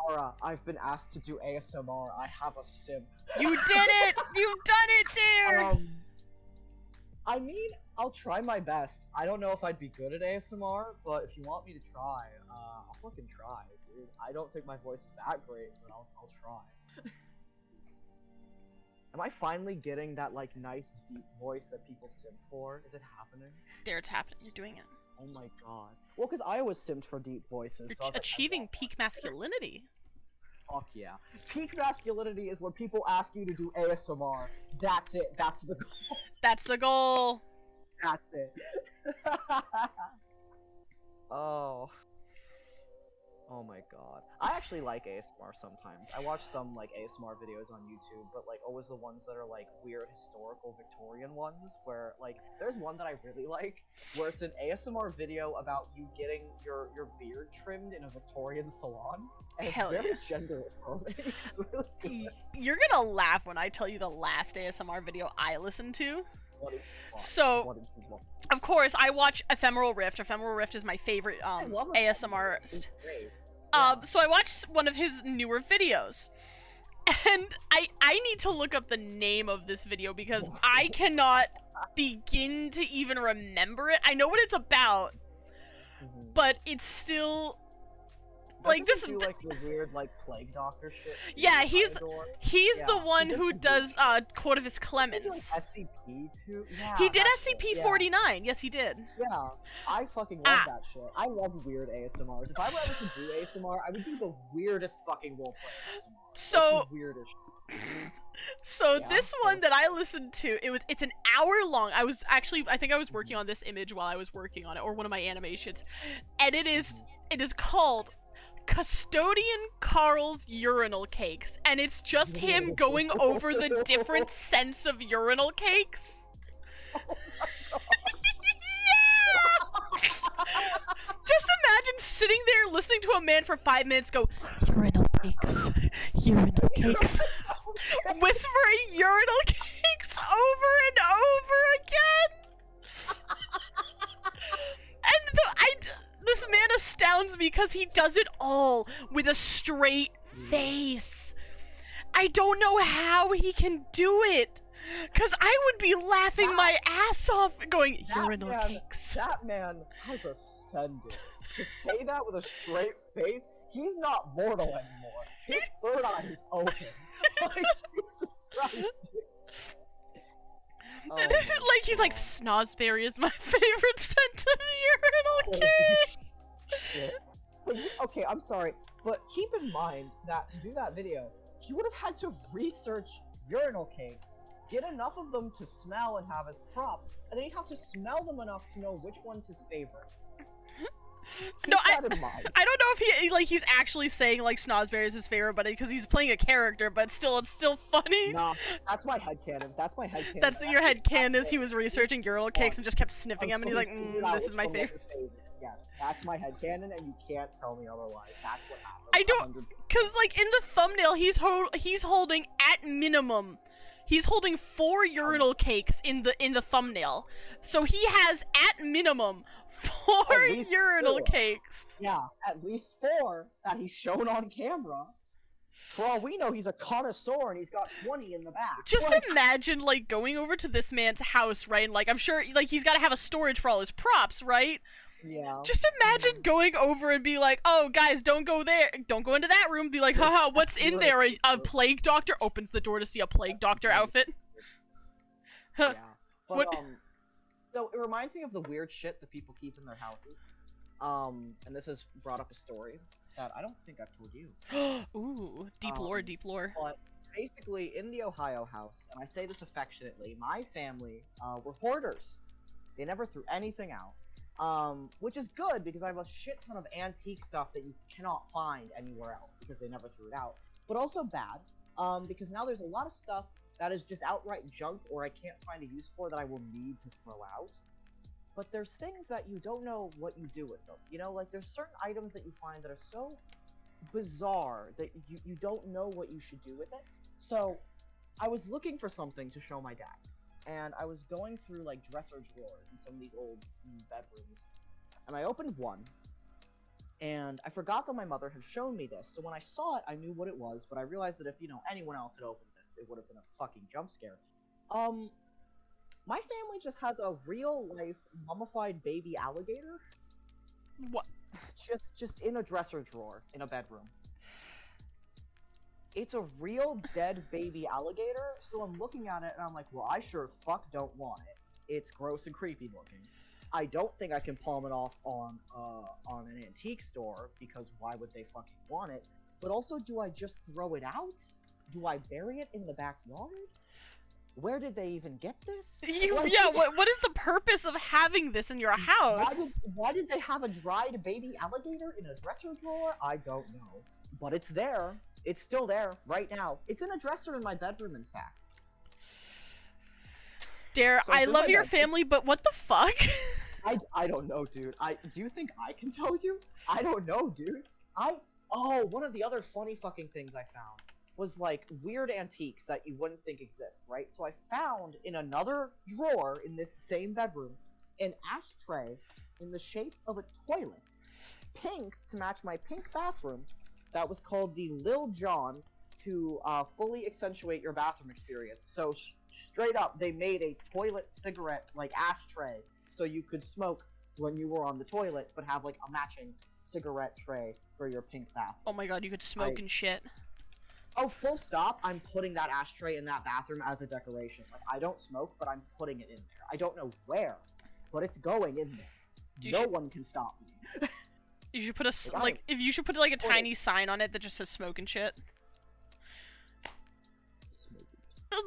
Kara, I've been asked to do ASMR. I have a simp. You did it! You've done it, dear! I mean, I'll try my best. I don't know if I'd be good at ASMR, but if you want me to try, I'll fucking try, dude. I don't think my voice is that great, but I'll try. Am I finally getting that, like, nice, deep voice that people simp for? Is it happening? There, it's happening. You're doing it. Oh my god. Well, because I always simped for deep voices, You're so I was like, I achieving want peak masculinity. one. Fuck yeah. Peak masculinity is when people ask you to do ASMR. That's it. That's the goal. That's the goal. That's it. Oh. Oh my god. I actually like ASMR sometimes. I watch some like ASMR videos on YouTube, but like always the ones that are like weird historical Victorian ones where like there's one that I really like where it's an ASMR video about you getting your beard trimmed in a Victorian salon. And it's Hell very yeah. gender affirming. It's really good. You're gonna laugh when I tell you the last ASMR video I listened to. What is what? So, What is what? of course, I watch Ephemeral Rift. Ephemeral Rift is my favorite I love it. ASMR. It's great. Yeah. So I watched one of his newer videos, and I need to look up the name of this video because I cannot begin to even remember it. I know what it's about, Mhm. but it's still Doesn't like this. he do, like the weird like plague doctor shit. Yeah, in he's Matador? He's the Yeah, one he who does does the Corvus Did he do, Clemens. like, SCP too. Yeah, He did that's it, SCP-49. Yes, he did. Yeah, I fucking love Ah. that shit. I love weird ASMRs. If I were ever to do ASMR, I would do the weirdest fucking roleplay ASMR. So- Like, the weirdest. So Yeah, this of one course. that I listened to, it's an hour long. I think I was working on this image while I was working on it, or one of my animations, and it is called Custodian Carl's Urinal Cakes, and it's just him going over the different scents of urinal cakes. Just imagine sitting there listening to a man for 5 minutes go, urinal cakes, urinal cakes, whispering urinal cakes over and over again. And this man astounds me because he does it all with a straight face. I don't know how he can do it. Cause I would be laughing my ass off going, urinal man, cakes. That man has ascended. To say that with a straight face, he's not mortal anymore. His third eye is open. Like, Jesus Christ. dude. Oh And my like he's like, God. Snozzberry is my favorite scent of urinal Holy cake. shit. But okay, I'm sorry, but keep in mind that to do that video, he would have had to research urinal cakes, get enough of them to smell and have as props, and then he'd have to smell them enough to know which one's his favorite. Keep No, that in mind. I don't know if he's actually saying like Snozzberry is his favorite, but because he's playing a character, but still, it's still funny. Nah, that's my headcanon. That's my headcanon. That's your head canon. He was researching urinal cakes and just kept sniffing I'm them, and he's like, supposed to figure out "This is which my one was favorite." his favorite. Yes, that's my headcanon, and you can't tell me otherwise. That's what happened. I don't- 100%. Cause like in the thumbnail, he's holding at minimum, he's holding 4 urinal cakes in the thumbnail. So he has at minimum 4 At least urinal 4. cakes. Yeah, at least 4 that he's shown on camera. For all we know, he's a connoisseur and he's got 20 in the back. Just Like, imagine like going over to this man's house, right? And like I'm sure like he's got to have a storage for all his props, right? yeah. Just imagine going over and be like, "Oh, guys, don't go there. Don't go into that room." Be like, "Haha, what's in there? A plague doctor?" Opens the door to see a plague doctor outfit. Yeah. But, What- so it reminds me of the weird shit that people keep in their houses. And this has brought up a story that I don't think I've told you. Ooh, deep lore, deep lore. But basically, in the Ohio house, and I say this affectionately, my family were hoarders. They never threw anything out. Which is good because I have a shit ton of antique stuff that you cannot find anywhere else because they never threw it out. But also bad, because now there's a lot of stuff that is just outright junk or I can't find a use for that I will need to throw out. But there's things that you don't know what you do with them. You know, like there's certain items that you find that are so bizarre that you don't know what you should do with it. So I was looking for something to show my dad. And I was going through like dresser drawers in some of these old bedrooms. And I opened one. And I forgot that my mother had shown me this. So when I saw it, I knew what it was. But I realized that if, anyone else had opened this, it would have been a fucking jump scare. My family just has a real-life mummified baby alligator. What? Just in a dresser drawer in a bedroom. It's a real dead baby alligator, so I'm looking at it and I'm like, well, I sure as fuck don't want it. It's gross and creepy looking. I don't think I can palm it off on an antique store, because why would they fucking want it? But also, do I just throw it out? Do I bury it in the backyard? Where did they even get this? Like, Yeah, what is the purpose of having this in your house? Why did they have a dried baby alligator in a dresser drawer? I don't know. But it's there. It's still there, right now. It's in a dresser in my bedroom, in fact. Dare, So I it's in love my your bedroom. family, but what the fuck? I don't know, dude. Do you think I can tell you? I don't know, dude. One of the other funny fucking things I found was like weird antiques that you wouldn't think exist, right? So I found in another drawer in this same bedroom an ashtray in the shape of a toilet, pink to match my pink bathroom. That was called the Lil Jon to fully accentuate your bathroom experience. So straight up, they made a toilet cigarette like ashtray so you could smoke when you were on the toilet, but have like a matching cigarette tray for your pink bathroom. Oh my god, you could smoke and shit. Oh, full stop. I'm putting that ashtray in that bathroom as a decoration. Like, I don't smoke, but I'm putting it in there. I don't know where, but it's going in there. You No should- one can stop me. You should put a Like, if you should put like a Put it- tiny sign on it that just says smoke and shit. Smoking.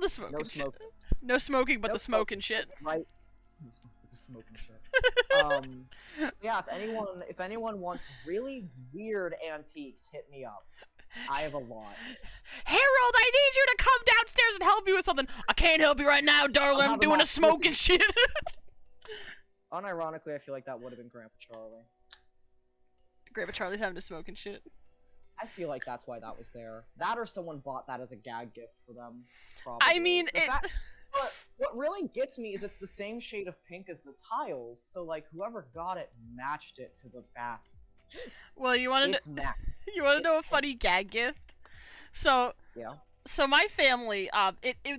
The smoke No and shit. smoking. No smoking, but No the smoke and shit. Right? The smoking shit. Yeah, if anyone wants really weird antiques, hit me up. I have a lot. Harold, I need you to come downstairs and help me with something. I can't help you right now, darling. I'm having doing my a smoke and shit. Unironically, I feel like that would have been Grandpa Charlie. Grandpa Charlie's having to smoke and shit. I feel like that's why that was there. That or someone bought that as a gag gift for them. Probably. I mean, The it. fact- what really gets me is it's the same shade of pink as the tiles, so like whoever got it matched it to the bath. Well, you want to It's matched. you want to know a funny gag gift? So Yeah. So my family,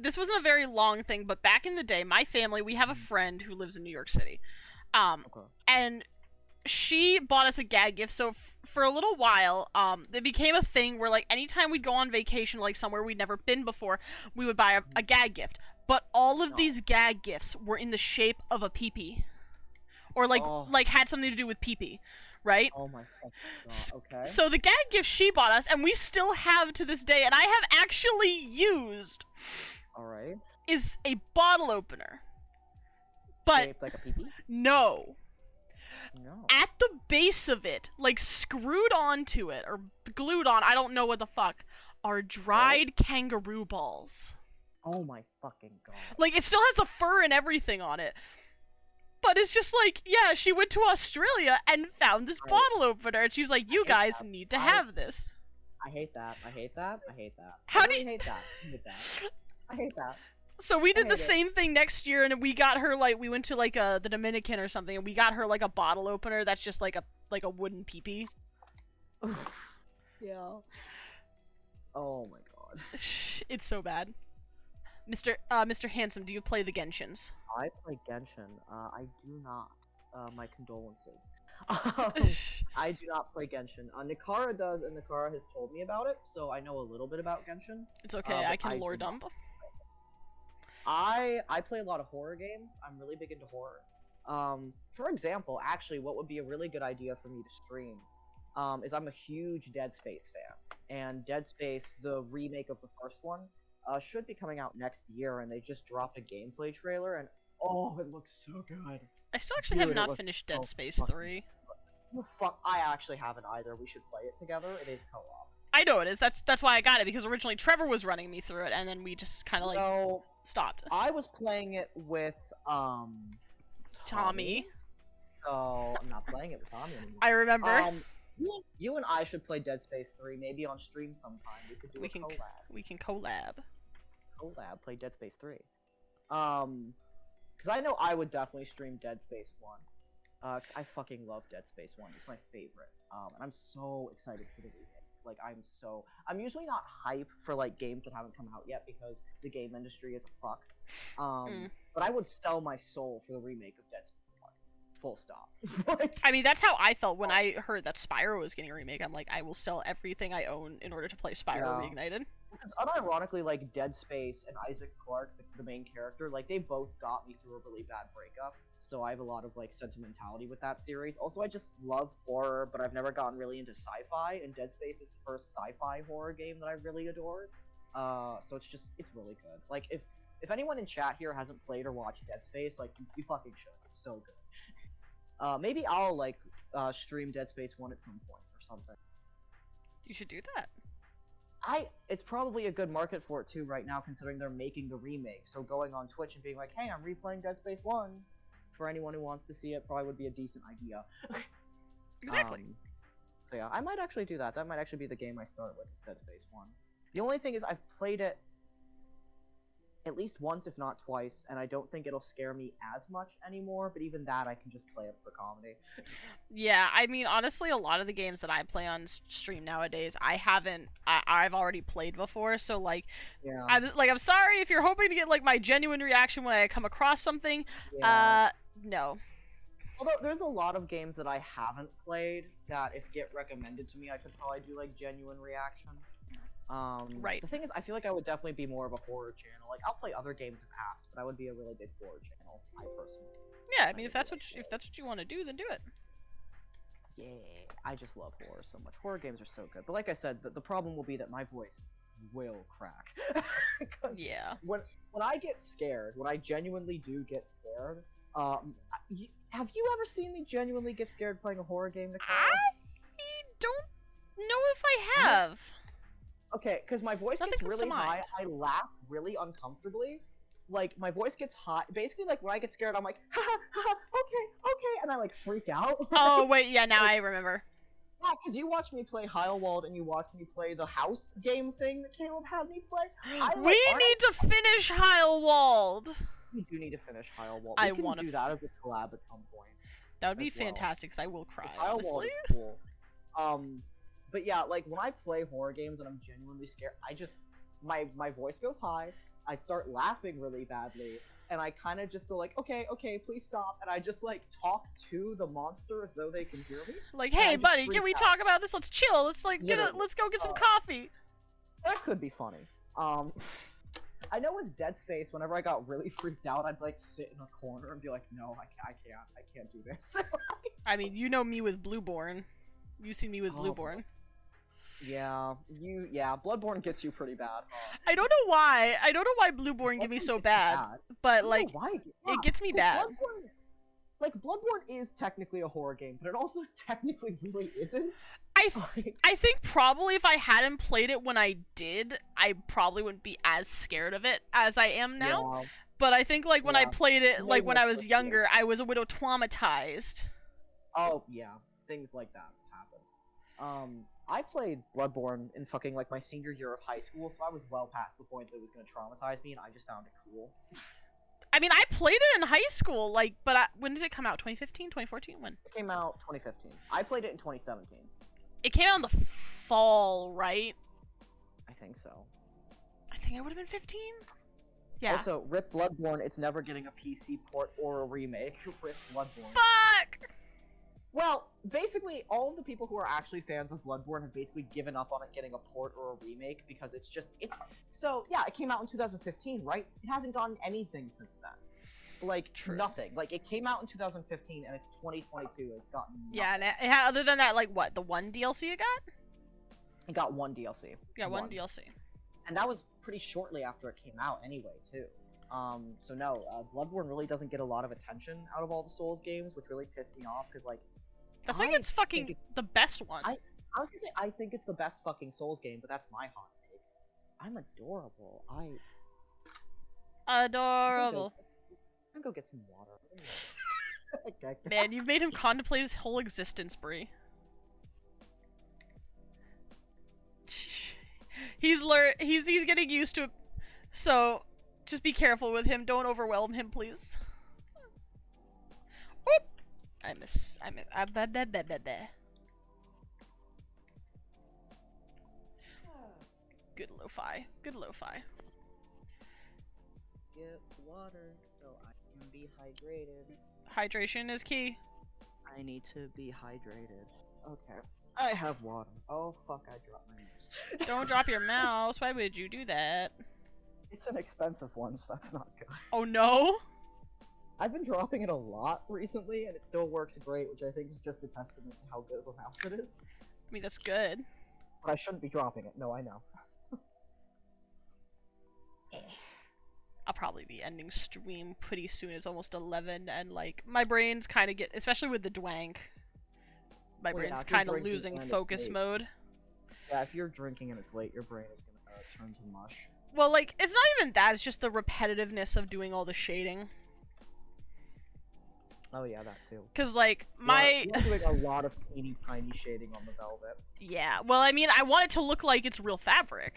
this wasn't a very long thing, but back in the day, my family, we have a friend who lives in New York City, Okay. and she bought us a gag gift. So for a little while, it became a thing where like anytime we'd go on vacation, like somewhere we'd never been before, we would buy a gag gift. But all of Oh. these gag gifts were in the shape of a pee-pee, or like Oh. had something to do with pee-pee, right? Oh my fucking god. Okay. So the gag gift she bought us, and we still have to this day, and I have actually used, All right. is a bottle opener. But Shaped like a pee-pee? no, No. at the base of it, like screwed onto it or glued on, I don't know what the fuck, are dried kangaroo balls. Oh my fucking god. Like it still has the fur and everything on it. But it's just like, yeah, she went to Australia and found this Right. bottle opener, and she's like, you hate guys that. need to I- have this. I hate that. I hate that. I hate that. How I do really you- hate that. I hate that. I hate that. So we did the hate it. same thing next year, and we got her like, we went to like the Dominican or something, and we got her like a bottle opener that's just like a wooden peepee. Yeah. Oh my god. It's so bad. Mr. Handsome, do you play the Genshins? I play Genshin. I do not. My condolences. Um, I do not play Genshin. Nikara does, and Nikara has told me about it, so I know a little bit about Genshin. It's okay, but I can I lore do not. dump. I play a lot of horror games. I'm really big into horror. For example, actually, what would be a really good idea for me to stream, is I'm a huge Dead Space fan, and Dead Space, the remake of the first one, should be coming out next year, and they just dropped a gameplay trailer, and oh, it looks so good. I still actually Dude, have it not looks finished so Dead Space fucking 3. You fuck, I actually haven't either. We should play it together. It is co-op. I know it is. That's why I got it, because originally Trevor was running me through it, and then we just kind of like So stopped. I was playing it with Tommy. So I'm not playing it with Tommy anymore. I remember. You and I should play Dead Space 3 maybe on stream sometime. We could do We a can collab. we can collab. Play Dead Space 3. Because I know I would definitely stream Dead Space 1. Because I fucking love Dead Space 1. It's my favorite. And I'm so excited for the remake. Like, I'm usually not hype for, like, games that haven't come out yet because the game industry is a fuck. But I would sell my soul for the remake of Dead Space 1. Full stop. Like, I mean, that's how I felt when I heard that Spyro was getting a remake. I'm like, I will sell everything I own in order to play Spyro Yeah. Reignited. because unironically, like, Dead Space and Isaac Clarke, the main character, like, they both got me through a really bad breakup. So I have a lot of, like, sentimentality with that series. Also, I just love horror, but I've never gotten really into sci-fi, and Dead Space is the first sci-fi horror game that I really adored. So it's really good. Like, if anyone in chat here hasn't played or watched Dead Space, like, you fucking should. It's so good. Maybe I'll, like, stream Dead Space 1 at some point or something. You should do that. It's probably a good market for it too right now, considering they're making the remake. So going on Twitch and being like, "Hey, I'm replaying Dead Space 1," for anyone who wants to see it, probably would be a decent idea. Exactly. So yeah, I might actually do that. That might actually be the game I start with, is Dead Space 1. The only thing is, I've played it at least once, if not twice, and I don't think it'll scare me as much anymore. But even that, I can just play it for comedy. Yeah, I mean, honestly, a lot of the games that I play on stream nowadays, I've already played before, so, like, Yeah. I'm sorry if you're hoping to get, like, my genuine reaction when I come across something. Yeah. No. Although there's a lot of games that I haven't played that if get recommended to me, I could probably do like genuine reaction. Right. The thing is, I feel like I would definitely be more of a horror channel. Like, I'll play other games if asked, but I would be a really big horror channel. I personally. Yeah, I mean, if that's what you want to do, then do it. Yeah, I just love horror so much. Horror games are so good. But like I said, the problem will be that my voice will crack. 'Cause Yeah. when I get scared, when I genuinely do get scared, have you ever seen me genuinely get scared playing a horror game, Nicole? I don't know if I have. Okay, because my voice Nothing gets comes to really high, mind. I laugh really uncomfortably. Like, my voice gets high. Basically, like, when I get scared, I'm like, ha ha ha, okay, and I, like, freak out. Oh, wait, yeah, now I remember. Yeah, because you watched me play Heilwald, and you watched me play the house game thing that Caleb had me play. We need to finish Heilwald! We do need to finish Heilwald. I We can wanna do that as a collab at some point. That would be as well. fantastic, because I will cry, 'Cause Heilwald honestly. is cool. But yeah, like, when I play horror games and I'm genuinely scared, my voice goes high, I start laughing really badly, and I kind of just go like, okay, please stop, and I just, like, talk to the monster as though they can hear me. Like, I hey, just buddy, freak can we out. talk about this? Let's chill. Let's, like, Literally. let's go get some Uh, coffee. That could be funny. I know with Dead Space, whenever I got really freaked out, I'd, like, sit in a corner and be like, no, I can't do this. I mean, you know me with Blueborn. You see me with Oh, Blueborn. Yeah, Bloodborne gets you pretty bad. I don't know why. I don't know why Blueborn get me Bloodborne so gets you bad, but, I don't know like, why it gets me 'cause bad. Bloodborne is technically a horror game, but it also technically really isn't. Like, I think probably if I hadn't played it when I did, I probably wouldn't be as scared of it as I am now. But I think like when I Yeah. played it, like Maybe when I that's was what it younger, I was a little traumatized. Oh yeah, things like that happen. I played Bloodborne in fucking like my senior year of high school, so I was well past the point that it was gonna traumatize me, and I just found it cool. I mean, I played it in high school, like, but when did it come out? 2015, 2014? When? It came out 2015. I played it in 2017. It came out in the fall, right? I think so. I think I would have been 15. Yeah. Also, RIP Bloodborne, it's never getting a PC port or a remake. RIP Bloodborne. Fuck. Well, basically, all of the people who are actually fans of Bloodborne have basically given up on it getting a port or a remake because it's so yeah, it came out in 2015, right? It hasn't gotten anything since then. Like True. nothing. Like it came out in 2015 and it's 2022 and it's gotten Yeah, and nothing. it had, other than that, like what, the one DLC it got? It got one DLC. Yeah, one DLC. And that was pretty shortly after it came out anyway, too. So no, Bloodborne really doesn't get a lot of attention out of all the Souls games, which really pissed me off, because, like... That's like it's fucking the best one. I was gonna say, I think it's the best fucking Souls game, but that's my hot take. I'm adorable. Adorable. I'm gonna go get some water. Okay. Man, you've made him contemplate his whole existence, Bree. He's getting used to it, so just be careful with him. Don't overwhelm him, please. Oop! Good lo-fi. Good lo-fi. Get water so I can be hydrated. Hydration is key. I need to be hydrated. Okay. I have water. Oh fuck, I dropped my mouse. Don't drop your mouse. Why would you do that? It's an expensive one, so that's not good. Oh no? I've been dropping it a lot recently, and it still works great, which I think is just a testament to how good of a mouse it is. I mean, that's good. But I shouldn't be dropping it. No, I know. I'll probably be ending stream pretty soon. It's almost 11, and like my brain's kind of especially with the dwank. My Well, yeah, brain's if you're kind of drinking losing and it's focus late. mode. Yeah, if you're drinking and it's late, your brain is gonna turn to mush. Well, like it's not even that. It's just the repetitiveness of doing all the shading. Oh yeah, that too. Cause like my You're doing a lot of teeny tiny shading on the velvet. yeah. Well, I mean, I want it to look like it's real fabric.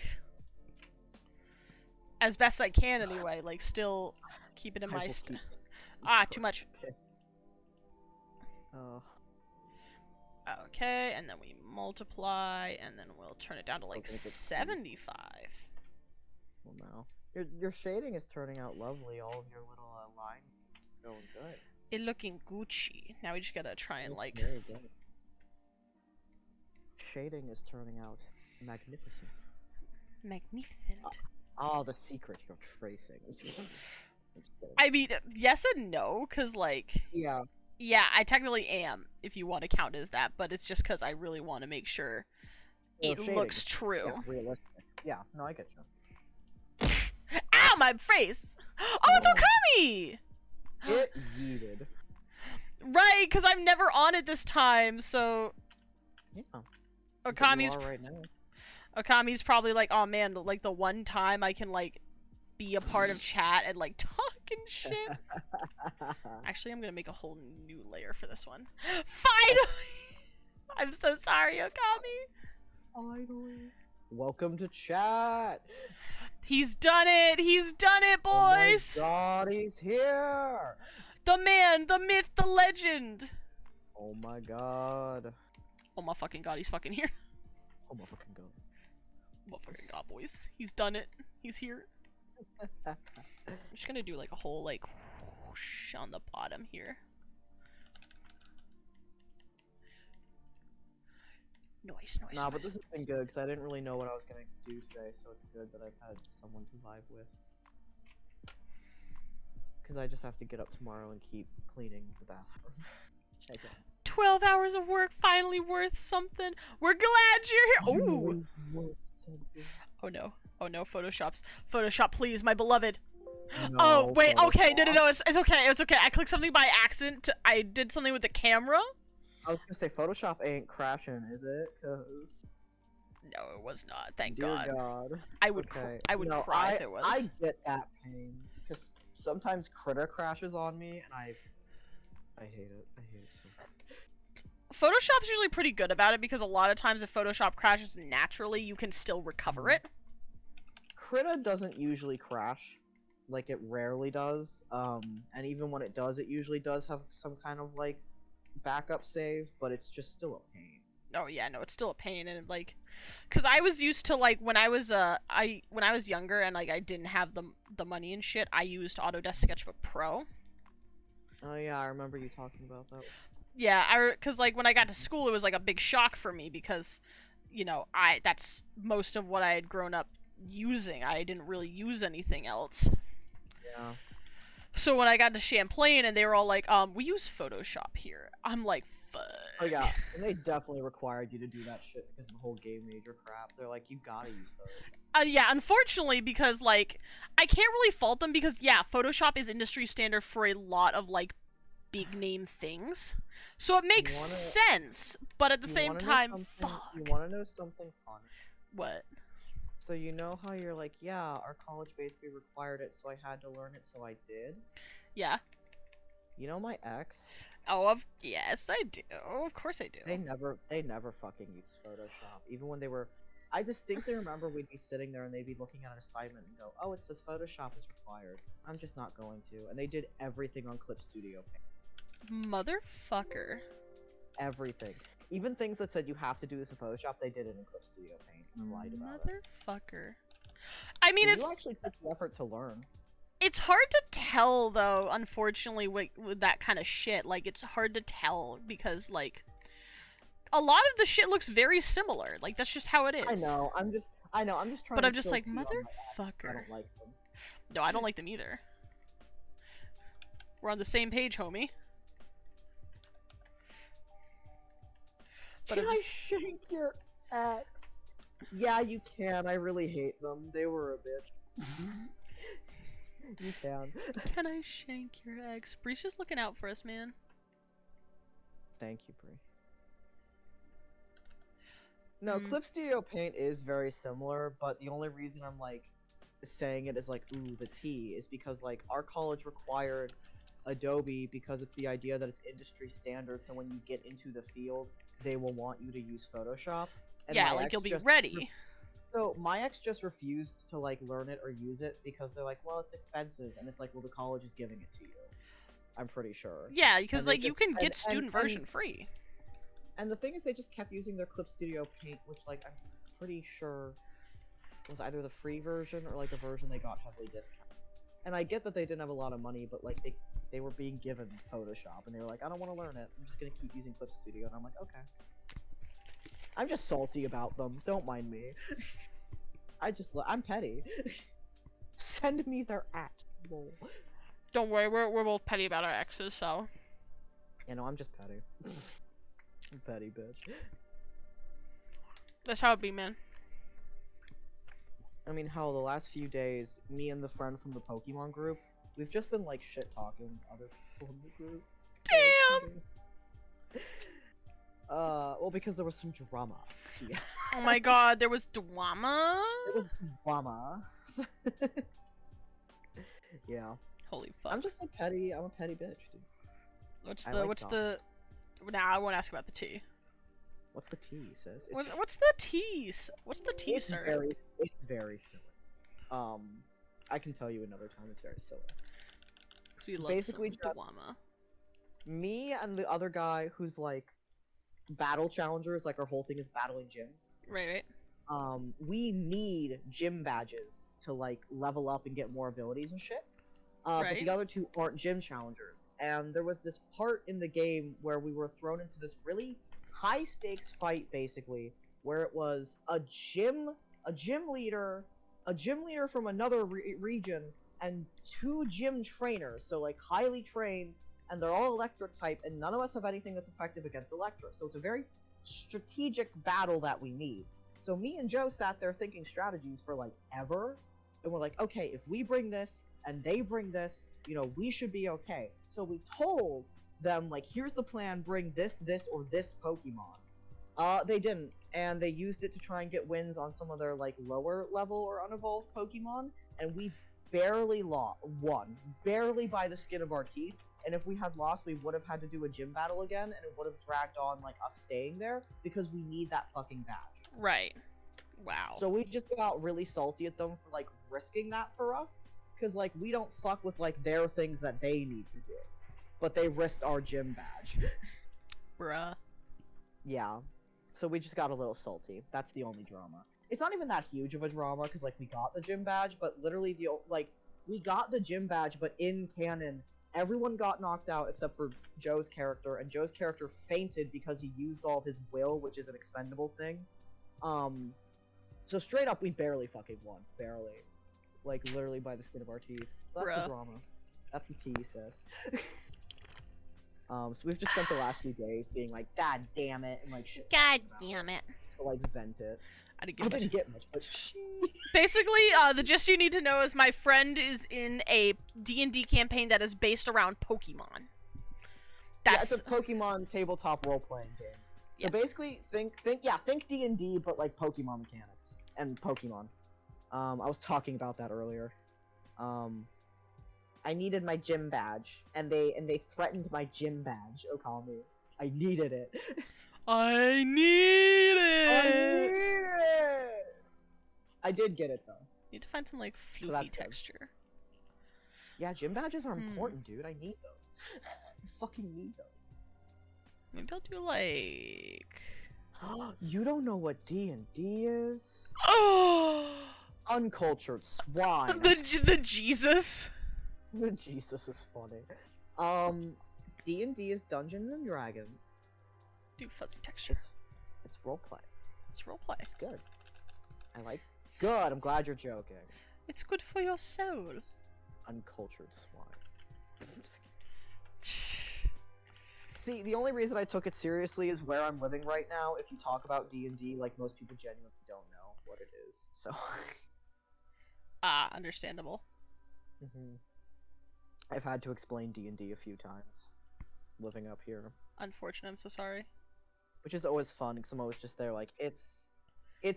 As best I can, anyway. Like, still keep it in I my will keep- too much. Oh. Okay, and then we multiply, and then we'll turn it down to like Okay, good. 75. Well, no. Your shading is turning out lovely. All of your little lines going good. It looking Gucci. Now we just gotta try and Looks like. very good. Shading is turning out magnificent. Magnificent. Oh, the secret you're tracing. I'm just kidding. I mean, yes and no, cause like, Yeah. yeah, I technically am, if you want to count as that, but it's just cause I really want to make sure Well, it shading looks is- true. Yeah, realistic. Yeah, no, I get you. Ow, my face! Oh, it's Okami! It yeeted. Right, because I'm never on it this time, so Yeah. Okami's But you are right now. Okami's probably like, oh man, like the one time I can like be a part of chat and like talk and shit. Actually, I'm gonna make a whole new layer for this one. Finally! I'm so sorry, Okami. Finally. Welcome to chat. He's done it! He's done it, boys! Oh my god, he's here. The man, the myth, the legend! Oh my god. Oh my fucking god, he's fucking here. Oh my fucking god. Oh my fucking god, boys. He's done it. He's here. I'm just gonna do like a whole like whoosh on the bottom here. Noise. Nah, but this has been good because I didn't really know what I was gonna do today, so it's good that I've had someone to vibe with. Because I just have to get up tomorrow and keep cleaning the bathroom. Check it. 12 hours of work finally worth something. We're glad you're here. Ooh. Oh no. Oh no. Photoshop, please, my beloved. Oh wait. Okay. No. It's okay. It's okay. I clicked something by accident. I did something with the camera. I was gonna say Photoshop ain't crashing, is it? Cause No, it was not. Thank dear God. God. I would. Okay. I would No, cry if it was. I get that pain. because sometimes Critter crashes on me, and I hate it. I hate it so much. Photoshop's usually pretty good about it because a lot of times if Photoshop crashes naturally, you can still recover it. Critter doesn't usually crash. Like, it rarely does. And even when it does, it usually does have some kind of, like, backup save, but it's just still a pain. Oh yeah, no, it's still a pain, and like, cause I was used to like when I was younger and like I didn't have the money and shit, I used Autodesk Sketchbook Pro. Oh yeah, I remember you talking about that. Yeah, cause like when I got to school, it was like a big shock for me because, you know, that's most of what I had grown up using. I didn't really use anything else. Yeah. So when I got to Champlain and they were all like, we use Photoshop here. I'm like, fuck. Oh yeah, and they definitely required you to do that shit because of the whole game major crap. They're like, you gotta use Photoshop. Yeah, unfortunately, because, like, I can't really fault them because, yeah, Photoshop is industry standard for a lot of, like, big name things. So it makes sense, but at the same time, fuck. You wanna know something fun? What? So you know how you're like, yeah, our college basically required it, so I had to learn it, so I did? Yeah. You know my ex? Oh, yes, I do. Of course I do. They never fucking used Photoshop. Even when they were... I distinctly remember we'd be sitting there and they'd be looking at an assignment and go, oh, it says Photoshop is required. I'm just not going to. And they did everything on Clip Studio Paint. Motherfucker. Everything. Even things that said you have to do this in Photoshop, they did it in Clip Studio Paint and lied about it. Motherfucker. I mean, so it's... you actually took the effort to learn. It's hard to tell, though, unfortunately, with that kind of shit. Like, it's hard to tell because, like, a lot of the shit looks very similar. Like, that's just how it is. I know, I'm just trying But to I'm just spill like, tea on my ex, 'cause I motherfucker. don't like them. No, I don't like them either. We're on the same page, homie. But Can I'm I just... shank your ex? Yeah, you can. I really hate them. They were a bitch. You can. Can I shank your ex? Bree's just looking out for us, man. Thank you, Bree. No, Clip Studio Paint is very similar, but the only reason I'm like saying it is like, ooh, the T is because like our college required Adobe because it's the idea that it's industry standard, so when you get into the field, they will want you to use Photoshop. And Yeah, my like ex you'll be just ready. So my ex just refused to like learn it or use it because they're like, well, it's expensive, and it's like, well, the college is giving it to you. I'm pretty sure. Yeah, because And they like you just- can get and- student and- version free. And the thing is, they just kept using their Clip Studio Paint, which like I'm pretty sure was either the free version or like a version they got heavily discounted. And I get that they didn't have a lot of money, but like they were being given Photoshop, and they were like, I don't want to learn it. I'm just gonna keep using Clip Studio, and I'm like, okay. I'm just salty about them. Don't mind me. I'm petty. Send me their act. Lol. Don't worry, we're both petty about our exes, so. You know, I'm just petty. I'm petty, bitch. That's how it be, man. I mean, hell, the last few days, me and the friend from the Pokemon group, we've just been like shit talking other people in the group. Damn! Well, because there was some drama. Yeah. Oh my god, there was drama? It was drama. Yeah. Holy fuck. I'm just a petty bitch, dude. What's I the, like what's drama. the... Nah, I won't ask about the tea. What's the tea, sis? What's the tea? What's the tea, It's sir? it's very silly. I can tell you another time, it's very silly. 'Cause we love basically some just- drama. Me and the other guy who's like battle challengers, like our whole thing is battling gyms. Right. We need gym badges to like level up and get more abilities and shit. But Right. the other two aren't gym challengers. And there was this part in the game where we were thrown into this really high stakes fight, basically, where it was a gym leader from another region, and two gym trainers, so like highly trained, and they're all electric type, and none of us have anything that's effective against electric. So it's a very strategic battle that we need. So me and Joe sat there thinking strategies for like ever, and we're like, okay, if we bring this and they bring this, you know, we should be okay. So we told them like, here's the plan, bring this, or this Pokemon. They didn't, and they used it to try and get wins on some of their like lower level or unevolved Pokemon, and we barely won, barely by the skin of our teeth. And if we had lost, we would have had to do a gym battle again, and it would have dragged on like us staying there because we need that fucking badge. Right. Wow. So we just got really salty at them for like risking that for us, because like we don't fuck with like their things that they need to do, but they risked our gym badge. Bruh. Yeah. So we just got a little salty. That's the only drama. It's not even that huge of a drama because like we got the gym badge, but literally we got the gym badge, but in canon, everyone got knocked out except for Joe's character, and Joe's character fainted because he used all of his will, which is an expendable thing. So straight up, we barely fucking won. Barely. Like, literally by the skin of our teeth. So that's Bruh. the drama. That's the tea, sis. So we've just spent the last 2 days being like, God damn it, and like shit. God damn it. To like vent it. I didn't I get much. didn't get much, but she. Basically, the gist you need to know is my friend is in a D&D campaign that is based around Pokemon. That's Yeah, it's a Pokemon tabletop role-playing game. So Yeah. basically, think D&D, but like Pokemon mechanics and Pokemon. I was talking about that earlier. I needed my gym badge, and they threatened my gym badge, Okami. I needed it. I need I it. needed it. I did get it though. Need to find some like that's floofy good. texture. Yeah, gym badges are important, dude. I need those. I fucking need those. Maybe I'll do like. You don't know what D&D is? Oh, Uncultured swine. the Jesus. Jesus is funny. D&D is Dungeons and Dragons. Do fuzzy texture. It's roleplay. It's roleplay. It's good. I like. Good. I'm glad you're joking. It's good for your soul. Uncultured swine. See, the only reason I took it seriously is where I'm living right now. If you talk about D&D, like most people genuinely don't know what it is. So. Understandable. I've had to explain D&D a few times, living up here, Unfortunate. I'm so sorry. which is always fun because I'm always just there like it's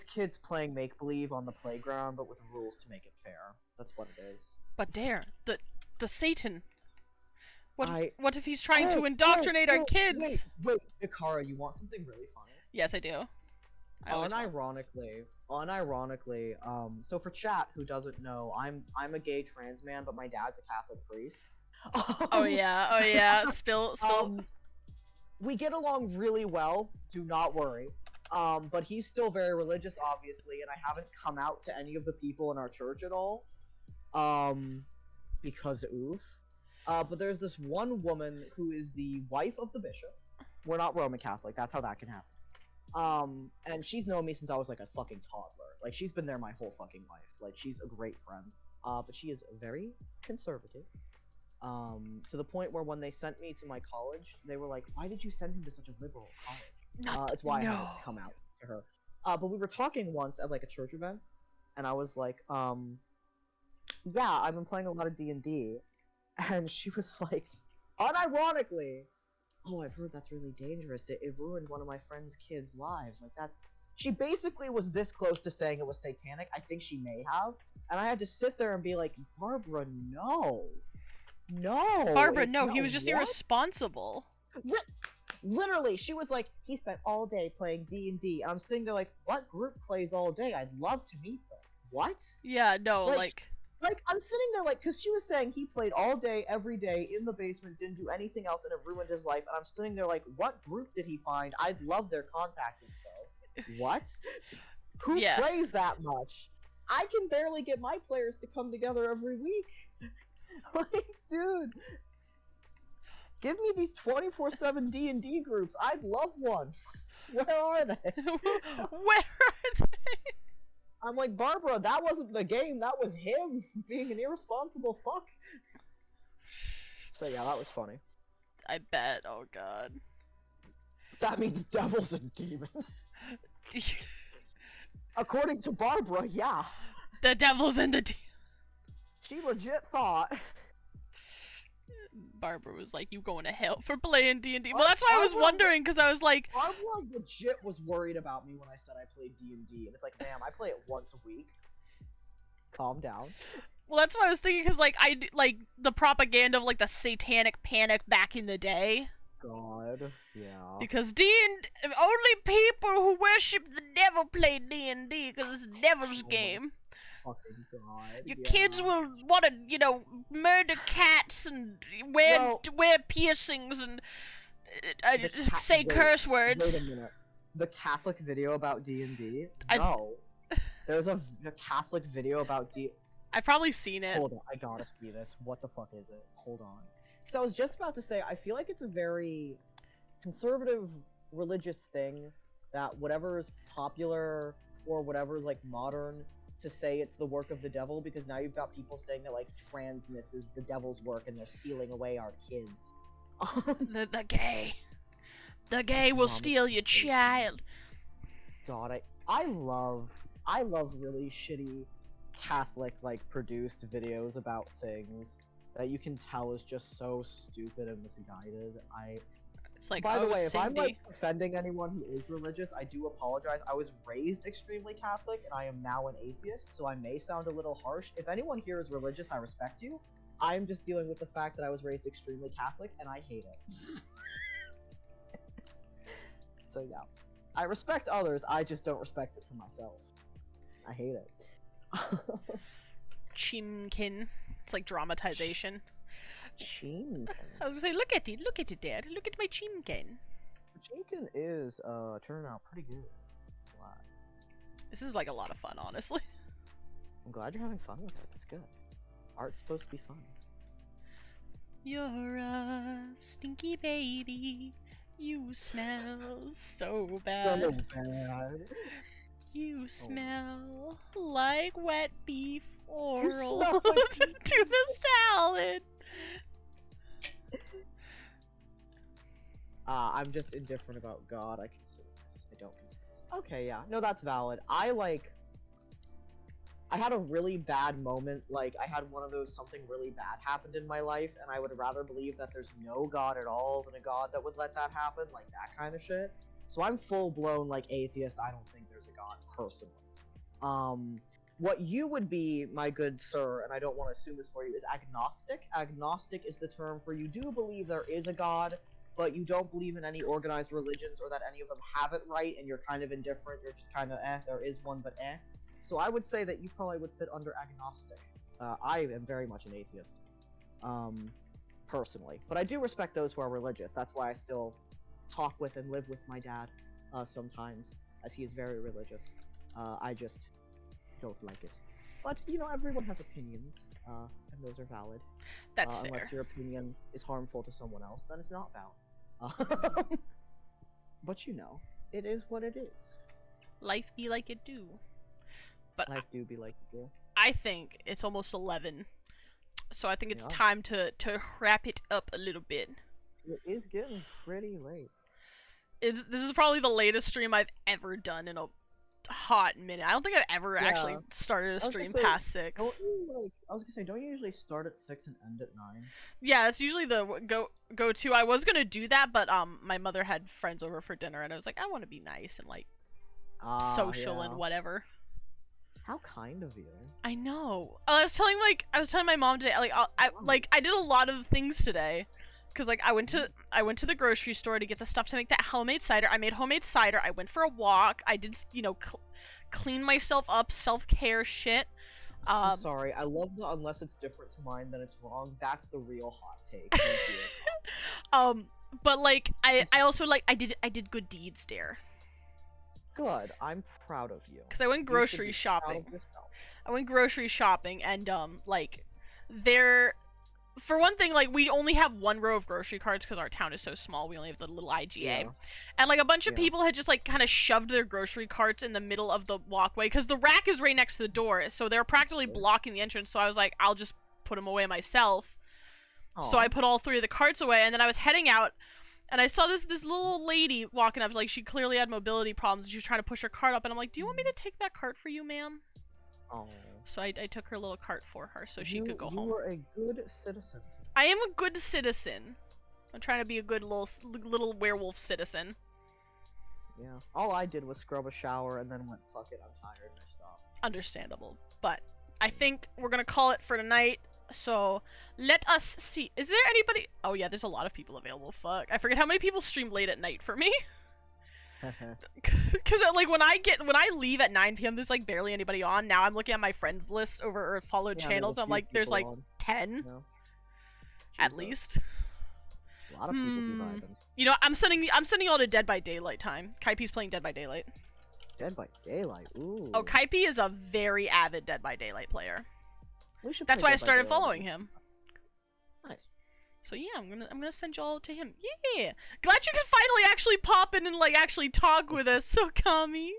kids playing make believe on the playground, but with rules to make it fair. That's what it is. But dare the Satan. What I- what if he's trying to indoctrinate our kids? Wait, Ikara, you want something really funny? Yes, I do. I always want. Unironically, so for chat who doesn't know, I'm a gay trans man, but my dad's a Catholic priest. Oh yeah. Spill. We get along really well, do not worry. But he's still very religious, obviously, and I haven't come out to any of the people in our church at all. Because oof. But there's this one woman who is the wife of the bishop. We're not Roman Catholic, that's how that can happen. And she's known me since I was like a fucking toddler. Like, she's been there my whole fucking life. Like, she's a great friend. But she is very conservative. To the point where when they sent me to my college, they were like, why did you send him to such a liberal college? That's why I haven't come out to her. But we were talking once at like a church event, and I was like, yeah, I've been playing a lot of D&D. And she was like, unironically, oh, I've heard that's really dangerous. It ruined one of my friend's kids' lives. Like, that's... She basically was this close to saying it was satanic. I think she may have. And I had to sit there and be like, Barbara, no. No. Barbara, it's no, not he was just what? irresponsible. Literally, she was like, he spent all day playing D&D. I'm sitting there like, what group plays all day? I'd love to meet them. What? Yeah, no, Like, I'm sitting there like, because she was saying he played all day, every day, in the basement, didn't do anything else, and it ruined his life, and I'm sitting there like, what group did he find? I'd love their contact info. What? Who Yeah. plays that much? I can barely get my players to come together every week. Like, dude. Give me these 24/7 D&D groups. I'd love one. Where are they? Where are they? I'm like, Barbara, that wasn't the game, that was him being an irresponsible fuck. So yeah, that was funny. I bet. Oh god. That means devils and demons. According to Barbara, yeah. The devil's in the. She legit thought. Barbara was like, "You going to hell for playing D&D?" Well, that's why I was wondering, because I was like, Barbara legit was worried about me when I said I played D&D, and it's like, ma'am, I play it once a week. Calm down. Well, that's what I was thinking, because, like, like, the propaganda of, like, the satanic panic back in the day. God. Yeah. Because only people who worship the devil play D&D, because it's the devil's Oh my game. Fucking God. Your yeah. kids will want to, murder cats and wear piercings and say curse words. Wait a minute. The Catholic video about D&D? I- No. There's a Catholic video about I've probably seen it. Hold on, I gotta see this. What the fuck is it? Hold on. So I was just about to say, I feel like it's a very conservative religious thing that whatever is popular or whatever is like modern to say it's the work of the devil, because now you've got people saying that like transness is the devil's work and they're stealing away our kids. The gay will Vomit. steal your child. God, I love really shitty Catholic like produced videos about things that you can tell is just so stupid and misguided. It's like, By the oh, way, if I'm Cindy. like offending anyone who is religious, I do apologize. I was raised extremely Catholic and I am now an atheist, so I may sound a little harsh. If anyone here is religious, I respect you. I'm just dealing with the fact that I was raised extremely Catholic and I hate it. So yeah. I respect others, I just don't respect it for myself. I hate it. Chimkin. It's like dramatization. Chimkin. I was gonna say, look at it, Dad. Look at my chimkin. Chimkin is turning out pretty good. Glad. This is like a lot of fun, honestly. I'm glad you're having fun with it. That's good. Art's supposed to be fun. You're a stinky baby. You smell so bad. So bad. You smell like wet beef or You smell like tuna salad. I'm just indifferent about God. I consider this. I don't consider this. Okay, yeah. No, that's valid. I had a really bad moment. Like, I had one of those something really bad happened in my life, and I would rather believe that there's no God at all than a God that would let that happen. Like, that kind of shit. So I'm full-blown, like, atheist. I don't think there's a God, personally. What you would be, my good sir, and I don't want to assume this for you, is agnostic. Agnostic is the term for you do believe there is a God, but you don't believe in any organized religions or that any of them have it right, and you're kind of indifferent. You're just kind of, there is one, but eh. So I would say that you probably would fit under agnostic. I am very much an atheist, personally. But I do respect those who are religious. That's why I still talk with and live with my dad sometimes, as he is very religious. I just don't like it. But, you know, everyone has opinions, and those are valid. That's fair. Unless your opinion is harmful to someone else, then it's not valid. But you know, it is what it is. Life be like it do. But Life do be like you do. I think it's almost 11, so I think it's Yeah. time to wrap it up a little bit. It is getting pretty late. This is probably the latest stream I've ever done in a hot minute. I don't think I've ever actually Yeah. started a I was gonna stream say, past 6. Don't you, like, I was gonna say, don't you usually start at 6 and end at 9? Yeah, that's usually the go to. I was gonna do that, but my mother had friends over for dinner, and I was like, I want to be nice and like social and whatever. How kind of you. I know. I was telling my mom today. Like I did a lot of things today, cause like I went to the grocery store to get the stuff to make that homemade cider. I made homemade cider. I went for a walk. I did clean myself up, self-care shit. I'm sorry, I love the unless it's different to mine, then it's wrong. That's the real hot take. Thank you. But like I also like I did good deeds there. Good. I'm proud of you. Cause I went You should grocery be proud shopping. of yourself. I went grocery shopping and like there for one thing, like we only have one row of grocery carts because our town is so small. We only have the little IGA. Yeah. And like a bunch of Yeah. people had just like kind of shoved their grocery carts in the middle of the walkway because the rack is right next to the door, so they're practically blocking the entrance. So I was like, I'll just put them away myself. So Aw. I put all 3 of the carts away, and then I was heading out, and I saw this little lady walking up. Like she clearly had mobility problems. And she was trying to push her cart up, and I'm like, "Do you want me to take that cart for you, ma'am?" Aw. So I took her little cart for her so she could go You home. were a good citizen. I am a good citizen. I'm trying to be a good little werewolf citizen. Yeah. All I did was scrub a shower and then went, fuck it, I'm tired, and I stopped. Understandable, but I think we're gonna call it for tonight. So let us see. Is there anybody? Oh yeah, there's a lot of people available. Fuck, I forget how many people stream late at night for me. Cause like when I leave at 9 p.m. there's like barely anybody on. Now I'm looking at my friends list over or followed Yeah, channels. there's a I'm few like, there's people like on, 10 you know? at Jesus. least. A lot of people be vibing. You know, I'm sending y'all to Dead by Daylight time. Kaipi's playing Dead by Daylight. Dead by Daylight. Ooh. Oh, Kaipi is a very avid Dead by Daylight player. We should That's play why I Dead by started Daylight. following him. Nice. So yeah, I'm gonna send y'all to him. Yeah, glad you could finally actually pop in and like actually talk with us. So Kami,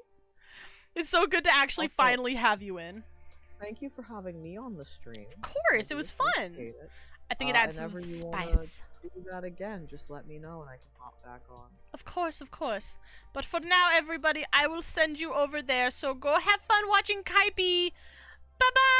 it's so good to actually Also- finally have you in. Thank you for having me on the stream. Of course, I it was do fun. appreciate it. I think it adds some whenever you wanna spice. do that again, just let me know and I can hop back on. Of course, of course. But for now, everybody, I will send you over there. So go have fun watching Kaipi. Bye bye.